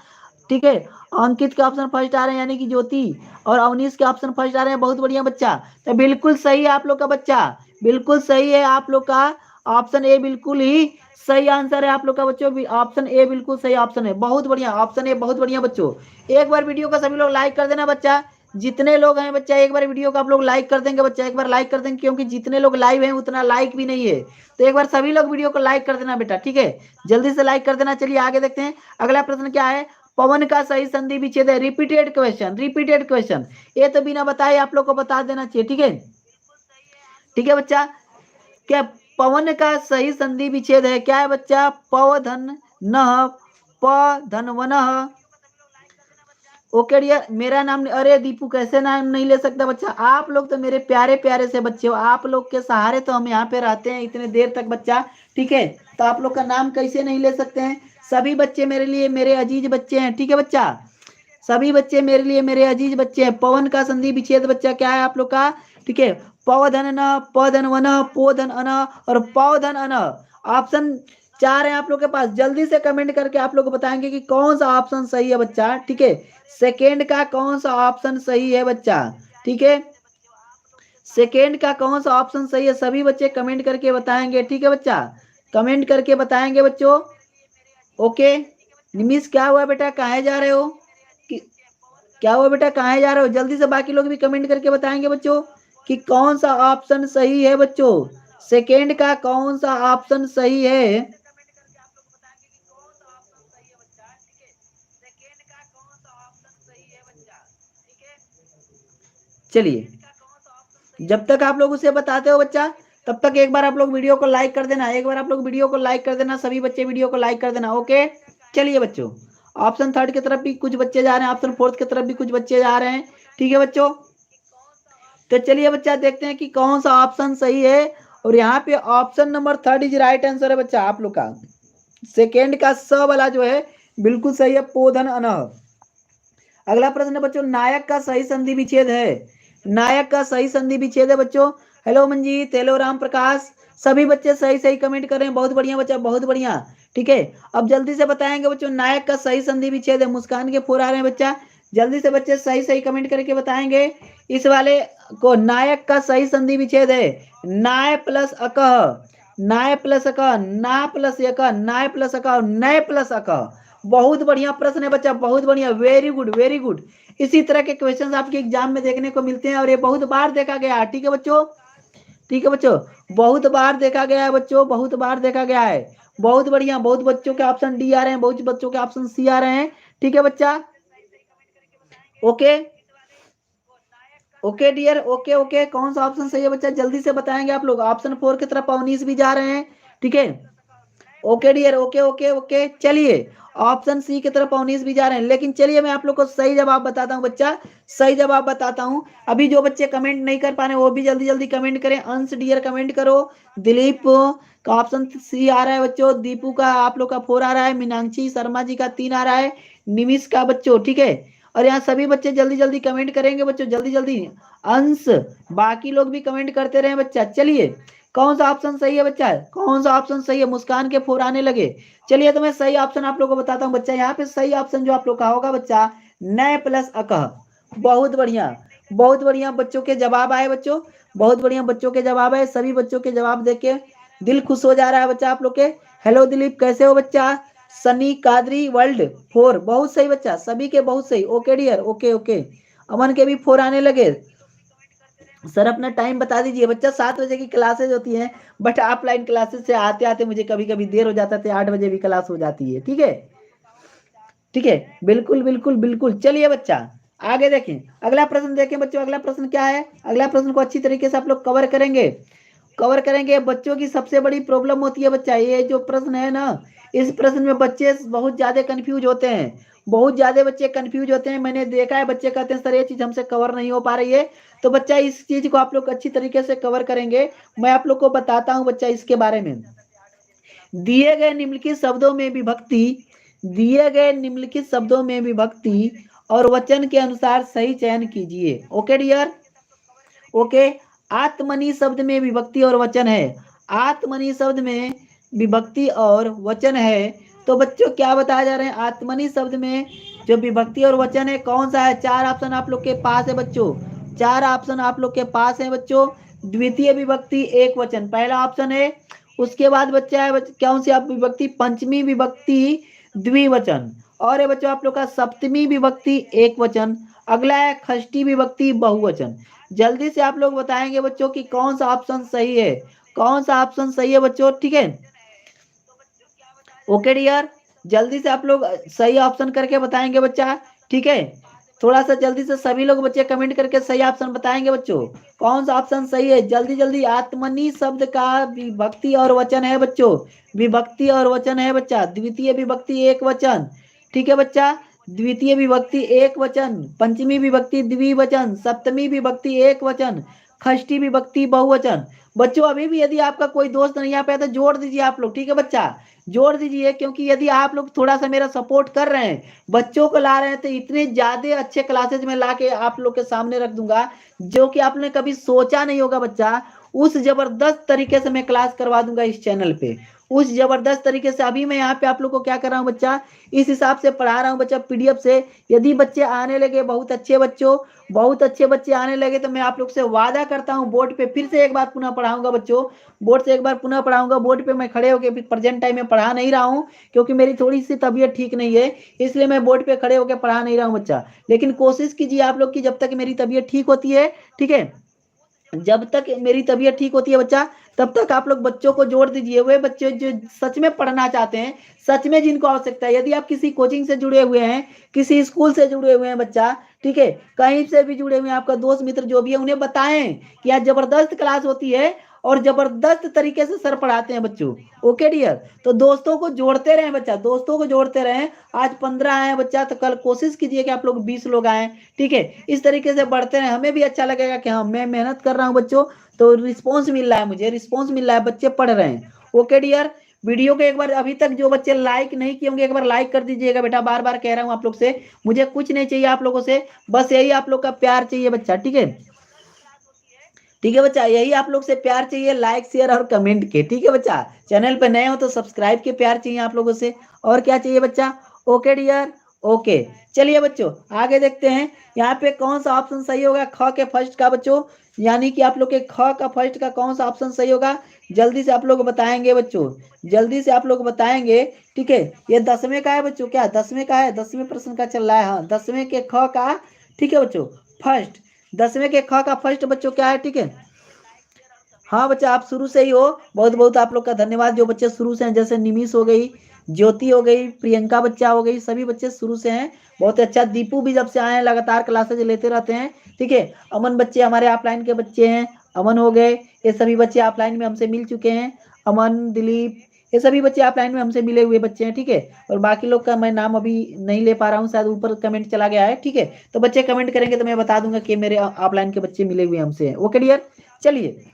ठीक है, अंकित के ऑप्शन फर्स्ट आ रहे हैं यानी कि ज्योति, और अवनीश के ऑप्शन फर्स्ट आ रहे हैं। बहुत बढ़िया बच्चा, तो बिल्कुल सही है आप लोग का बच्चा, बिल्कुल सही है आप लोग का। ऑप्शन ए बिल्कुल ही सही आंसर है आप लोग का बच्चों। ऑप्शन ए बिल्कुल सही ऑप्शन है। बहुत बढ़िया, ऑप्शन ए बहुत बढ़िया बच्चों। एक बार वीडियो का सभी लोग लाइक कर देना बच्चा। जितने लोग हैं बच्चा एक बार वीडियो को आप लोग लाइक कर देंगे बच्चा, एक बार लाइक कर देंगे, क्योंकि जितने लोग लाइव हैं उतना लाइक भी नहीं है। तो एक बार सभी लोग वीडियो को लाइक कर देना बेटा। ठीक है, जल्दी से लाइक कर देना। चलिए आगे देखते हैं, अगला प्रश्न क्या है। पवन का सही संधि विच्छेद है। रिपीटेड क्वेश्चन, रिपीटेड क्वेश्चन, ये तो बिना बताए आप लोग को बता देना चाहिए। ठीक है, ठीक है बच्चा। क्या पवन का सही संधि विच्छेद है? क्या है बच्चा? पवधन न, पधन वन। ओके डियर, मेरा नाम, अरे दीपू कैसे नाम नहीं ले सकता बच्चा? आप लोग तो मेरे प्यारे प्यारे से बच्चे हो, आप लोग के सहारे तो हम यहाँ पे रहते हैं इतने देर तक बच्चा। ठीक है, तो आप लोग का नाम कैसे नहीं ले सकते हैं? सभी बच्चे मेरे लिए मेरे अजीज बच्चे हैं। ठीक है बच्चा, सभी बच्चे मेरे लिए मेरे अजीज बच्चे हैं। पवन का संधि विच्छेद बच्चा क्या है आप लोग का? ठीक है, पवधन न, पधन वन, पोधन अन और पवधन अन। ऑप्शन 4 है आप लोग के पास। जल्दी से कमेंट करके आप लोग बताएंगे कि कौन सा ऑप्शन सही है बच्चा। ठीक है, सेकेंड का कौन सा ऑप्शन सही है बच्चा? ठीक है, सेकेंड का कौन सा ऑप्शन सही है? सभी बच्चे कमेंट करके बताएंगे। ठीक है बच्चा, कमेंट करके बताएंगे बच्चों। ओके, निमिष क्या हुआ बेटा, कहाँ जा रहे हो? क्या हुआ बेटा, कहाँ जा रहे हो? जल्दी से बाकी लोग भी कमेंट करके बताएंगे बच्चों कि कौन सा ऑप्शन सही है बच्चों। सेकेंड का कौन सा ऑप्शन सही है? चलिए, जब तक आप लोग उसे बताते हो बच्चा, तब तक एक बार आप लोग वीडियो को लाइक कर देना। एक बार आप लोग वीडियो को लाइक कर देना, सभी बच्चे वीडियो को लाइक कर देना। ओके, चलिए बच्चों, ऑप्शन थर्ड की तरफ भी कुछ बच्चे जा रहे हैं, ऑप्शन फोर्थ की तरफ भी कुछ बच्चे जा रहे हैं। ठीक है बच्चों, तो चलिए बच्चा देखते हैं कि कौन सा ऑप्शन सही है। और यहाँ पे option number third is right answer है बच्चा आप लोग का। सेकेंड का स वाला जो है बिल्कुल सही है, पोधन अन। अगला प्रश्न है बच्चों, नायक का सही संधि विच्छेद है। नायक का सही संधि विच्छेद है बच्चों। हेलो मंजीत, हेलो राम प्रकाश, सभी बच्चे सही सही कमेंट कर रहे हैं। बहुत बढ़िया बच्चा, बहुत बढ़िया। ठीक है, अब जल्दी से बताएंगे बच्चों, नायक का सही संधि विच्छेद है। मुस्कान के 4 आ रहे हैं बच्चा। जल्दी से बच्चे सही सही कमेंट करके बताएंगे। इस वाले को नायक का सही संधि विच्छेद है नाय प्लस अकह, नाय प्लस अकह, ना प्लस यकह, नाय प्लस अकह, नय प्लस अकह। बहुत बढ़िया प्रश्न है बच्चा, बहुत बढ़िया, वेरी गुड वेरी गुड। इसी तरह के क्वेश्चंस आपके एग्जाम में देखने को मिलते हैं और ये बहुत बार देखा गया है। ठीक है बच्चों, ठीक है बच्चों, बहुत बार देखा गया है बच्चों, बहुत बार देखा गया है। बहुत बढ़िया, बहुत बच्चों के ऑप्शन डी आ रहे हैं, बहुत बच्चों के ऑप्शन सी आ रहे हैं। ठीक है बच्चा, okay okay dear, okay okay. कौन सा ऑप्शन सही है बच्चा, जल्दी से बताएंगे आप लोग। ऑप्शन 4 की तरफ अवनीश भी जा रहे हैं। ठीक है, okay dear, okay okay okay. चलिए ऑप्शन सी की तरफ अवनीश भी जा रहे हैं, लेकिन चलिए मैं आप लोग को सही जवाब बताता हूँ बच्चा, सही जवाब बताता हूँ। अभी जो बच्चे कमेंट नहीं कर पा रहे वो भी जल्दी जल्दी कमेंट करें। अंश डियर कमेंट करो। दिलीप का ऑप्शन सी आ रहा है बच्चों, दीपू का आप लोग का 4 आ रहा है, मीनाक्षी शर्मा जी का 3 आ रहा है, निमिष का बच्चों। ठीक है, और यहाँ सभी बच्चे जल्दी जल्दी कमेंट करेंगे बच्चों, जल्दी जल्दी। अंश, बाकी लोग भी कमेंट करते रहे बच्चा। चलिए कौन सा ऑप्शन सही है बच्चा, कौन सा ऑप्शन सही है, मुस्कान के 4 आने लगे। चलिए तो मैं सही ऑप्शन आप लोगों को बताता हूँ बच्चा। यहाँ पे सही ऑप्शन जो आप लोग का होगा बच्चा, नय प्लस अकह। बहुत बढ़िया, बहुत बढ़िया बच्चों के जवाब आए बच्चों, बहुत बढ़िया बच्चों के जवाब आए। सभी बच्चों के जवाब देख के दिल खुश हो जा रहा है बच्चा आप लोग के। हेलो दिलीप, कैसे हो बच्चा। सनी कादरी वर्ल्ड 4, बहुत सही बच्चा, सभी के बहुत सही। Okay dear, okay okay. Aman के भी 4 आने लगे। सर अपना टाइम बता दीजिए बच्चा। 7 बजे की क्लासेज होती हैं, बट ऑफलाइन क्लासेस से आते आते मुझे कभी कभी देर हो जाता है, 8 बजे भी क्लास हो जाती है। ठीक है, ठीक है, बिल्कुल बिल्कुल बिल्कुल। चलिए बच्चा आगे देखें, अगला प्रश्न देखें बच्चों। अगला प्रश्न क्या है, अगला प्रश्न को अच्छी तरीके से आप लोग कवर करेंगे, कवर करेंगे। बच्चों की सबसे बड़ी प्रॉब्लम होती है बच्चा, ये जो प्रश्न है ना, इस प्रश्न में बच्चे बहुत ज्यादा कंफ्यूज होते हैं, बहुत ज्यादा बच्चे कंफ्यूज होते हैं। मैंने देखा है बच्चे कहते हैं सर ये चीज हमसे कवर नहीं हो पा रही है। तो बच्चा इस चीज को आप लोग अच्छी तरीके से कवर करेंगे। मैं आप लोग को बताता हूँ बच्चा इसके बारे में। दिए गए निम्नलिखित शब्दों में विभक्ति, दिए गए निम्नलिखित शब्दों में विभक्ति और वचन के अनुसार सही चयन कीजिए। Okay dear, okay. आत्मनि शब्द में विभक्ति और वचन है, आत्मनि शब्द में विभक्ति और वचन है। तो बच्चों क्या बताया जा रहे हैं, आत्मनि शब्द में जो विभक्ति और वचन है कौन सा है। 4 ऑप्शन आप लोग के पास है बच्चों, 4 ऑप्शन आप लोग के पास है बच्चों। द्वितीय विभक्ति एक वचन पहला ऑप्शन है। उसके बाद बच्चा है कौन सी आप विभक्ति, पंचमी विभक्ति द्विवचन। और है बच्चों आप लोग का सप्तमी विभक्ति एक वचन। अगला है षष्ठी विभक्ति बहुवचन। जल्दी से आप लोग बताएंगे बच्चों कि कौन सा ऑप्शन सही है, कौन सा ऑप्शन सही है बच्चों। ठीक है, ओके डियर, जल्दी से आप लोग सही ऑप्शन करके बताएंगे बच्चा। ठीक है, थोड़ा सा जल्दी से सभी लोग बच्चे कमेंट करके सही ऑप्शन बताएंगे बच्चों, कौन सा ऑप्शन सही है। जल्दी जल्दी। आत्मनि शब्द का विभक्ति और वचन है बच्चों, विभक्ति और वचन है बच्चा। द्वितीय विभक्ति एक वचन, ठीक है बच्चा, द्वितीय विभक्ति एक वचन, पंचमी विभक्ति द्विवचन, सप्तमी विभक्ति एक वचन, षष्ठी विभक्ति बहुवचन। बच्चों अभी भी यदि आपका कोई दोस्त नहीं आ पाया तो जोड़ दीजिए आप लोग। ठीक है बच्चा, जोड़ दीजिए, क्योंकि यदि आप लोग थोड़ा सा मेरा सपोर्ट कर रहे हैं, बच्चों को ला रहे हैं, तो इतने ज्यादा अच्छे क्लासेज में ला के आप लोग के सामने रख दूंगा जो कि आपने कभी सोचा नहीं होगा बच्चा। उस जबरदस्त तरीके से मैं क्लास करवा दूंगा इस चैनल पे, उस जबरदस्त तरीके से। अभी मैं यहाँ पे आप लोग को क्या कर रहा हूँ बच्चा, इस हिसाब से पढ़ा रहा हूँ बच्चा पीडीएफ से। यदि बच्चे आने लगे, बहुत अच्छे बच्चों, बहुत अच्छे बच्चे आने लगे, तो मैं आप लोग से वादा करता हूँ बोर्ड पे फिर से एक बार पुनः पढ़ाऊंगा बच्चों, बोर्ड से एक बार पुनः पढ़ाऊंगा। बोर्ड पे मैं खड़े होकर प्रेजेंट टाइम में पढ़ा नहीं रहा हूँ, क्योंकि मेरी थोड़ी सी तबीयत ठीक नहीं है, इसलिए मैं बोर्ड पे खड़े होकर पढ़ा नहीं रहा हूँ बच्चा। लेकिन कोशिश कीजिए आप लोग की जब तक मेरी तबीयत ठीक होती है, ठीक है, जब तक मेरी तबीयत ठीक होती है बच्चा, तब तक आप लोग बच्चों को जोड़ दीजिए। वे बच्चे जो सच में पढ़ना चाहते हैं, सच में जिनको आवश्यकता है, यदि आप किसी कोचिंग से जुड़े हुए हैं, किसी स्कूल से जुड़े हुए हैं बच्चा, ठीक है, कहीं से भी जुड़े हुए हैं, आपका दोस्त मित्र जो भी है, उन्हें बताएं कि आज जबरदस्त क्लास होती है और जबरदस्त तरीके से सर पढ़ाते हैं बच्चों। ओके डियर, तो दोस्तों को जोड़ते रहें बच्चा, दोस्तों को जोड़ते रहें। आज 15 आए हैं बच्चा, तो कल कोशिश कीजिए कि आप लोग 20 लोग आए। ठीक है, इस तरीके से बढ़ते रहें, हमें भी अच्छा लगेगा कि हाँ मैं मेहनत कर रहा हूँ बच्चों, तो रिस्पॉन्स मिल रहा है, मुझे रिस्पॉन्स मिल रहा है, बच्चे पढ़ रहे हैं। ओके डियर, वीडियो को एक बार, अभी तक जो बच्चे लाइक नहीं किए होंगे एक बार लाइक कर दीजिएगा बेटा, बार बार कह रहा हूँ आप लोग से। मुझे कुछ नहीं चाहिए आप लोगों से, बस यही आप लोग का प्यार चाहिए बच्चा। ठीक है, ठीक है बच्चा, यही आप लोग से प्यार चाहिए, लाइक शेयर और कमेंट के। ठीक है बच्चा, चैनल पे नए हो तो सब्सक्राइब के प्यार चाहिए आप लोगों से, और क्या चाहिए बच्चा। ओके डियर, ओके, चलिए बच्चों आगे देखते हैं यहाँ पे कौन सा ऑप्शन सही होगा ख के फर्स्ट का बच्चों, यानी कि आप लोग के ख का फर्स्ट का कौन सा ऑप्शन सही होगा जल्दी से आप लोग बताएंगे बच्चों, जल्दी से आप लोग बताएंगे। ठीक है, ये 10वें का है बच्चों, क्या 10वें का है, 10वें प्रश्न का चल रहा है। हाँ 10वें के ख का, ठीक है बच्चों फर्स्ट, 10वें के ख का फर्स्ट बच्चों क्या है, ठीक है। हाँ बच्चा आप शुरू से ही हो, बहुत बहुत आप लोग का धन्यवाद जो बच्चे शुरू से हैं, जैसे निमिष हो गई, ज्योति हो गई, प्रियंका बच्चा हो गई, सभी बच्चे शुरू से हैं, बहुत अच्छा। दीपू भी जब से आए हैं लगातार क्लासेज लेते रहते हैं। ठीक है, अमन बच्चे हमारे ऑफलाइन के बच्चे हैं, अमन हो गए, ये सभी बच्चे ऑफलाइन में हमसे मिल चुके हैं। अमन, दिलीप, ये सभी बच्चे ऑफलाइन में हमसे मिले हुए बच्चे हैं। ठीक है, और बाकी लोग का मैं नाम अभी नहीं ले पा रहा हूँ, शायद ऊपर कमेंट चला गया है। ठीक है, तो बच्चे कमेंट करेंगे तो मैं बता दूंगा कि मेरे ऑफलाइन के बच्चे मिले हुए हमसे हैं। ओके डियर, चलिए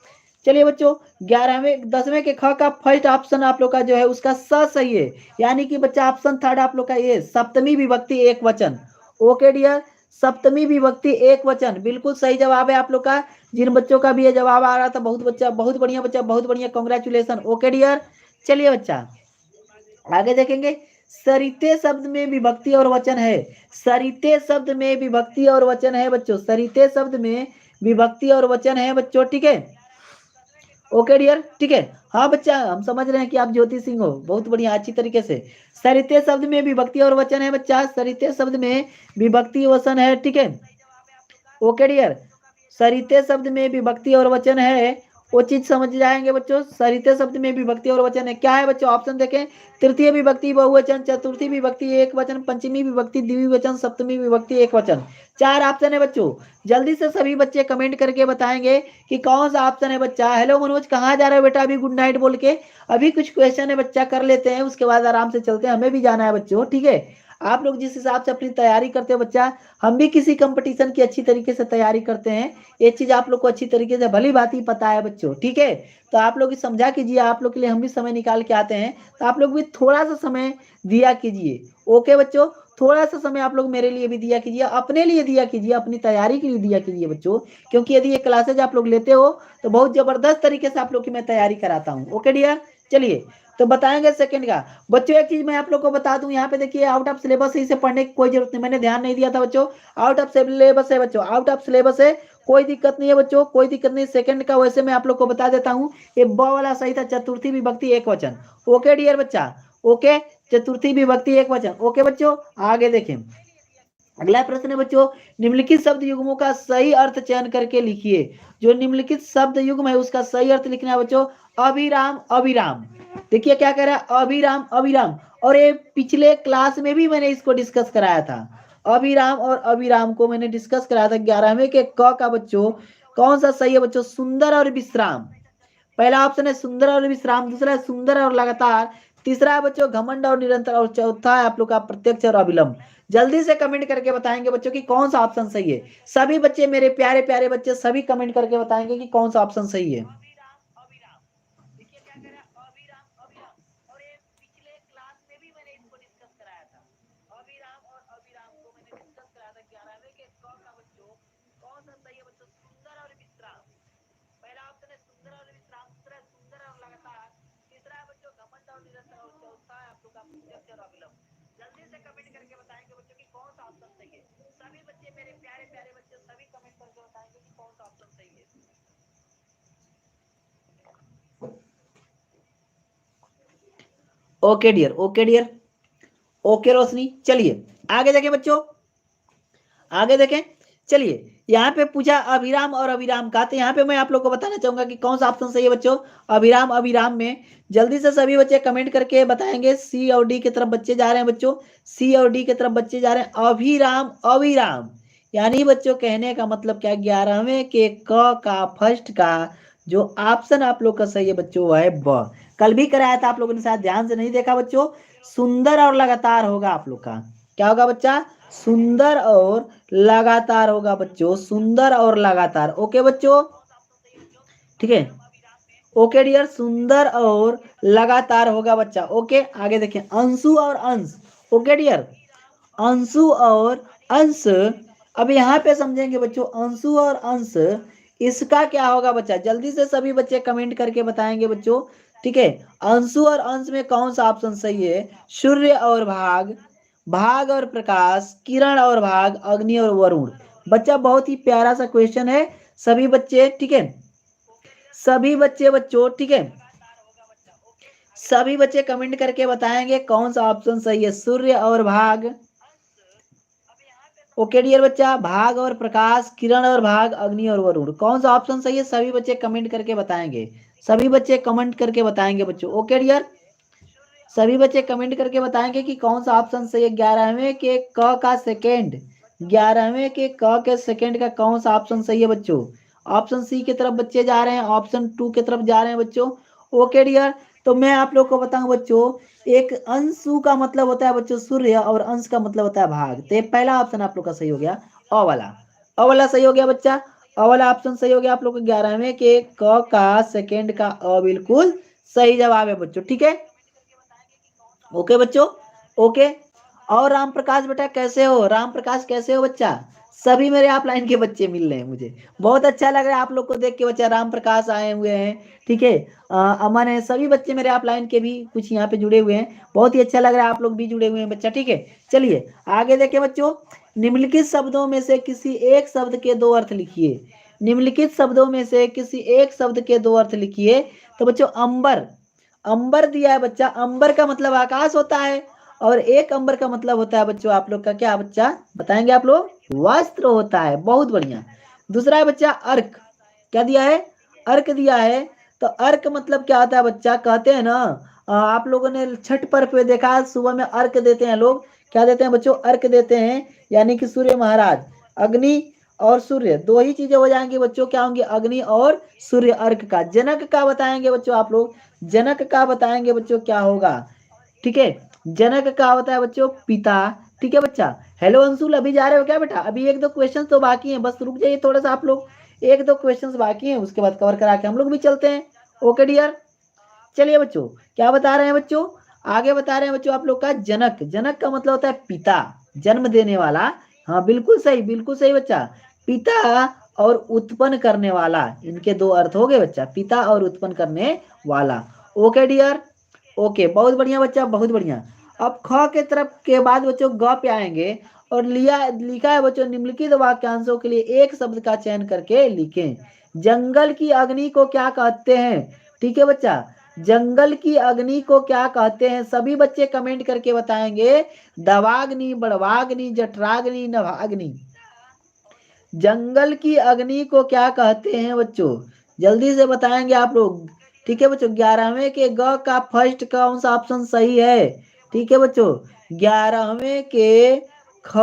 चलिए बच्चों 11वें 10वें के ख का फर्स्ट ऑप्शन आप लोग का जो है उसका स सही है, यानी कि बच्चा ऑप्शन थर्ड आप लोग का ये सप्तमी विभक्ति एक वचन। ओके डियर, सप्तमी विभक्ति एक वचन बिल्कुल सही जवाब है आप लोग का। जिन बच्चों का भी ये जवाब आ रहा था बहुत बच्चा, बहुत बढ़िया बच्चा, बहुत बढ़िया, कॉन्ग्रेचुलेसन। ओके डियर, चलिए बच्चा आगे देखेंगे। सरिते शब्द में विभक्ति और वचन है, सरिते शब्द में विभक्ति और वचन है बच्चों, सरिते शब्द में विभक्ति और वचन है बच्चों। ठीक है, ओके डियर, ठीक है। हाँ बच्चा हम समझ रहे हैं कि आप ज्योति सिंह हो, बहुत बढ़िया, अच्छी तरीके से। सरिते शब्द में विभक्ति और वचन है बच्चा, सरिते शब्द में विभक्ति वचन है। ठीक है, ओके डियर, सरिते शब्द में विभक्ति और वचन है, वो चीज समझ जाएंगे बच्चों। सरिते शब्द में विभक्ति और वचन है, क्या है बच्चों, ऑप्शन देखें। तृतीय विभक्ति बहुवचन, चतुर्थी विभक्ति एक वचन, पंचमी विभक्ति द्विवचन, सप्तमी विभक्ति एक वचन। 4 ऑप्शन है बच्चों, जल्दी से सभी बच्चे कमेंट करके बताएंगे कि कौन सा ऑप्शन है बच्चा। हेलो मनोज, कहाँ जा रहे हो बेटा अभी गुड नाइट बोल के। अभी कुछ क्वेश्चन है बच्चा, कर लेते हैं, उसके बाद आराम से चलते हैं, हमें भी जाना है बच्चों। ठीक है, आप लोग जिस हिसाब से अपनी तैयारी करते हो बच्चा, हम भी किसी कंपटीशन की अच्छी तरीके से तैयारी करते हैं, ये चीज आप लोग को अच्छी तरीके से भली बात ही पता है बच्चों। ठीक है, तो आप लोग समझा कीजिए, आप लोग के लिए हम भी समय निकाल के आते हैं, तो आप लोग भी थोड़ा सा समय दिया कीजिए। ओके बच्चों, थोड़ा सा समय आप लोग मेरे लिए भी दिया कीजिए, अपने लिए दिया कीजिए, अपनी तैयारी के लिए दिया कीजिए बच्चों, क्योंकि यदि ये क्लासेज आप लोग लेते हो तो बहुत जबरदस्त तरीके से आप लोग की मैं तैयारी कराता हूँ। ओके डियर, चलिए तो बताएंगे सेकंड का। बच्चों एक चीज मैं आप लोग को बता दूं, यहाँ पे देखिए आउट ऑफ सिलेबस है, इसे पढ़ने की कोई जरूरत नहीं, मैंने ध्यान नहीं दिया था बच्चों। आउट ऑफ सिलेबस है बच्चों, आउट ऑफ सिलेबस है, कोई दिक्कत नहीं है बच्चों, कोई दिक्कत नहीं। सेकंड का वैसे मैं आप लोग को बता देता हूँ, ये ब वाला सही था, चतुर्थी विभक्ति एक वचन। ओके डियर बच्चा, ओके, चतुर्थी विभक्ति एक वचन। ओके बच्चों, आगे देखें, अगला प्रश्न है बच्चों, निम्नलिखित शब्द युग्मों का सही अर्थ चयन करके लिखिए। जो निम्नलिखित शब्द युग्म है उसका सही अर्थ लिखना है बच्चों। अभिराम, अभिराम, देखिए क्या कह रहा है, अभिराम, अभिराम, और ये पिछले क्लास में भी मैंने इसको डिस्कस कराया था। अभिराम और अभिराम को मैंने डिस्कस कराया था। 11वें के क का बच्चों कौन सा सही है बच्चों, सुंदर और विश्राम। पहला ऑप्शन है सुंदर और विश्राम, दूसरा है सुंदर और लगातार, तीसरा है बच्चों घमंड और निरंतर, और चौथा है आप लोग का प्रत्यक्ष और अविलंब। जल्दी से कमेंट करके बताएंगे बच्चों कि कौन सा ऑप्शन सही है। सभी बच्चे मेरे प्यारे प्यारे बच्चे सभी कमेंट करके बताएंगे कि कौन सा ऑप्शन सही है। Okay dear, okay dear, okay Roshni, चलिए आगे देखें बच्चों, आगे देखें। चलिए यहाँ पे पूछा अभिराम और अभिराम का, तो यहाँ पे मैं आप लोग को बताना चाहूंगा कि कौन सा ऑप्शन सही है बच्चों। अभिराम, अभिराम में जल्दी से सभी बच्चे कमेंट करके बताएंगे। सी और डी की तरफ बच्चे जा रहे हैं बच्चों, सी और डी की तरफ बच्चे जा रहे हैं। अभिराम, अभिराम, यानी बच्चों कहने का मतलब क्या, 11वें के क का फर्स्ट का जो ऑप्शन आप लोग का सही है बच्चों वह है ब। कल भी कराया था आप लोगों ने, शायद ध्यान से नहीं देखा बच्चों। सुंदर और लगातार होगा आप लोग का, क्या होगा बच्चा, सुंदर और लगातार होगा बच्चों, सुंदर और लगातार। ओके बच्चों, ठीक है, ओके डियर, सुंदर और लगातार होगा बच्चा। ओके आगे देखें, अंशु और अंश। ओके डियर, अंशु और अंश, अब यहाँ पे समझेंगे बच्चों, अंशु और अंश इसका क्या होगा बच्चा, जल्दी से सभी बच्चे कमेंट करके बताएंगे बच्चों। ठीक है, अंशु और अंश में कौन सा ऑप्शन सही है, सूर्य और भाग, भाग और प्रकाश, किरण और भाग, अग्नि और वरुण। बच्चा बहुत ही प्यारा सा क्वेश्चन है। सभी बच्चे ठीक है, सभी बच्चे बच्चों ठीक है, सभी बच्चे कमेंट करके बताएंगे कौन सा ऑप्शन सही है। सूर्य और भाग, ओके डियर बच्चा, भाग और प्रकाश, किरण और भाग, अग्नि और वरुण, कौन सा ऑप्शन सही है? सभी बच्चे कमेंट करके बताएंगे, सभी बच्चे कमेंट करके बताएंगे बच्चों। ओके डियर, सभी बच्चे कमेंट करके बताएंगे कि कौन सा ऑप्शन सही है। 11वें के क का सेकेंड, 11वें के क के सेकेंड का कौन सा ऑप्शन सही है बच्चों? ऑप्शन सी की तरफ बच्चे जा रहे हैं, ऑप्शन 2 की तरफ जा रहे हैं बच्चों। ओके डियर, तो मैं आप लोग को बताऊं बच्चों, एक अंशु का मतलब होता है बच्चों सूर्य और अंश का मतलब होता है भाग। तो ये पहला ऑप्शन आप लोग का सही हो गया, अ वाला, अ वाला सही हो गया बच्चा, अ वाला ऑप्शन सही हो गया आप लोग को। 11वें के क का सेकेंड का अ बिल्कुल सही जवाब है बच्चों, ठीक है। ओके बच्चों, ओके। और राम प्रकाश बेटा कैसे हो? राम प्रकाश कैसे हो बच्चा? सभी मेरे आप लाइन के बच्चे मिल रहे हैं, मुझे बहुत अच्छा लग रहा है आप लोग को देख के बच्चा। राम प्रकाश आए हुए हैं, ठीक है, अमन है, सभी बच्चे मेरे आप लाइन के भी कुछ यहाँ पे जुड़े हुए हैं। बहुत ही अच्छा लग रहा है आप लोग भी जुड़े हुए हैं बच्चा, ठीक है। चलिए आगे देखें बच्चों, निम्नलिखित शब्दों में से किसी एक शब्द के दो अर्थ लिखिए। निम्नलिखित शब्दों में से किसी एक शब्द के दो अर्थ लिखिए। तो बच्चों अंबर, अंबर दिया है बच्चा, अंबर का मतलब आकाश होता है, और एक अंबर का मतलब होता है बच्चों आप लोग का क्या बच्चा बताएंगे आप लोग? वस्त्र होता है, बहुत बढ़िया। दूसरा है बच्चा अर्क, क्या दिया है? अर्क दिया है। तो अर्क मतलब क्या होता है बच्चा? कहते हैं ना, आप लोगों ने छठ पर्व पे देखा है, सुबह में अर्क देते हैं लोग, क्या देते हैं बच्चों? अर्क देते हैं, यानी कि सूर्य महाराज, अग्नि और सूर्य दो ही चीजें हो जाएंगी बच्चों, क्या होंगी? अग्नि और सूर्य। अर्क का जनक का बताएंगे बच्चों आप लोग, जनक का बताएंगे बच्चों क्या होगा, ठीक है। जनक का होता है बच्चों पिता, ठीक है बच्चा। हेलो अंशुल, अभी जा रहे हो क्या बेटा? अभी एक दो क्वेश्चन तो बाकी हैं, बस रुक जाइए थोड़ा सा आप लोग, एक दो क्वेश्चन बाकी हैं, उसके बाद कवर करा के हम लोग भी चलते हैं। ओके डियर, चलिए बच्चों, क्या बता रहे हैं बच्चों? आगे बता रहे हैं बच्चों आप लोग का जनक, जनक का मतलब होता है पिता, जन्म देने वाला। हाँ बिल्कुल सही, बिल्कुल सही बच्चा, पिता और उत्पन्न करने वाला, इनके दो अर्थ हो गए बच्चा, पिता और उत्पन्न करने वाला। ओके डियर, ओके, बहुत बढ़िया बच्चा, बहुत बढ़िया। अब ख के तरफ के बाद बच्चों ग पे आएंगे, और लिखा है बच्चों, निम्नलिखित वाक्यांशों के लिए एक शब्द का चयन करके लिखें। जंगल की अग्नि को क्या कहते हैं? ठीक है बच्चा, जंगल की अग्नि को क्या कहते हैं? सभी बच्चे कमेंट करके बताएंगे। दवाग्नि, बड़वाग्नि, जठराग्नि, नभाग्नि। जंगल की अग्नि को क्या कहते हैं बच्चों? जल्दी से बताएंगे आप लोग, ठीक है बच्चों। 11वें के ग का फर्स्ट कौन सा ऑप्शन सही है? ठीक है बच्चों, 11वें के ख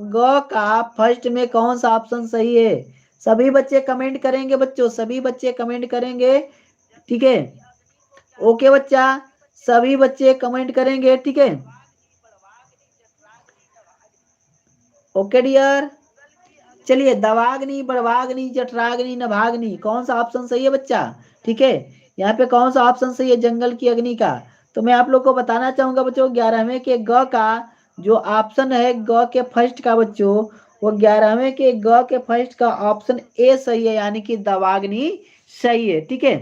ग का फर्स्ट में कौन सा ऑप्शन सही है? सभी बच्चे कमेंट करेंगे बच्चों, सभी बच्चे कमेंट करेंगे, ठीक है। ओके बच्चा, सभी बच्चे कमेंट करेंगे, ठीक है। ओके डियर, चलिए दवाग्नि, बड़वाग्नि, जठराग्नि, नभाग्नि, कौन सा ऑप्शन सही है बच्चा? ठीक है, यहाँ पे कौन सा ऑप्शन सही है जंगल की अग्नि का? तो मैं आप लोग को बताना चाहूंगा बच्चों, 11वें के ग का जो ऑप्शन है, ग के फर्स्ट का बच्चों, वो 11वें के ग के फर्स्ट का ऑप्शन ए सही है, यानी कि दवाग्नि सही है, ठीक है।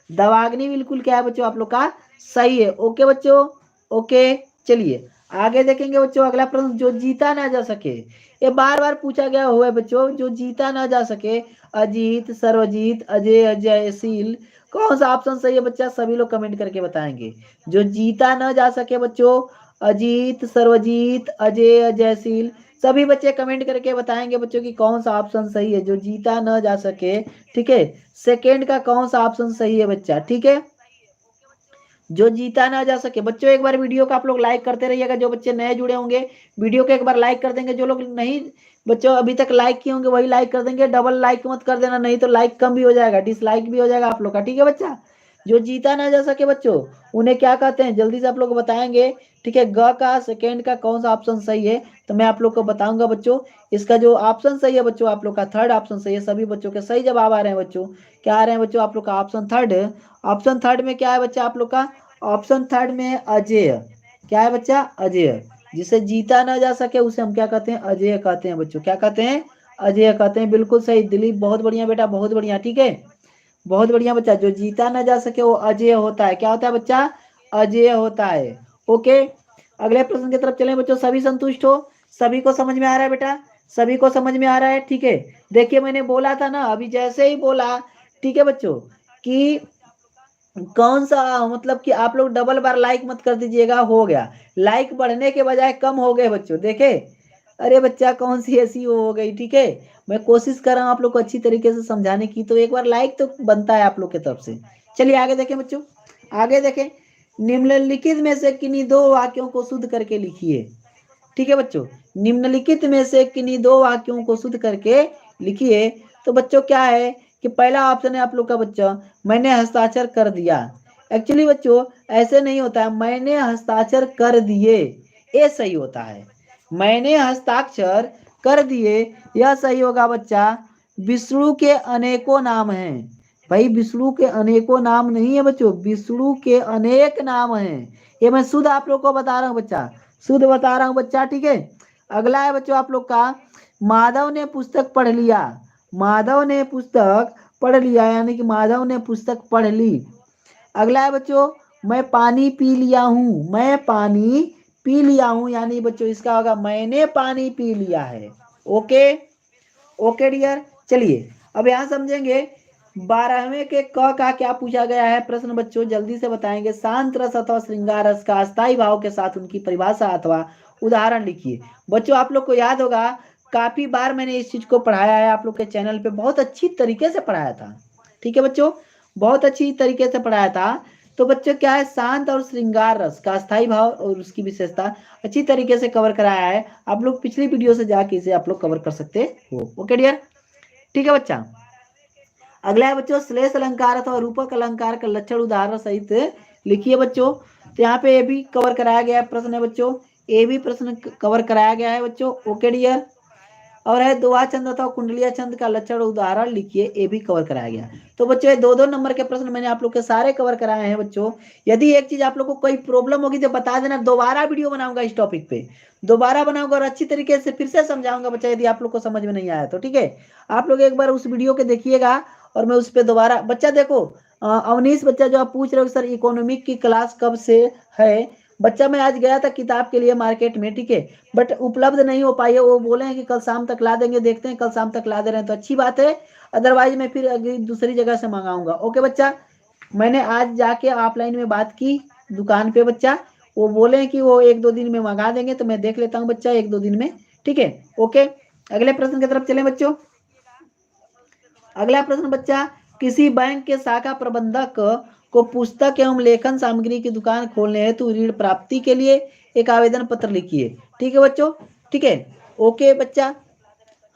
दवाग्नि बिल्कुल क्या है बच्चों आप लोग का सही है। ओके बच्चों, ओके। चलिए आगे देखेंगे बच्चों, अगला प्रश्न, जो जीता ना जा सके, ये बार बार पूछा गया हुआ है बच्चों, जो जीता ना जा सके। अजीत, सर्वजीत, अजय, अजयशील, कौन सा ऑप्शन सही है बच्चा? सभी लोग कमेंट करके बताएंगे। जो जीता ना जा सके बच्चों, अजीत, सर्वजीत, अजय, अजयशील, सभी बच्चे कमेंट करके बताएंगे बच्चों कि कौन सा ऑप्शन सही है, जो जीता ना जा सके, ठीक है। सेकेंड का कौन सा ऑप्शन सही है बच्चा? ठीक है, जो जीता ना जा सके। बच्चों एक बार वीडियो को आप लोग लाइक करते रहिएगा, जो बच्चे नए जुड़े होंगे वीडियो को एक बार लाइक कर देंगे, जो लोग नहीं बच्चों अभी तक लाइक किए होंगे वही लाइक कर देंगे, डबल लाइक मत कर देना, नहीं तो लाइक कम भी हो जाएगा, डिसलाइक भी हो जाएगा आप लोग का, ठीक है बच्चा। जो जीता ना जा सके बच्चों, उन्हें क्या कहते हैं जल्दी से आप लोग बताएंगे, ठीक है। ग का सेकेंड का कौन सा ऑप्शन सही है, तो मैं आप लोग को बताऊंगा बच्चों। इसका जो ऑप्शन सही है बच्चों आप लोग का थर्ड ऑप्शन सही है, सभी बच्चों के सही जवाब आ रहे हैं बच्चों। क्या आ रहे हैं बच्चों आप लोग का? ऑप्शन थर्ड, ऑप्शन थर्ड में क्या है बच्चा आप लोग का? ऑप्शन थर्ड में है अजय, क्या है बच्चा? अजय, जिसे जीता ना जा सके उसे हम क्या कहते हैं? अजय कहते हैं बच्चों, क्या कहते हैं? अजय कहते हैं, बिल्कुल सही दिलीप, बहुत बढ़िया बेटा, बहुत बढ़िया, ठीक है, बहुत बढ़िया बच्चा। जो जीता ना जा सके वो अजय होता है, क्या होता है बच्चा? अजय होता है। ओके, अगले प्रश्न की तरफ चलें बच्चों। सभी संतुष्ट हो? सभी को समझ में आ रहा है बेटा? सभी को समझ में आ रहा है? ठीक है, देखिए मैंने बोला था ना, अभी जैसे ही बोला, ठीक है बच्चों, कि कौन सा मतलब कि आप लोग डबल बार लाइक मत कर दीजिएगा, हो गया लाइक बढ़ने के बजाय कम हो गए बच्चों, देखे? अरे बच्चा कौन सी ऐसी वो हो गई, ठीक है, मैं कोशिश कर रहा हूँ आप लोग को अच्छी तरीके से समझाने की, तो एक बार लाइक तो बनता है आप लोग की तरफ से। चलिए आगे देखें बच्चों, आगे देखें। निम्नलिखित में से किन्हीं दो वाक्यों को शुद्ध करके लिखिए। ठीक है बच्चों, निम्नलिखित में से किन्हीं दो वाक्यों को शुद्ध करके लिखिए। तो बच्चों क्या है कि पहला ऑप्शन है आप लोग का बच्चा, मैंने हस्ताक्षर कर दिया। एक्चुअली बच्चों ऐसे नहीं होता है, मैंने हस्ताक्षर कर दिए ये सही होता है। मैंने हस्ताक्षर कर दिए यह सही होगा बच्चा। विष्णु के अनेकों नाम हैं। भाई विष्णु के अनेकों नाम नहीं है बच्चों, विष्णु के अनेक नाम हैं। ये मैं शुद्ध आप लोग को बता रहा हूँ बच्चा, शुद्ध बता रहा हूँ बच्चा, ठीक है। अगला है बच्चों आप लोग का, माधव ने पुस्तक पढ़ लिया। माधव ने पुस्तक पढ़ लिया यानी कि माधव ने पुस्तक पढ़ ली। अगला है बच्चों, मैं पानी पी लिया हूँ। मैं पानी पी लिया हूँ यानी बच्चों इसका होगा मैंने पानी पी लिया है। Okay okay dear. चलिए अब यहाँ समझेंगे 12वें के क का क्या पूछा गया है प्रश्न बच्चों, जल्दी से बताएंगे। शांत रस अथवा श्रृंगार रस का अस्थायी भाव के साथ उनकी परिभाषा अथवा उदाहरण लिखिए। बच्चों आप लोग को याद होगा, काफी बार मैंने इस चीज को पढ़ाया है आप लोग के चैनल पे, बहुत अच्छी तरीके से पढ़ाया था। ठीक है बच्चों, बहुत अच्छी तरीके से पढ़ाया था। तो बच्चों क्या है, शांत और श्रृंगार रस का अस्थायी भाव और उसकी विशेषता अच्छी तरीके से कवर कराया है। आप लोग पिछली वीडियो से जाके इसे आप लोग कवर कर सकते हो। ओके डियर, ठीक है बच्चा। अगला है बच्चों, श्लेष अलंकार अथवा रूपक अलंकार का लक्षण उदाहरण सहित लिखिए बच्चों। तो यहाँ पे ये भी कवर कराया गया है प्रश्न है बच्चों, ये भी प्रश्न कवर कराया गया है बच्चों। Okay dear. और है दोहा छंद अथवा कुंडलिया छंद का लक्षण उदाहरण लिखिए, ये भी कवर कराया गया। तो बच्चों ये 2-2 नंबर के प्रश्न मैंने आप लोग के सारे कवर कराए हैं बच्चों। यदि एक चीज आप लोग को कोई प्रॉब्लम होगी तो बता देना, दोबारा वीडियो बनाऊंगा इस टॉपिक पे, दोबारा बनाऊंगा और अच्छी तरीके से फिर से समझाऊंगा बच्चा, यदि आप लोग को समझ में नहीं आया तो। ठीक है, आप लोग एक बार उस वीडियो के देखिएगा और मैं उस पर दोबारा। बच्चा देखो अवनीश बच्चा जो आप पूछ रहे हो सर इकोनॉमिक की क्लास कब से है, बच्चा मैं आज गया था किताब के लिए मार्केट में, ठीक है, बट उपलब्ध नहीं हो पाई है। वो बोले हैं कि कल शाम तक ला देंगे, देखते हैं कल शाम तक ला दे रहे हैं तो अच्छी बात है, अदरवाइज मैं फिर अगली दूसरी जगह से मंगाऊंगा। ओके बच्चा, मैंने आज जाके ऑफलाइन में बात की दुकान पे बच्चा, वो बोले हैं कि वो 1-2 दिन में मंगा देंगे, तो मैं देख लेता हूँ बच्चा 1-2 दिन में। ठीक है ओके, अगले प्रश्न की तरफ चले बच्चों। अगला प्रश्न बच्चा, किसी बैंक के शाखा प्रबंधक को पुस्तक एवं लेखन सामग्री की दुकान खोलने हेतु ऋण प्राप्ति के लिए एक आवेदन पत्र लिखिए। ठीक है बच्चों, ठीक है ओके बच्चा।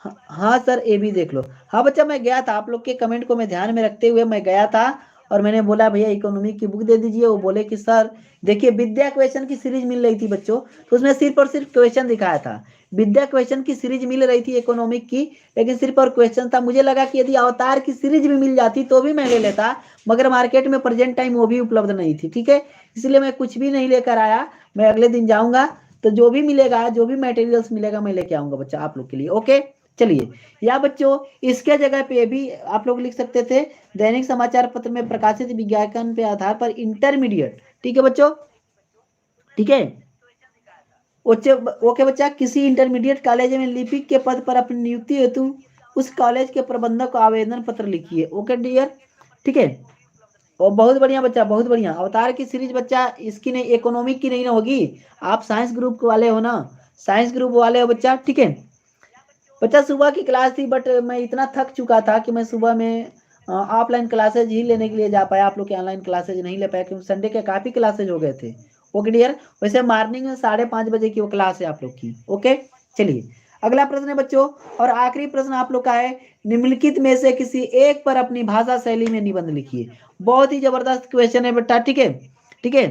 हाँ सर ये भी देख लो। हाँ बच्चा मैं गया था, आप लोग के कमेंट को मैं ध्यान में रखते हुए मैं गया था और मैंने बोला भैया इकोनॉमिक की बुक दे दीजिए। वो बोले कि सर देखिए विद्या क्वेश्चन की सीरीज मिल रही थी बच्चों, तो उसमें सिर्फ और सिर्फ क्वेश्चन दिखाया था। विद्या क्वेश्चन की सीरीज मिल रही थी इकोनॉमिक की, लेकिन सिर्फ और क्वेश्चन था। मुझे लगा कि यदि अवतार की सीरीज भी मिल जाती तो भी मैं ले लेता, मगर मार्केट में प्रेजेंट टाइम वो भी उपलब्ध नहीं थी। ठीक है, इसलिए मैं कुछ भी नहीं लेकर आया। मैं अगले दिन जाऊंगा तो जो भी मिलेगा, जो भी मटेरियल्स मिलेगा मैं लेके आऊंगा बच्चा आप लोग के लिए। ओके चलिए, या बच्चों इसके जगह पे भी आप लोग लिख सकते थे, दैनिक समाचार पत्र में प्रकाशित विज्ञापन के आधार पर इंटरमीडिएट। ठीक है बच्चों, ठीक है ओके बच्चा, किसी इंटरमीडिएट कॉलेज में लिपिक के पद पर अपनी नियुक्ति हेतु उस कॉलेज के प्रबंधक को आवेदन पत्र लिखिए। ओके डियर, ठीक है। और बहुत बढ़िया बच्चा, बहुत बढ़िया। अवतार की सीरीज बच्चा इसकी नहीं, इकोनॉमिक की नहीं ना होगी, आप साइंस ग्रुप वाले हो ना, साइंस ग्रुप वाले हो बच्चा। ठीक है बच्चा, सुबह की क्लास थी बट मैं इतना थक चुका था कि मैं सुबह में ऑफलाइन क्लासेज ही लेने के लिए जा पाया, आप लोग के ऑनलाइन क्लासेज नहीं ले पाया क्योंकि संडे के काफ़ी क्लासेज हो गए थे। ओके डियर, वैसे मॉर्निंग में 5:30 बजे की वो क्लास है आप लोग की। ओके चलिए, अगला प्रश्न है बच्चों और आखिरी प्रश्न आप लोग का है, निम्नलिखित में से किसी एक पर अपनी भाषा शैली में निबंध लिखिए। बहुत ही जबरदस्त क्वेश्चन है बेटा, ठीक है ठीक है।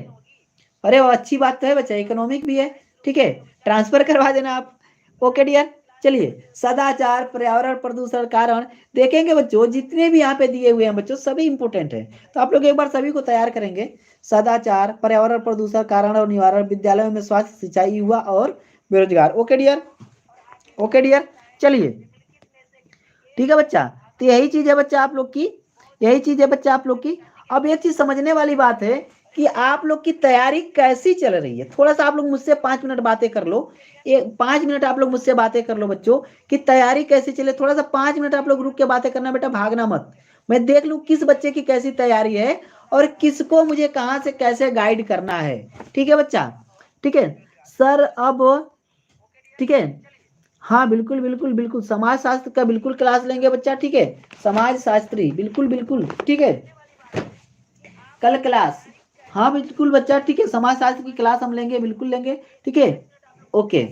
अरे वो अच्छी बात तो है बच्चा, इकोनॉमिक भी है, ठीक है, ट्रांसफर करवा देना आप। ओके डियर, चलिए सदाचार पर्यावरण प्रदूषण कारण, देखेंगे बच्चों जितने भी यहाँ पे दिए हुए हैं बच्चों सभी इंपोर्टेंट है, तो आप लोग एक बार सभी को तैयार करेंगे। सदाचार पर्यावरण प्रदूषण कारण और निवारण, विद्यालयों में स्वास्थ्य सिंचाई युवा और बेरोजगार। ओके डियर, ओके डियर, चलिए ठीक है बच्चा। तो यही चीज है बच्चा आप लोग की, यही चीज है बच्चा आप लोग की। अब एक चीज समझने वाली बात है कि आप लोग की तैयारी कैसी चल रही है। थोड़ा सा आप लोग मुझसे 5 मिनट बातें कर लो, 5 मिनट आप लोग मुझसे बातें कर लो बच्चों कि तैयारी कैसी चले। थोड़ा सा 5 मिनट आप लोग रुक के बातें करना बेटा, भागना मत। मैं देख लूं किस बच्चे की कैसी तैयारी है और किसको मुझे कहाँ से कैसे गाइड करना है। ठीक है बच्चा, ठीक है सर। अब ठीक है, हाँ बिल्कुल बिल्कुल बिल्कुल, समाज शास्त्र का बिल्कुल क्लास लेंगे बच्चा। ठीक है, समाज शास्त्री बिल्कुल बिल्कुल, ठीक है कल क्लास, हाँ बिल्कुल बच्चा, ठीक है समाज शास्त्र की क्लास हम लेंगे, बिल्कुल लेंगे। ठीक है, ओके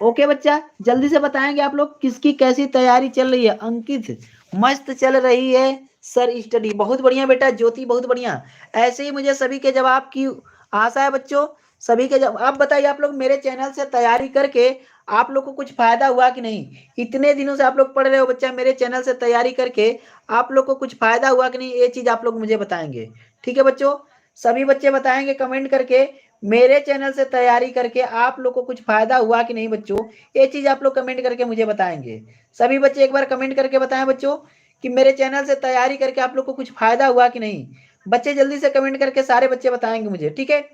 ओके बच्चा, जल्दी से बताएंगे आप लोग किसकी कैसी तैयारी चल रही है। अंकित, मस्त चल रही है सर स्टडी, बहुत बढ़िया बेटा। ज्योति, बहुत बढ़िया। ऐसे ही मुझे सभी के जवाब की आशा है बच्चों, सभी के जवाब। आप बताइए, आप लोग मेरे चैनल से तैयारी करके आप लोग को कुछ फायदा हुआ कि नहीं। इतने दिनों से आप लोग पढ़ रहे हो बच्चा, मेरे चैनल से तैयारी करके आप लोग को कुछ फायदा हुआ कि नहीं, ये चीज आप लोग मुझे बताएंगे। ठीक है बच्चों, सभी बच्चे बताएंगे कमेंट करके, मेरे चैनल से तैयारी करके आप लोग को कुछ फायदा हुआ कि नहीं बच्चों, ये चीज आप लोग कमेंट करके मुझे बताएंगे। सभी बच्चे एक बार कमेंट करके बताएं बच्चों कि मेरे चैनल से तैयारी करके आप लोग को कुछ फायदा हुआ कि नहीं। बच्चे जल्दी से कमेंट करके सारे बच्चे बताएंगे मुझे। ठीक है,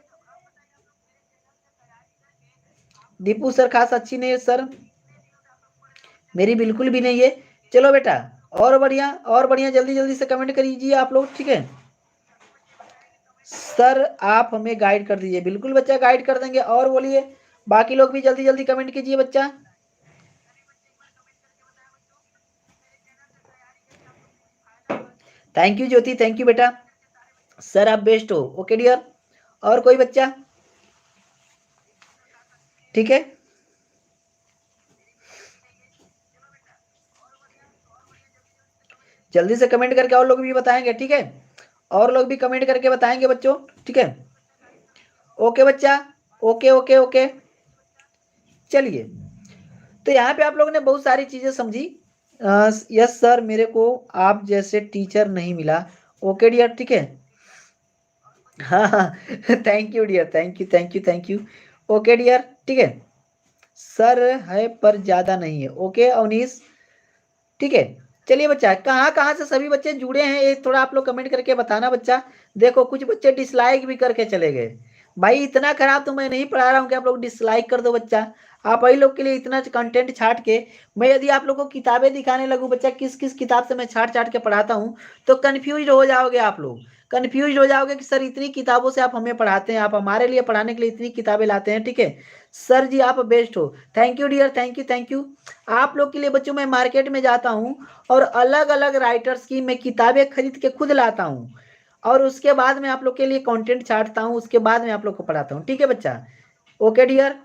दीपू सर खास अच्छी नहीं है सर, मेरी बिल्कुल भी नहीं है। चलो बेटा, और बढ़िया और बढ़िया, जल्दी जल्दी से कमेंट करिए आप लोग। ठीक है सर, आप हमें गाइड कर दीजिए। बिल्कुल बच्चा, गाइड कर देंगे। और बोलिए, बाकी लोग भी जल्दी जल्दी कमेंट कीजिए बच्चा। Thank you Jyoti, thank you बेटा। सर आप बेस्ट हो, ओके डियर। और कोई बच्चा, ठीक है जल्दी से कमेंट करके और लोग भी बताएंगे। ठीक है, और लोग भी कमेंट करके बताएंगे बच्चों। ठीक है, ओके बच्चा, ओके ओके ओके। चलिए, तो यहाँ पे आप लोगों ने बहुत सारी चीजें समझी। यस सर, मेरे को आप जैसे टीचर नहीं मिला। ओके डियर, ठीक है हाँ हाँ thank you dear, thank you thank you thank you. Okay dear, ठीक है सर, है पर ज्यादा नहीं है। ओके अवनीश, ठीक है। चलिए बच्चा, कहाँ कहाँ से सभी बच्चे जुड़े हैं ये थोड़ा आप लोग कमेंट करके बताना बच्चा। देखो कुछ बच्चे डिसलाइक भी करके चले गए। भाई इतना खराब तो मैं नहीं पढ़ा रहा हूँ कि आप लोग डिसलाइक कर दो बच्चा। आप वही लोग के लिए इतना कंटेंट छाट के, मैं यदि आप लोग को किताबें दिखाने लगूँ बच्चा, किस किस किताब से मैं छाट छाट के पढ़ाता हूँ, तो कन्फ्यूज हो जाओगे आप लोग। कन्फ्यूज हो जाओगे कि सर इतनी किताबों से आप हमें पढ़ाते हैं, आप हमारे लिए पढ़ाने के लिए इतनी किताबें लाते हैं। ठीक है सर जी, आप बेस्ट हो। Thank you dear, thank you thank you. आप लोग के लिए बच्चों, मैं मार्केट में जाता हूँ और अलग अलग राइटर्स की मैं किताबें खरीद के खुद लाता हूँ, और उसके बाद में आप लोग के लिए कंटेंट छाटता हूँ, उसके बाद में आप लोग को पढ़ाता हूँ। ठीक है बच्चा, ओके डियर।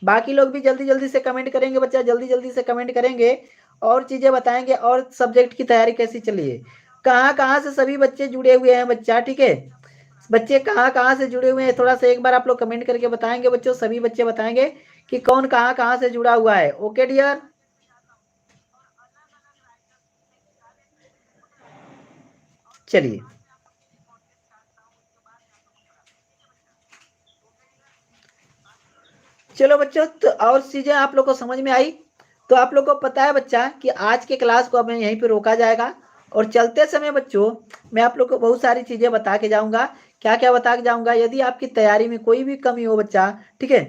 बाकी लोग भी जल्दी जल्दी से कमेंट करेंगे बच्चा, जल्दी जल्दी से कमेंट करेंगे और चीजें बताएंगे, और सब्जेक्ट की तैयारी कैसी चली है। कहाँ कहाँ से सभी बच्चे जुड़े हुए हैं बच्चा। ठीक है, बच्चे कहाँ कहाँ से जुड़े हुए हैं, थोड़ा सा एक बार आप लोग कमेंट करके बताएंगे बच्चों। सभी बच्चे बताएंगे कि कौन कहाँ कहाँ से जुड़ा हुआ है। ओके डियर, चलिए चलो बच्चों, तो और चीजें आप लोग को समझ में आई। तो आप लोग को पता है बच्चा कि आज के क्लास को अब यहीं पे रोका जाएगा, और चलते समय बच्चों मैं आप लोग को बहुत सारी चीजें बता के जाऊंगा। क्या क्या बता के जाऊंगा, यदि आपकी तैयारी में कोई भी कमी हो बच्चा। ठीक है,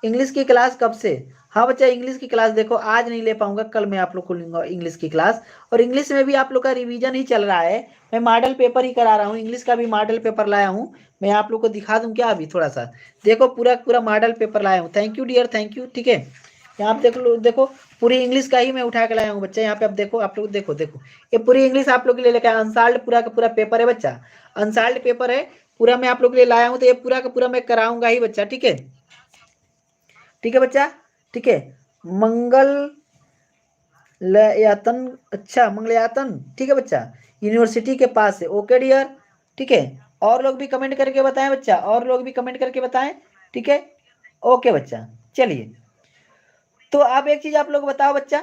इंग्लिश की क्लास कब से, हाँ बच्चा इंग्लिश की क्लास देखो आज नहीं ले पाऊंगा, कल मैं आप लोग को लूंगा इंग्लिश की क्लास। और इंग्लिश में भी आप लोग का रिवीजन ही चल रहा है, मैं मॉडल पेपर ही करा रहा हूँ, इंग्लिश का भी मॉडल पेपर लाया हूँ। मैं आप लोग को दिखा दूं क्या अभी थोड़ा सा, देखो पूरा पूरा मॉडल पेपर लाया हूँ। Thank you dear, thank you. ठीक है, यहाँ पे देख लो, देखो पूरी इंग्लिश का ही मैं उठा के लाया हूँ बच्चा। यहाँ पे आप देखो, आप लोग देखो देखो, ये पूरी इंग्लिश आप लोग के लिए लेकर अनसाल्ड पूरा का पूरा पेपर है बच्चा, अनसाल्ड पेपर है पूरा, मैं आप लोग के लिए लाया हूँ। तो ये पूरा का पूरा मैं कराऊंगा ही बच्चा। ठीक है, ठीक है बच्चा, ठीक है। मंगल यातन, अच्छा मंगलयातन, ठीक है बच्चा, यूनिवर्सिटी के पास है। ओके डियर, ठीक है। और लोग भी कमेंट करके बताएं बच्चा, और लोग भी कमेंट करके बताएं। ठीक है, ओके बच्चा। चलिए, तो आप एक चीज आप लोग बताओ बच्चा,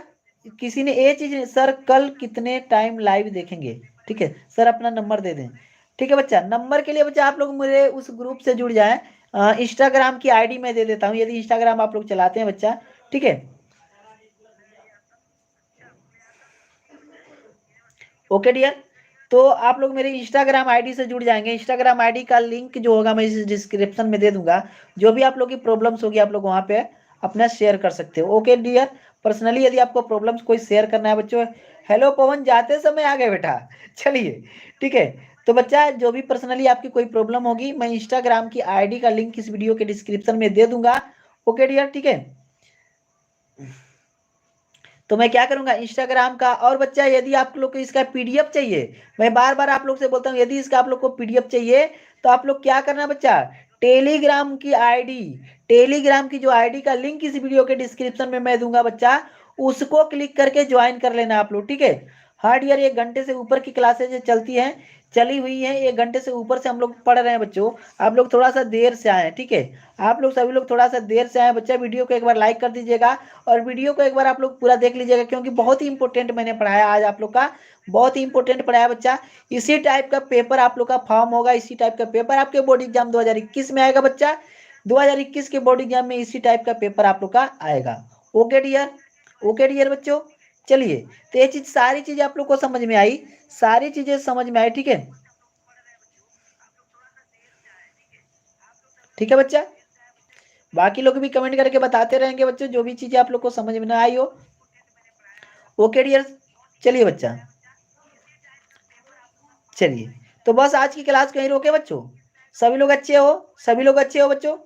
किसी ने ये चीज, सर कल कितने टाइम लाइव देखेंगे। ठीक है सर, अपना नंबर दे दें। ठीक है बच्चा, नंबर के लिए बच्चा आप लोग मेरे उस ग्रुप से जुड़ जाएं। इंस्टाग्राम की आईडी मैं दे देता हूँ, यदि इंस्टाग्राम आप लोग चलाते हैं बच्चा। ठीक है, ओके डियर, तो आप लोग मेरे इंस्टाग्राम आईडी से जुड़ जाएंगे। इंस्टाग्राम आईडी का लिंक जो होगा मैं इस डिस्क्रिप्शन में दे दूंगा। जो भी आप लोग की प्रॉब्लम्स होगी आप लोग वहाँ पे अपना शेयर कर सकते हो। ओके डियर, पर्सनली यदि आपको प्रॉब्लम्स कोई शेयर करना है बच्चों। हेलो पवन, जाते समय आ गए बेटा। चलिए ठीक है। तो बच्चा जो भी पर्सनली आपकी कोई प्रॉब्लम होगी मैं इंस्टाग्राम की आईडी का लिंक इस वीडियो के डिस्क्रिप्शन में दे दूंगा। ओके डियर, ठीक है। तो मैं क्या करूंगा इंस्टाग्राम का। और बच्चा यदि आप लोग को इसका पीडीएफ चाहिए, मैं बार बार आप लोग से बोलता हूँ, यदि इसका आप लोग को पीडीएफ चाहिए तो आप लोग क्या करना बच्चा, टेलीग्राम की आईडी, टेलीग्राम की जो आईडी का लिंक इस वीडियो के डिस्क्रिप्शन में मैं दूंगा बच्चा, उसको क्लिक करके ज्वाइन कर लेना आप लोग, ठीक है। हाँ डियर, 1 घंटे से ऊपर की क्लासेज चलती हैं, चली हुई है। 1 घंटे से ऊपर से हम लोग पढ़ रहे हैं बच्चों। आप लोग थोड़ा सा देर से आए, ठीक है। आप लोग सभी लोग थोड़ा सा देर से आए बच्चा। वीडियो को एक बार लाइक कर दीजिएगा और वीडियो को एक बार आप लोग पूरा देख लीजिएगा, क्योंकि बहुत ही इंपॉर्टेंट मैंने पढ़ाया आज आप लोग का, बहुत ही इंपॉर्टेंट पढ़ाया बच्चा। इसी टाइप का पेपर आप लोग का फॉर्म होगा, इसी टाइप का पेपर आपके बोर्ड एग्जाम 2021 में आएगा बच्चा। 2021 के बोर्ड एग्जाम में इसी टाइप का पेपर आप लोग का आएगा। ओके डियर, ओके डियर बच्चों। चलिए, तो ये चीज सारी चीजें आप लोग को समझ में आई, सारी चीजें समझ में आई, ठीक है। ठीक है बच्चा, बाकी लोग भी कमेंट करके बताते रहेंगे बच्चों जो भी चीजें आप लोग को समझ में ना आई हो। ओके डियर, चलिए बच्चा, चलिए। तो बस आज की क्लास कहीं रोके बच्चों। सभी लोग अच्छे हो, सभी लोग अच्छे हो बच्चों।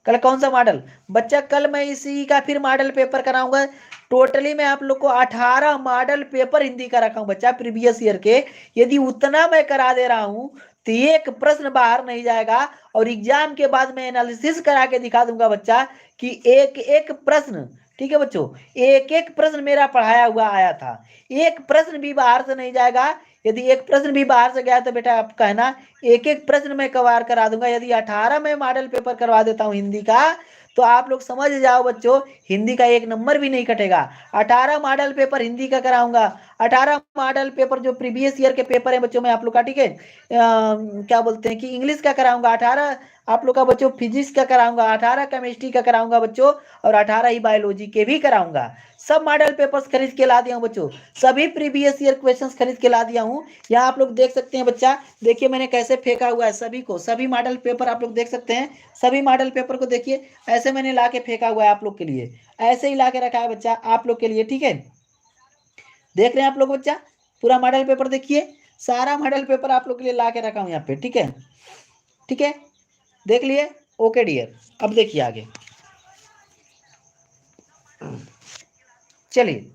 कल कौन सा मॉडल बच्चा, कल मैं इसी का फिर मॉडल पेपर कराऊंगा। टोटली मैं आप लोग को 18 मॉडल पेपर हिंदी का रखा हूं बच्चा, प्रीवियस ईयर के। यदि उतना मैं करा दे रहा हूं तो एक प्रश्न बाहर नहीं जाएगा। और एग्जाम के बाद मैं एनालिसिस करा के दिखा दूंगा बच्चा कि एक एक प्रश्न, ठीक है बच्चों, एक एक प्रश्न मेरा पढ़ाया हुआ आया था। एक प्रश्न भी बाहर से नहीं जाएगा। यदि एक प्रश्न भी बाहर से गया तो बेटा आप कहना एक एक प्रश्न मैं कवर करा दूंगा। यदि 18 में मॉडल पेपर करवा देता हूं हिंदी का, तो आप लोग समझ जाओ बच्चों, हिंदी का एक नंबर भी नहीं कटेगा। 18 मॉडल पेपर हिंदी का कराऊंगा। 18 मॉडल पेपर जो प्रीवियस ईयर के पेपर है बच्चों में आप लोग का, ठीक है। क्या बोलते हैं कि इंग्लिश का कराऊंगा 18 आप लोग का बच्चों, फिजिक्स का कराऊंगा 18, केमिस्ट्री का कराऊंगा बच्चों, और 18 ही बायोलॉजी के भी कराऊंगा। सब मॉडल पेपर्स खरीद के ला दिया हूं बच्चों, सभी प्रीवियस ईयर क्वेश्चंस खरीद के ला दिया हूं। यहाँ आप लोग देख सकते हैं बच्चा, देखिए मैंने कैसे फेंका हुआ है सभी को, सभी मॉडल पेपर आप लोग देख सकते हैं। सभी मॉडल पेपर को देखिए, ऐसे मैंने ला के फेंका हुआ है आप लोग के लिए, ऐसे ही ला के रखा है बच्चा आप लोग के लिए, ठीक है। देख रहे हैं आप लोग बच्चा, पूरा मॉडल पेपर देखिए, सारा मॉडल पेपर आप लोग के लिए ला के रखा हूं यहाँ पे, ठीक है। ठीक है, देख लिए। ओके डियर, अब देखिए आगे, चलिए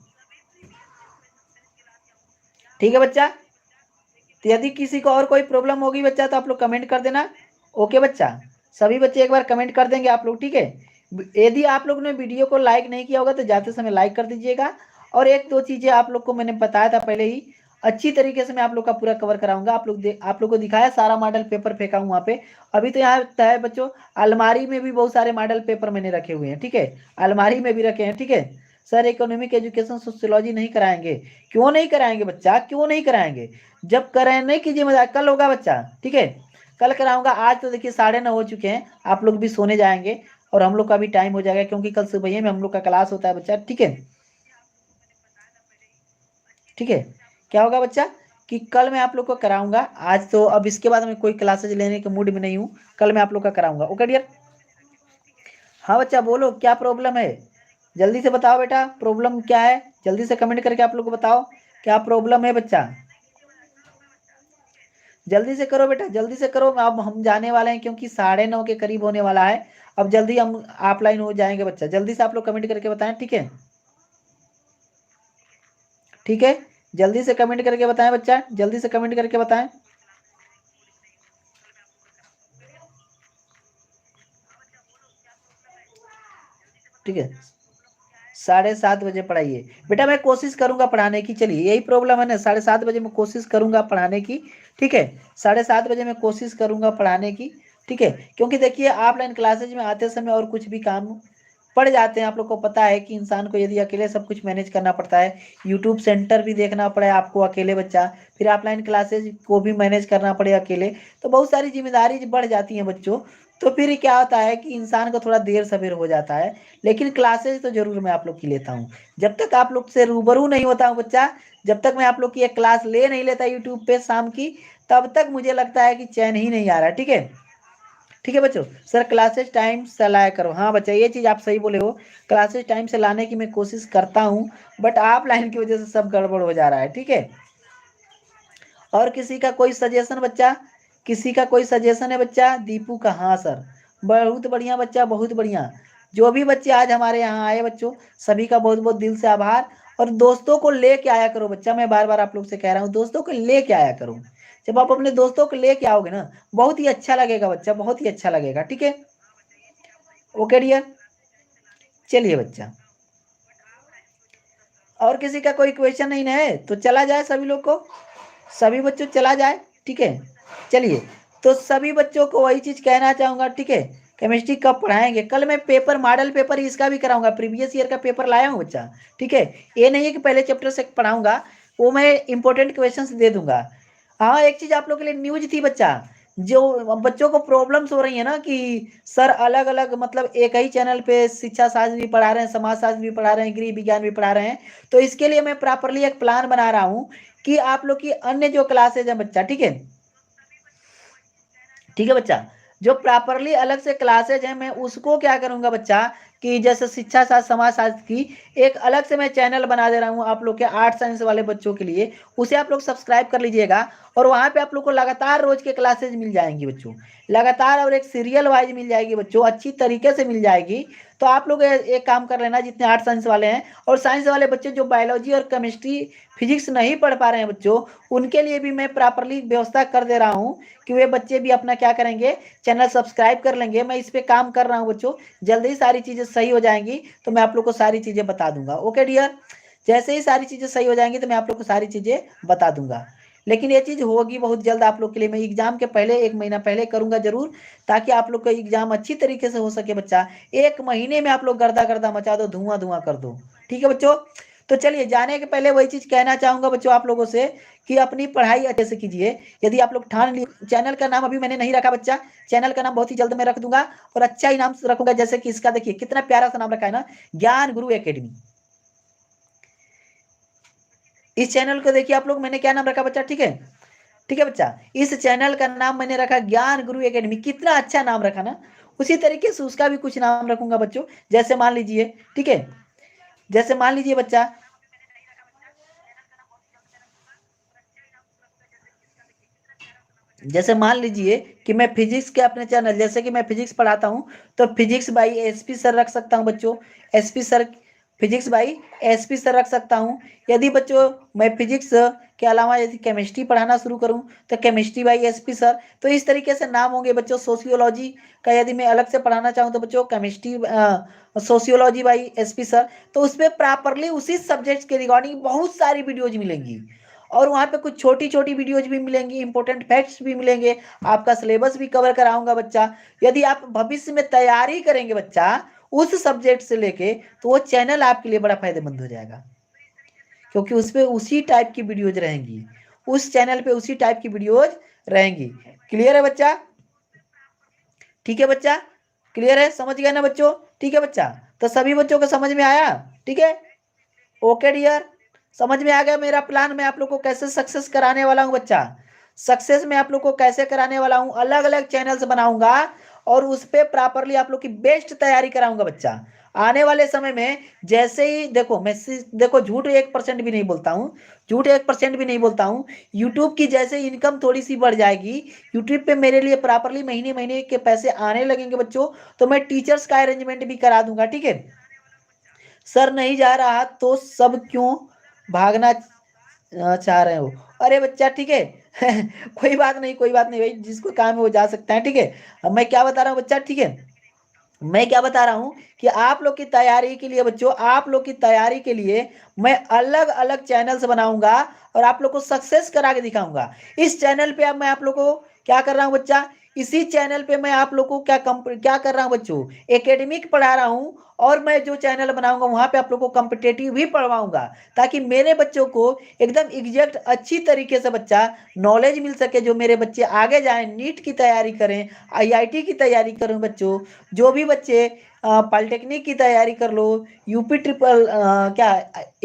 ठीक है बच्चा। तो यदि किसी को और कोई प्रॉब्लम होगी बच्चा तो आप लोग कमेंट कर देना। ओके बच्चा, सभी बच्चे एक बार कमेंट कर देंगे आप लोग, ठीक है। यदि आप लोग ने वीडियो को लाइक नहीं किया होगा तो जाते समय लाइक कर दीजिएगा। और एक दो चीजें आप लोग को मैंने बताया था पहले ही, अच्छी तरीके से मैं आप लोग का पूरा कवर कराऊंगा। आप लोग को दिखाया सारा मॉडल पेपर फेंका हूं वहाँ पे। अभी तो यहाँ है बच्चों, अलमारी में भी बहुत सारे मॉडल पेपर मैंने रखे हुए हैं, ठीक है। अलमारी में भी रखे हैं, ठीक है। सर इकोनॉमिक एजुकेशन सोशियोलॉजी नहीं कराएंगे, क्यों नहीं कराएंगे बच्चा, क्यों नहीं कराएंगे। जब कराने की जिम्मेदारी कल होगा बच्चा, ठीक है। कल कराऊंगा। आज तो देखिए 9:30 हो चुके हैं, आप लोग भी सोने जाएंगे और हम लोग का भी टाइम हो जाएगा, क्योंकि कल सुबह में हम लोग का क्लास होता है बच्चा, ठीक है। ठीक है, क्या होगा बच्चा कि कल मैं आप लोग को कराऊंगा। आज तो अब इसके बाद मैं कोई क्लासेज लेने के मूड में नहीं हूँ, कल मैं आप लोग का कराऊंगा। ओके डियर, हाँ बच्चा बोलो क्या प्रॉब्लम है, जल्दी से बताओ बेटा, प्रॉब्लम क्या है, जल्दी से कमेंट करके आप लोग को बताओ क्या प्रॉब्लम है बच्चा। जल्दी से करो बेटा, जल्दी से करो, अब हम जाने वाले हैं क्योंकि 9:30 के करीब होने वाला है। अब जल्दी हम ऑफलाइन हो जाएंगे बच्चा, जल्दी से आप लोग कमेंट करके बताएं, ठीक है। ठीक है, जल्दी से कमेंट करके बताएं बच्चा, जल्दी से कमेंट करके बताएं। ठीक है, 7:30 बजे पढ़ाइए बेटा, मैं कोशिश करूंगा पढ़ाने की। चलिए यही प्रॉब्लम है ना, 7:30 बजे मैं कोशिश करूंगा पढ़ाने की, ठीक है। 7:30 बजे मैं कोशिश करूंगा पढ़ाने की, ठीक है। क्योंकि देखिए ऑफलाइन क्लासेज में आते समय और कुछ भी काम पड़ जाते हैं। आप लोग को पता है कि इंसान को यदि अकेले सब कुछ मैनेज करना पड़ता है, यूट्यूब सेंटर भी देखना पड़े आपको अकेले बच्चा, फिर ऑफलाइन क्लासेज को भी मैनेज करना पड़े अकेले, तो बहुत सारी जिम्मेदारी बढ़ जाती है बच्चों। तो फिर क्या होता है कि इंसान को थोड़ा देर सवेर हो जाता है, लेकिन क्लासेज तो जरूर मैं आप लोग की लेता हूँ। जब तक आप लोग से रूबरू नहीं होता हूँ बच्चा, जब तक मैं आप लोग की एक क्लास ले नहीं लेता यूट्यूब पे शाम की, तब तक मुझे लगता है कि चैन ही नहीं आ रहा। ठीक है, ठीक है बच्चों। सर क्लासेस टाइम से लाया करो। हाँ बच्चा, ये चीज़ आप सही बोले हो, क्लासेस टाइम से लाने की मैं कोशिश करता हूँ, बट आप लाइन की वजह से सब गड़बड़ हो जा रहा है। ठीक है, और किसी का कोई सजेशन बच्चा, किसी का कोई सजेशन है बच्चा? दीपू का, हाँ सर, बहुत बढ़िया बच्चा, बहुत बढ़िया। जो भी बच्चे आज हमारे यहाँ आए बच्चों, सभी का बहुत बहुत दिल से आभार। और दोस्तों को लेके आया करो बच्चा, मैं बार बार आप लोग से कह रहा हूँ, दोस्तों को लेके आया करो। जब आप अपने दोस्तों को लेके आओगे ना, बहुत ही अच्छा लगेगा बच्चा, बहुत ही अच्छा लगेगा। ठीक है, ओके डियर, चलिए बच्चा। और किसी का कोई क्वेश्चन नहीं है तो चला जाए सभी लोग को, सभी बच्चों चला जाए। ठीक है, चलिए। तो सभी बच्चों को वही चीज कहना चाहूंगा। ठीक है, केमिस्ट्री कब पढ़ाएंगे? कल मैं पेपर, मॉडल पेपर इसका भी कराऊंगा, प्रीवियस ईयर का पेपर लाया हूँ बच्चा। ठीक है, ये नहीं है कि पहले चैप्टर से पढ़ाऊंगा, वो मैं इंपॉर्टेंट क्वेश्चन दे दूंगा। हाँ, एक चीज आप लोग के लिए न्यूज थी बच्चा, जो बच्चों को प्रॉब्लम्स हो रही है ना कि सर अलग अलग, मतलब एक ही चैनल पे शिक्षा शास्त्र भी पढ़ा रहे हैं, समाज शास्त्र भी पढ़ा रहे हैं, गृह विज्ञान भी पढ़ा रहे हैं। तो इसके लिए मैं प्रॉपरली एक प्लान बना रहा हूँ कि आप लोग की अन्य जो क्लासेज है बच्चा, ठीक है, ठीक है बच्चा, जो प्रॉपरली अलग से क्लासेज है, मैं उसको क्या करूंगा बच्चा, कि जैसे शिक्षा शास्त्र समाज शास्त्र की एक अलग से मैं चैनल बना दे रहा हूँ आप लोग के आर्ट साइंस वाले बच्चों के लिए, उसे आप लोग सब्सक्राइब कर लीजिएगा। और वहां पे आप लोग को लगातार रोज के क्लासेज मिल जाएंगी बच्चों, लगातार, और एक सीरियल वाइज मिल जाएगी बच्चों, अच्छी तरीके से मिल जाएगी। तो आप लोग एक काम कर लेना, जितने आर्ट साइंस वाले हैं और साइंस वाले बच्चे जो बायोलॉजी और केमिस्ट्री फिजिक्स नहीं पढ़ पा रहे हैं बच्चों, उनके लिए भी मैं प्रॉपरली व्यवस्था कर दे रहा हूँ कि वे बच्चे भी अपना क्या करेंगे, चैनल सब्सक्राइब कर लेंगे। मैं इस पे काम कर रहा हूँ बच्चों, जल्दी ही सारी चीजें सही हो जाएंगी तो मैं आप लोग को सारी चीजें बता दूंगा। ओके डियर, जैसे ही सारी चीजें सही हो जाएंगी तो मैं आप लोग को सारी चीजें बता दूंगा। लेकिन ये चीज होगी बहुत जल्द आप लोग के लिए, मैं एग्जाम के पहले, एक महीना पहले करूंगा जरूर, ताकि आप लोग का एग्जाम अच्छी तरीके से हो सके बच्चा। एक महीने में आप लोग गर्दा गर्दा मचा दो, धुआं धुआं कर दो। ठीक है बच्चों, तो चलिए, जाने के पहले वही चीज कहना चाहूंगा बच्चों आप लोगों से कि अपनी पढ़ाई अच्छे से कीजिए। यदि आप लोग ठान लिए, चैनल का नाम अभी मैंने नहीं रखा बच्चा, चैनल का नाम बहुत ही जल्द मैं रख दूंगा, और अच्छा ही नाम रखूंगा। जैसे कि इसका देखिए कितना प्यारा सा नाम रखा है ना, ज्ञान गुरु एकेडमी। इस चैनल को देखिए आप लोग, मैंने क्या नाम रखा बच्चा? ठीक है, ठीक है बच्चा, इस चैनल का नाम मैंने रखा ज्ञान गुरु एकेडमी। कितना अच्छा नाम रखा ना, उसी तरीके से उसका भी कुछ नाम रखूंगा बच्चों। जैसे मान लीजिए, ठीक है, जैसे मान लीजिए बच्चा, जैसे मान लीजिए कि मैं फिजिक्स के अपने चैनल, जैसे कि मैं फिजिक्स पढ़ाता हूँ, तो फिजिक्स बाई एसपी सर रख सकता हूँ बच्चों, SP sir, physics by SP sir रख सकता हूँ। यदि बच्चों मैं फिजिक्स के अलावा यदि केमिस्ट्री पढ़ाना शुरू करूँ तो केमिस्ट्री बाई एसपी सर, तो इस तरीके से नाम होंगे बच्चों। सोशियोलॉजी का यदि मैं अलग से पढ़ाना चाहूँ तो बच्चों chemistry, sociology by SP sir, तो उसमें प्रॉपरली उसी सब्जेक्ट के रिगार्डिंग बहुत सारी वीडियोज मिलेंगी, और वहाँ पे कुछ छोटी छोटी वीडियोज भी मिलेंगी, इंपॉर्टेंट फैक्ट्स भी मिलेंगे, आपका सिलेबस भी कवर कराऊंगा बच्चा। यदि आप भविष्य में तैयारी करेंगे बच्चा उस सब्जेक्ट से लेके, तो वो चैनल आपके लिए बड़ा फायदेमंद हो जाएगा, क्योंकि उस पे उसी टाइप की वीडियोज रहेंगी, उस चैनल पे उसी टाइप की वीडियोज रहेंगी। क्लियर है बच्चा? ठीक है बच्चा, क्लियर है, समझ गए ना बच्चों? ठीक है बच्चा, तो सभी बच्चों को समझ में आया? ठीक है, ओके डियर, समझ में आ गया मेरा प्लान, मैं आप लोग को कैसे सक्सेस कराने वाला हूँ बच्चा। सक्सेस में आप लोग को कैसे कराने वाला हूँ, अलग अलग चैनल्स बनाऊंगा और उस पे प्रॉपरली आप लोग की बेस्ट तैयारी कराऊंगा बच्चा। आने वाले समय में जैसे ही देखो, मैं देखो झूठ 1% भी नहीं बोलता हूँ, झूठ 1% भी नहीं बोलता हूँ। यूट्यूब की जैसे इनकम थोड़ी सी बढ़ जाएगी, यूट्यूब पे मेरे लिए प्रॉपरली महीने महीने के पैसे आने लगेंगे बच्चों, तो मैं टीचर्स का अरेंजमेंट भी करा दूंगा। ठीक है, सर नहीं जा रहा तो सब क्यों भागना चाह रहे हो? अरे बच्चा ठीक है, कोई बात नहीं, कोई बात नहीं भाई, जिसको काम है वो जा सकता है। ठीक है, अब मैं क्या बता रहा हूँ बच्चा, ठीक है, मैं क्या बता रहा हूँ कि आप लोग की तैयारी के लिए बच्चों, आप लोग की तैयारी के लिए मैं अलग अलग चैनल्स बनाऊंगा और आप लोग को सक्सेस करा के दिखाऊंगा। इस चैनल पे अब मैं आप लोग को क्या कर रहा हूँ बच्चा, इसी चैनल पे मैं आप लोगों को क्या कर रहा हूँ बच्चों, एकेडमिक पढ़ा रहा हूँ, और मैं जो चैनल बनाऊंगा वहां पे आप लोगों को कॉम्पिटेटिव भी पढ़वाऊंगा, ताकि मेरे बच्चों को एकदम एग्जैक्ट अच्छी तरीके से बच्चा नॉलेज मिल सके, जो मेरे बच्चे आगे जाएं, नीट की तैयारी करें, आईआईटी की तैयारी करें बच्चों, जो भी बच्चे पॉलिटेक्निक की तैयारी कर लो, यूपी ट्रिपल क्या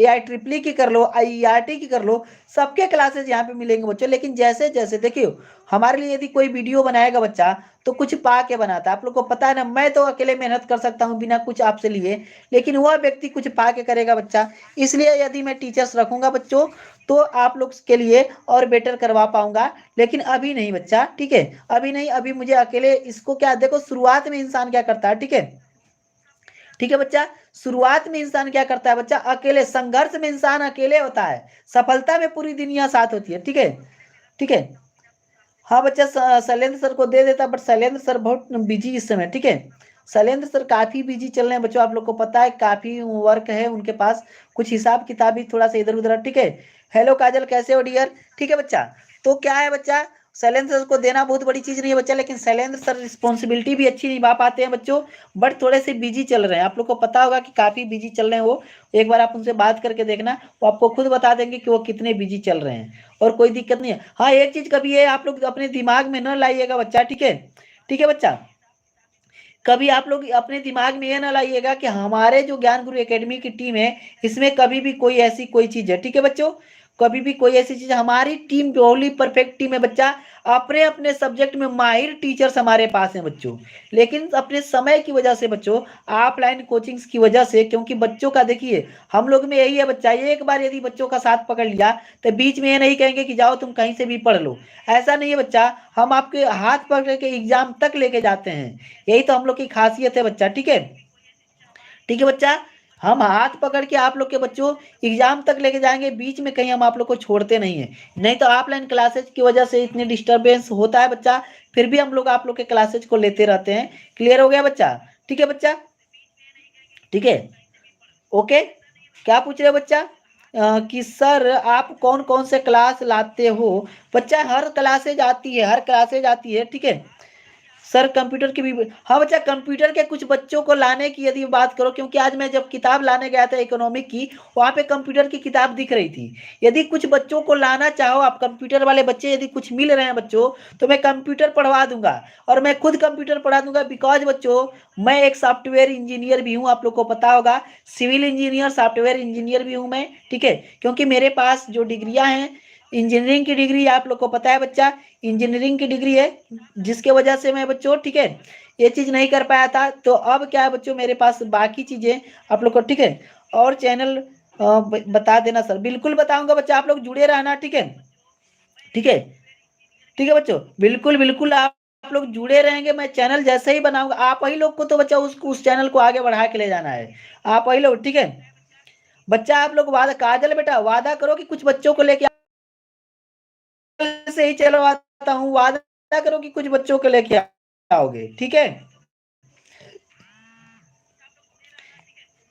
एआई ट्रिपल की कर लो, आईआरटी की कर लो, सबके क्लासेस यहाँ पे मिलेंगे बच्चों। लेकिन जैसे जैसे देखियो, हमारे लिए यदि कोई वीडियो बनाएगा बच्चा तो कुछ पा के बनाता है, आप लोग को पता है ना, मैं तो अकेले मेहनत कर सकता हूँ बिना कुछ आपसे लिए, लेकिन वह व्यक्ति कुछ पा के करेगा बच्चा। इसलिए यदि मैं टीचर्स रखूंगा बच्चों तो आप लोग के लिए और बेटर करवा पाऊंगा, लेकिन अभी नहीं बच्चा, ठीक है, अभी नहीं, अभी मुझे अकेले इसको क्या, देखो शुरुआत में इंसान क्या करता है, ठीक है, ठीक है बच्चा, शुरुआत में इंसान क्या करता है बच्चा, अकेले, संघर्ष में इंसान अकेले होता है, सफलता में पूरी दुनिया साथ होती है, ठीक है, ठीक है। हाँ बच्चा, शैलेंद्र सर को दे देता, बट शैलेंद्र सर बहुत बिजी इस समय, ठीक है, शैलेंद्र सर काफी बिजी चल रहे हैं बच्चों, आप लोग को पता है, काफी वर्क है उनके पास, कुछ हिसाब किताब भी थोड़ा सा इधर उधर, ठीक है। हेलो काजल, कैसे हो डियर, ठीक है बच्चा। तो क्या है बच्चा, शैलेंद्र सर को देना बहुत बड़ी चीज नहीं है बच्चा, लेकिन शैलेंद्र सर रिस्पॉन्सिबिलिटी भी अच्छी निभा पाते हैं बच्चों, बट थोड़े से बिजी चल रहे हैं, आप लोग को पता होगा कि काफी बिजी चल रहे हैं वो, एक बार आप उनसे बात करके देखना, वो आपको खुद बता देंगे कि वो कितने बिजी चल रहे हैं, और कोई दिक्कत नहीं है। हाँ, एक चीज कभी ये आप लोग अपने दिमाग में न लाइएगा बच्चा, ठीक है, ठीक है बच्चा, कभी आप लोग अपने दिमाग में ये ना लाइएगा कि हमारे जो ज्ञान गुरु एकेडमी की टीम है, इसमें कभी भी कोई ऐसी कोई चीज है, ठीक है बच्चों, कभी भी कोई ऐसी चीज, हमारी टीम प्योरली परफेक्ट टीम है बच्चा, अपने अपने सब्जेक्ट में माहिर टीचर्स हमारे पास हैं बच्चों, लेकिन अपने समय की वजह से बच्चों, ऑफलाइन कोचिंग्स की वजह से, क्योंकि बच्चों का देखिए, हम लोग में यही है बच्चा, एक बार यदि बच्चों का साथ पकड़ लिया तो बीच में ये नहीं कहेंगे कि जाओ तुम कहीं से भी पढ़ लो, ऐसा नहीं है बच्चा, हम आपके हाथ पकड़ के एग्जाम तक लेके जाते हैं, यही तो हम लोग की खासियत है बच्चा, ठीक है, ठीक है बच्चा, हम हाथ पकड़ के आप लोग के बच्चों एग्जाम तक लेके जाएंगे, बीच में कहीं हम आप लोग को छोड़ते नहीं है, नहीं तो ऑफलाइन क्लासेज की वजह से इतनी डिस्टरबेंस होता है बच्चा, फिर भी हम लोग आप लोग के क्लासेज को लेते रहते हैं। क्लियर हो गया बच्चा, ठीक है बच्चा, ठीक है, ओके। क्या पूछ रहे हो बच्चा, कि सर आप कौन कौन से क्लास लाते हो, बच्चा हर क्लासेज आती है, हर क्लासेज आती है, ठीक है, सर कंप्यूटर की भी, हाँ बच्चा, कंप्यूटर के कुछ बच्चों को लाने की यदि बात करो, क्योंकि आज मैं जब किताब लाने गया था इकोनॉमिक की, वहां पे कंप्यूटर की किताब दिख रही थी, यदि कुछ बच्चों को लाना चाहो आप, कंप्यूटर वाले बच्चे यदि कुछ मिल रहे हैं बच्चों, तो मैं कंप्यूटर पढ़वा दूंगा, और मैं खुद कंप्यूटर पढ़ा दूंगा, बिकॉज बच्चों मैं एक सॉफ्टवेयर इंजीनियर भी हूँ, आप लोग को पता होगा, सिविल इंजीनियर, सॉफ्टवेयर इंजीनियर भी हूँ मैं, ठीक है, क्योंकि मेरे पास जो डिग्रियां हैं, इंजीनियरिंग की डिग्री आप लोग को पता है बच्चा, इंजीनियरिंग की डिग्री है, जिसके वजह से मैं बच्चों, ठीक है, ये चीज नहीं कर पाया था, तो अब क्या है बच्चों, मेरे पास बाकी चीजें आप लोग को, ठीक है, और चैनल बता देना सर, बिल्कुल बताऊंगा बच्चा, आप लोग जुड़े रहना, ठीक है, ठीक है, ठीक है बच्चों, बिल्कुल बिल्कुल, आप लोग जुड़े रहेंगे, मैं चैनल जैसे ही बनाऊंगा, आप ही लोग को तो बच्चा उस चैनल को आगे बढ़ा के ले जाना है, आप ही लोग, ठीक है बच्चा, आप लोग वादा, काजल बेटा वादा करो कि कुछ बच्चों को लेके से ही चलवाता हूँ, वादा करो कि कुछ बच्चों को लेके आओगे, ठीक है,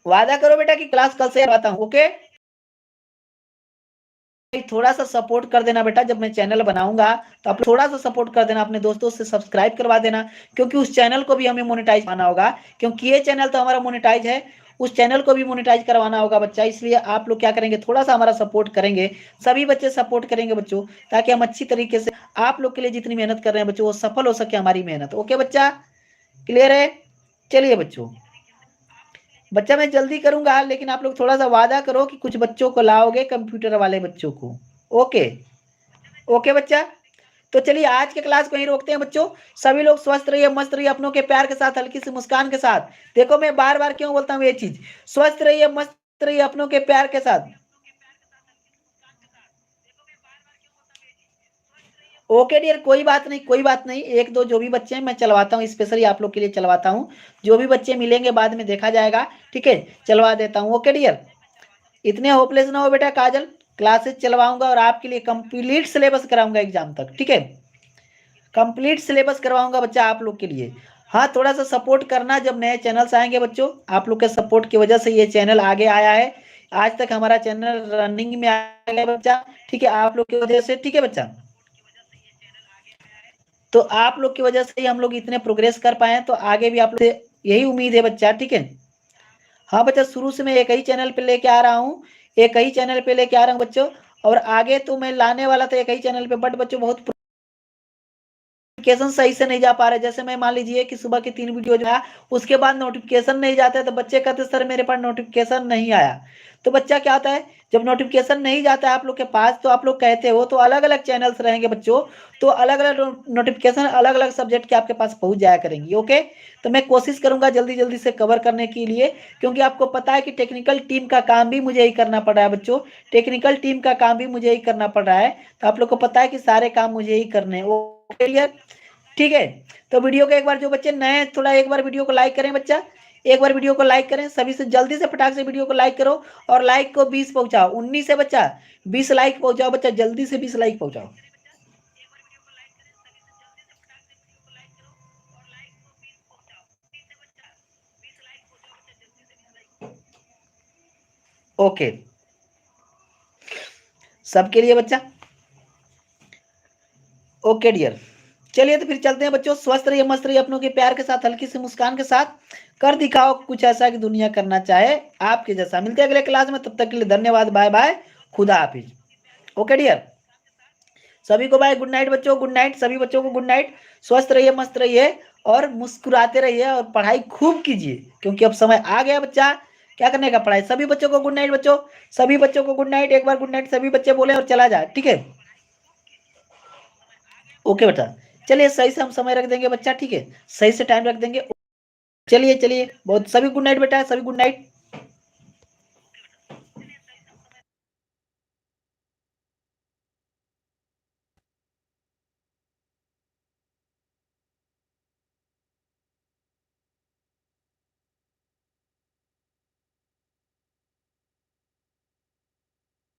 वादा करो बेटा कि क्लास कल से आता हूँ, ओके। थोड़ा सा सपोर्ट कर देना बेटा, जब मैं चैनल बनाऊंगा तो आप थोड़ा सा सपोर्ट कर देना, अपने दोस्तों से सब्सक्राइब करवा देना, क्योंकि उस चैनल को भी हमें मोनेटाइज करना होगा, क्योंकि ये चैनल तो हमारा मोनेटाइज है, उस चैनल को भी मोनेटाइज करवाना होगा बच्चा, इसलिए आप लोग क्या करेंगे, थोड़ा सा हमारा सपोर्ट करेंगे, सभी बच्चे सपोर्ट करेंगे बच्चों, ताकि हम अच्छी तरीके से आप लोग के लिए जितनी मेहनत कर रहे हैं बच्चों, वो सफल हो सके हमारी मेहनत, ओके बच्चा, क्लियर है। चलिए बच्चों, बच्चा मैं जल्दी करूंगा, लेकिन आप लोग थोड़ा सा वादा करो कि कुछ बच्चों को लाओगे, कंप्यूटर वाले बच्चों को, ओके, ओके बच्चा। तो चलिए आज के क्लास को यहीं रोकते हैं बच्चों, सभी लोग स्वस्थ रहिए, मस्त रहिए, अपनों के प्यार के साथ, हल्की सी मुस्कान के साथ, देखो मैं बार बार क्यों बोलता हूँ ये चीज, स्वस्थ रहिए, मस्त रहिए, अपनों के प्यार के साथ, ओके डियर, कोई बात नहीं, कोई बात नहीं, एक दो जो भी बच्चे हैं मैं चलवाता हूँ, स्पेशली आप लोग के लिए चलवाता हूँ, जो भी बच्चे मिलेंगे बाद में देखा जाएगा, ठीक है, चलवा देता हूँ, ओके डियर, इतने होपलेस ना हो बेटा काजल, क्लासेस चलवाऊंगा और आपके लिए कंप्लीट सिलेबस कराऊंगा एग्जाम तक, ठीक है, कंप्लीट सिलेबस करवाऊंगा बच्चा आप लोग के लिए। हाँ, थोड़ा सा सपोर्ट करना, जब नए चैनल्स आएंगे बच्चों, आप लोग के सपोर्ट की वजह से ये चैनल आगे आया है, आज तक हमारा चैनल रनिंग में आ गया बच्चा, ठीक है, आप लोग की वजह से, ठीक है बच्चा। तो आप लोग की वजह से ही हम लोग इतने प्रोग्रेस कर पाए हैं, तो आगे भी आप लोग से यही उम्मीद है बच्चा, ठीक है। हाँ बच्चा, शुरू से मैं एक ही चैनल पे लेके आ रहा हूँ, एक ही चैनल पे लेके आ रहा हूँ बच्चों, और आगे तो मैं लाने वाला था एक ही चैनल पे, बट बच्चों बहुत नोटिफिकेशन सही से नहीं जा पा रहे। जैसे मैं मान लीजिए कि सुबह की 3 वीडियो जो है, उसके बाद नोटिफिकेशन नहीं जाता है, तो बच्चे कहते सर मेरे पास नोटिफिकेशन नहीं आया। तो बच्चा क्या होता है, जब नोटिफिकेशन नहीं जाता है आप लोग के पास, तो आप लोग कहते हो तो अलग अलग चैनल्स रहेंगे बच्चों, तो अलग अलग नोटिफिकेशन अलग अलग सब्जेक्ट के आपके पास पहुंच जाया करेंगी। ओके, तो मैं कोशिश करूंगा जल्दी जल्दी से कवर करने के लिए, क्योंकि आपको पता है कि टेक्निकल टीम का काम भी मुझे ही करना पड़ रहा है बच्चों, टेक्निकल टीम का काम भी मुझे ही करना पड़ रहा है। तो आप लोग को पता है कि सारे काम मुझे ही करने हैं। ओके, ठीक है। तो वीडियो को एक बार, जो बच्चे नए हैं, थोड़ा एक बार वीडियो को लाइक करें बच्चा, एक बार वीडियो को लाइक करें, सभी से जल्दी से फटाक से वीडियो को लाइक करो, और लाइक को 20 पहुंचाओ, 19 है बच्चा, 20 लाइक पहुंचाओ बच्चा, जल्दी से 20 लाइक पहुंचाओ। ओके, सबके लिए बच्चा। ओके डियर, चलिए तो फिर चलते हैं बच्चों। स्वस्थ रहिए, मस्त रहिए, अपनों के प्यार के साथ, हल्की सी मुस्कान के साथ, कर दिखाओ कुछ ऐसा कि दुनिया करना चाहे आपके जैसा। मिलते हैं अगले क्लास में, तब तक के लिए धन्यवाद, बाय बाय, खुदा हाफिज। ओके डियर, सभी को बाय, गुड नाइट बच्चों, गुड नाइट, सभी बच्चों को गुड नाइट। स्वस्थ रहिए, मस्त रहिए, और मुस्कुराते रहिए, और पढ़ाई खूब कीजिए, क्योंकि अब समय आ गया बच्चा क्या करने का, पढ़ाई। सभी बच्चों को गुड नाइट बच्चों, सभी बच्चों को गुड नाइट, एक बार गुड नाइट सभी बच्चे बोले और चला जाए, ठीक है। ओके बेटा, चलिए सही से हम समय रख देंगे बच्चा, ठीक है, सही से टाइम रख देंगे। चलिए चलिए, बहुत, सभी गुड नाइट बेटा, सभी गुड नाइट।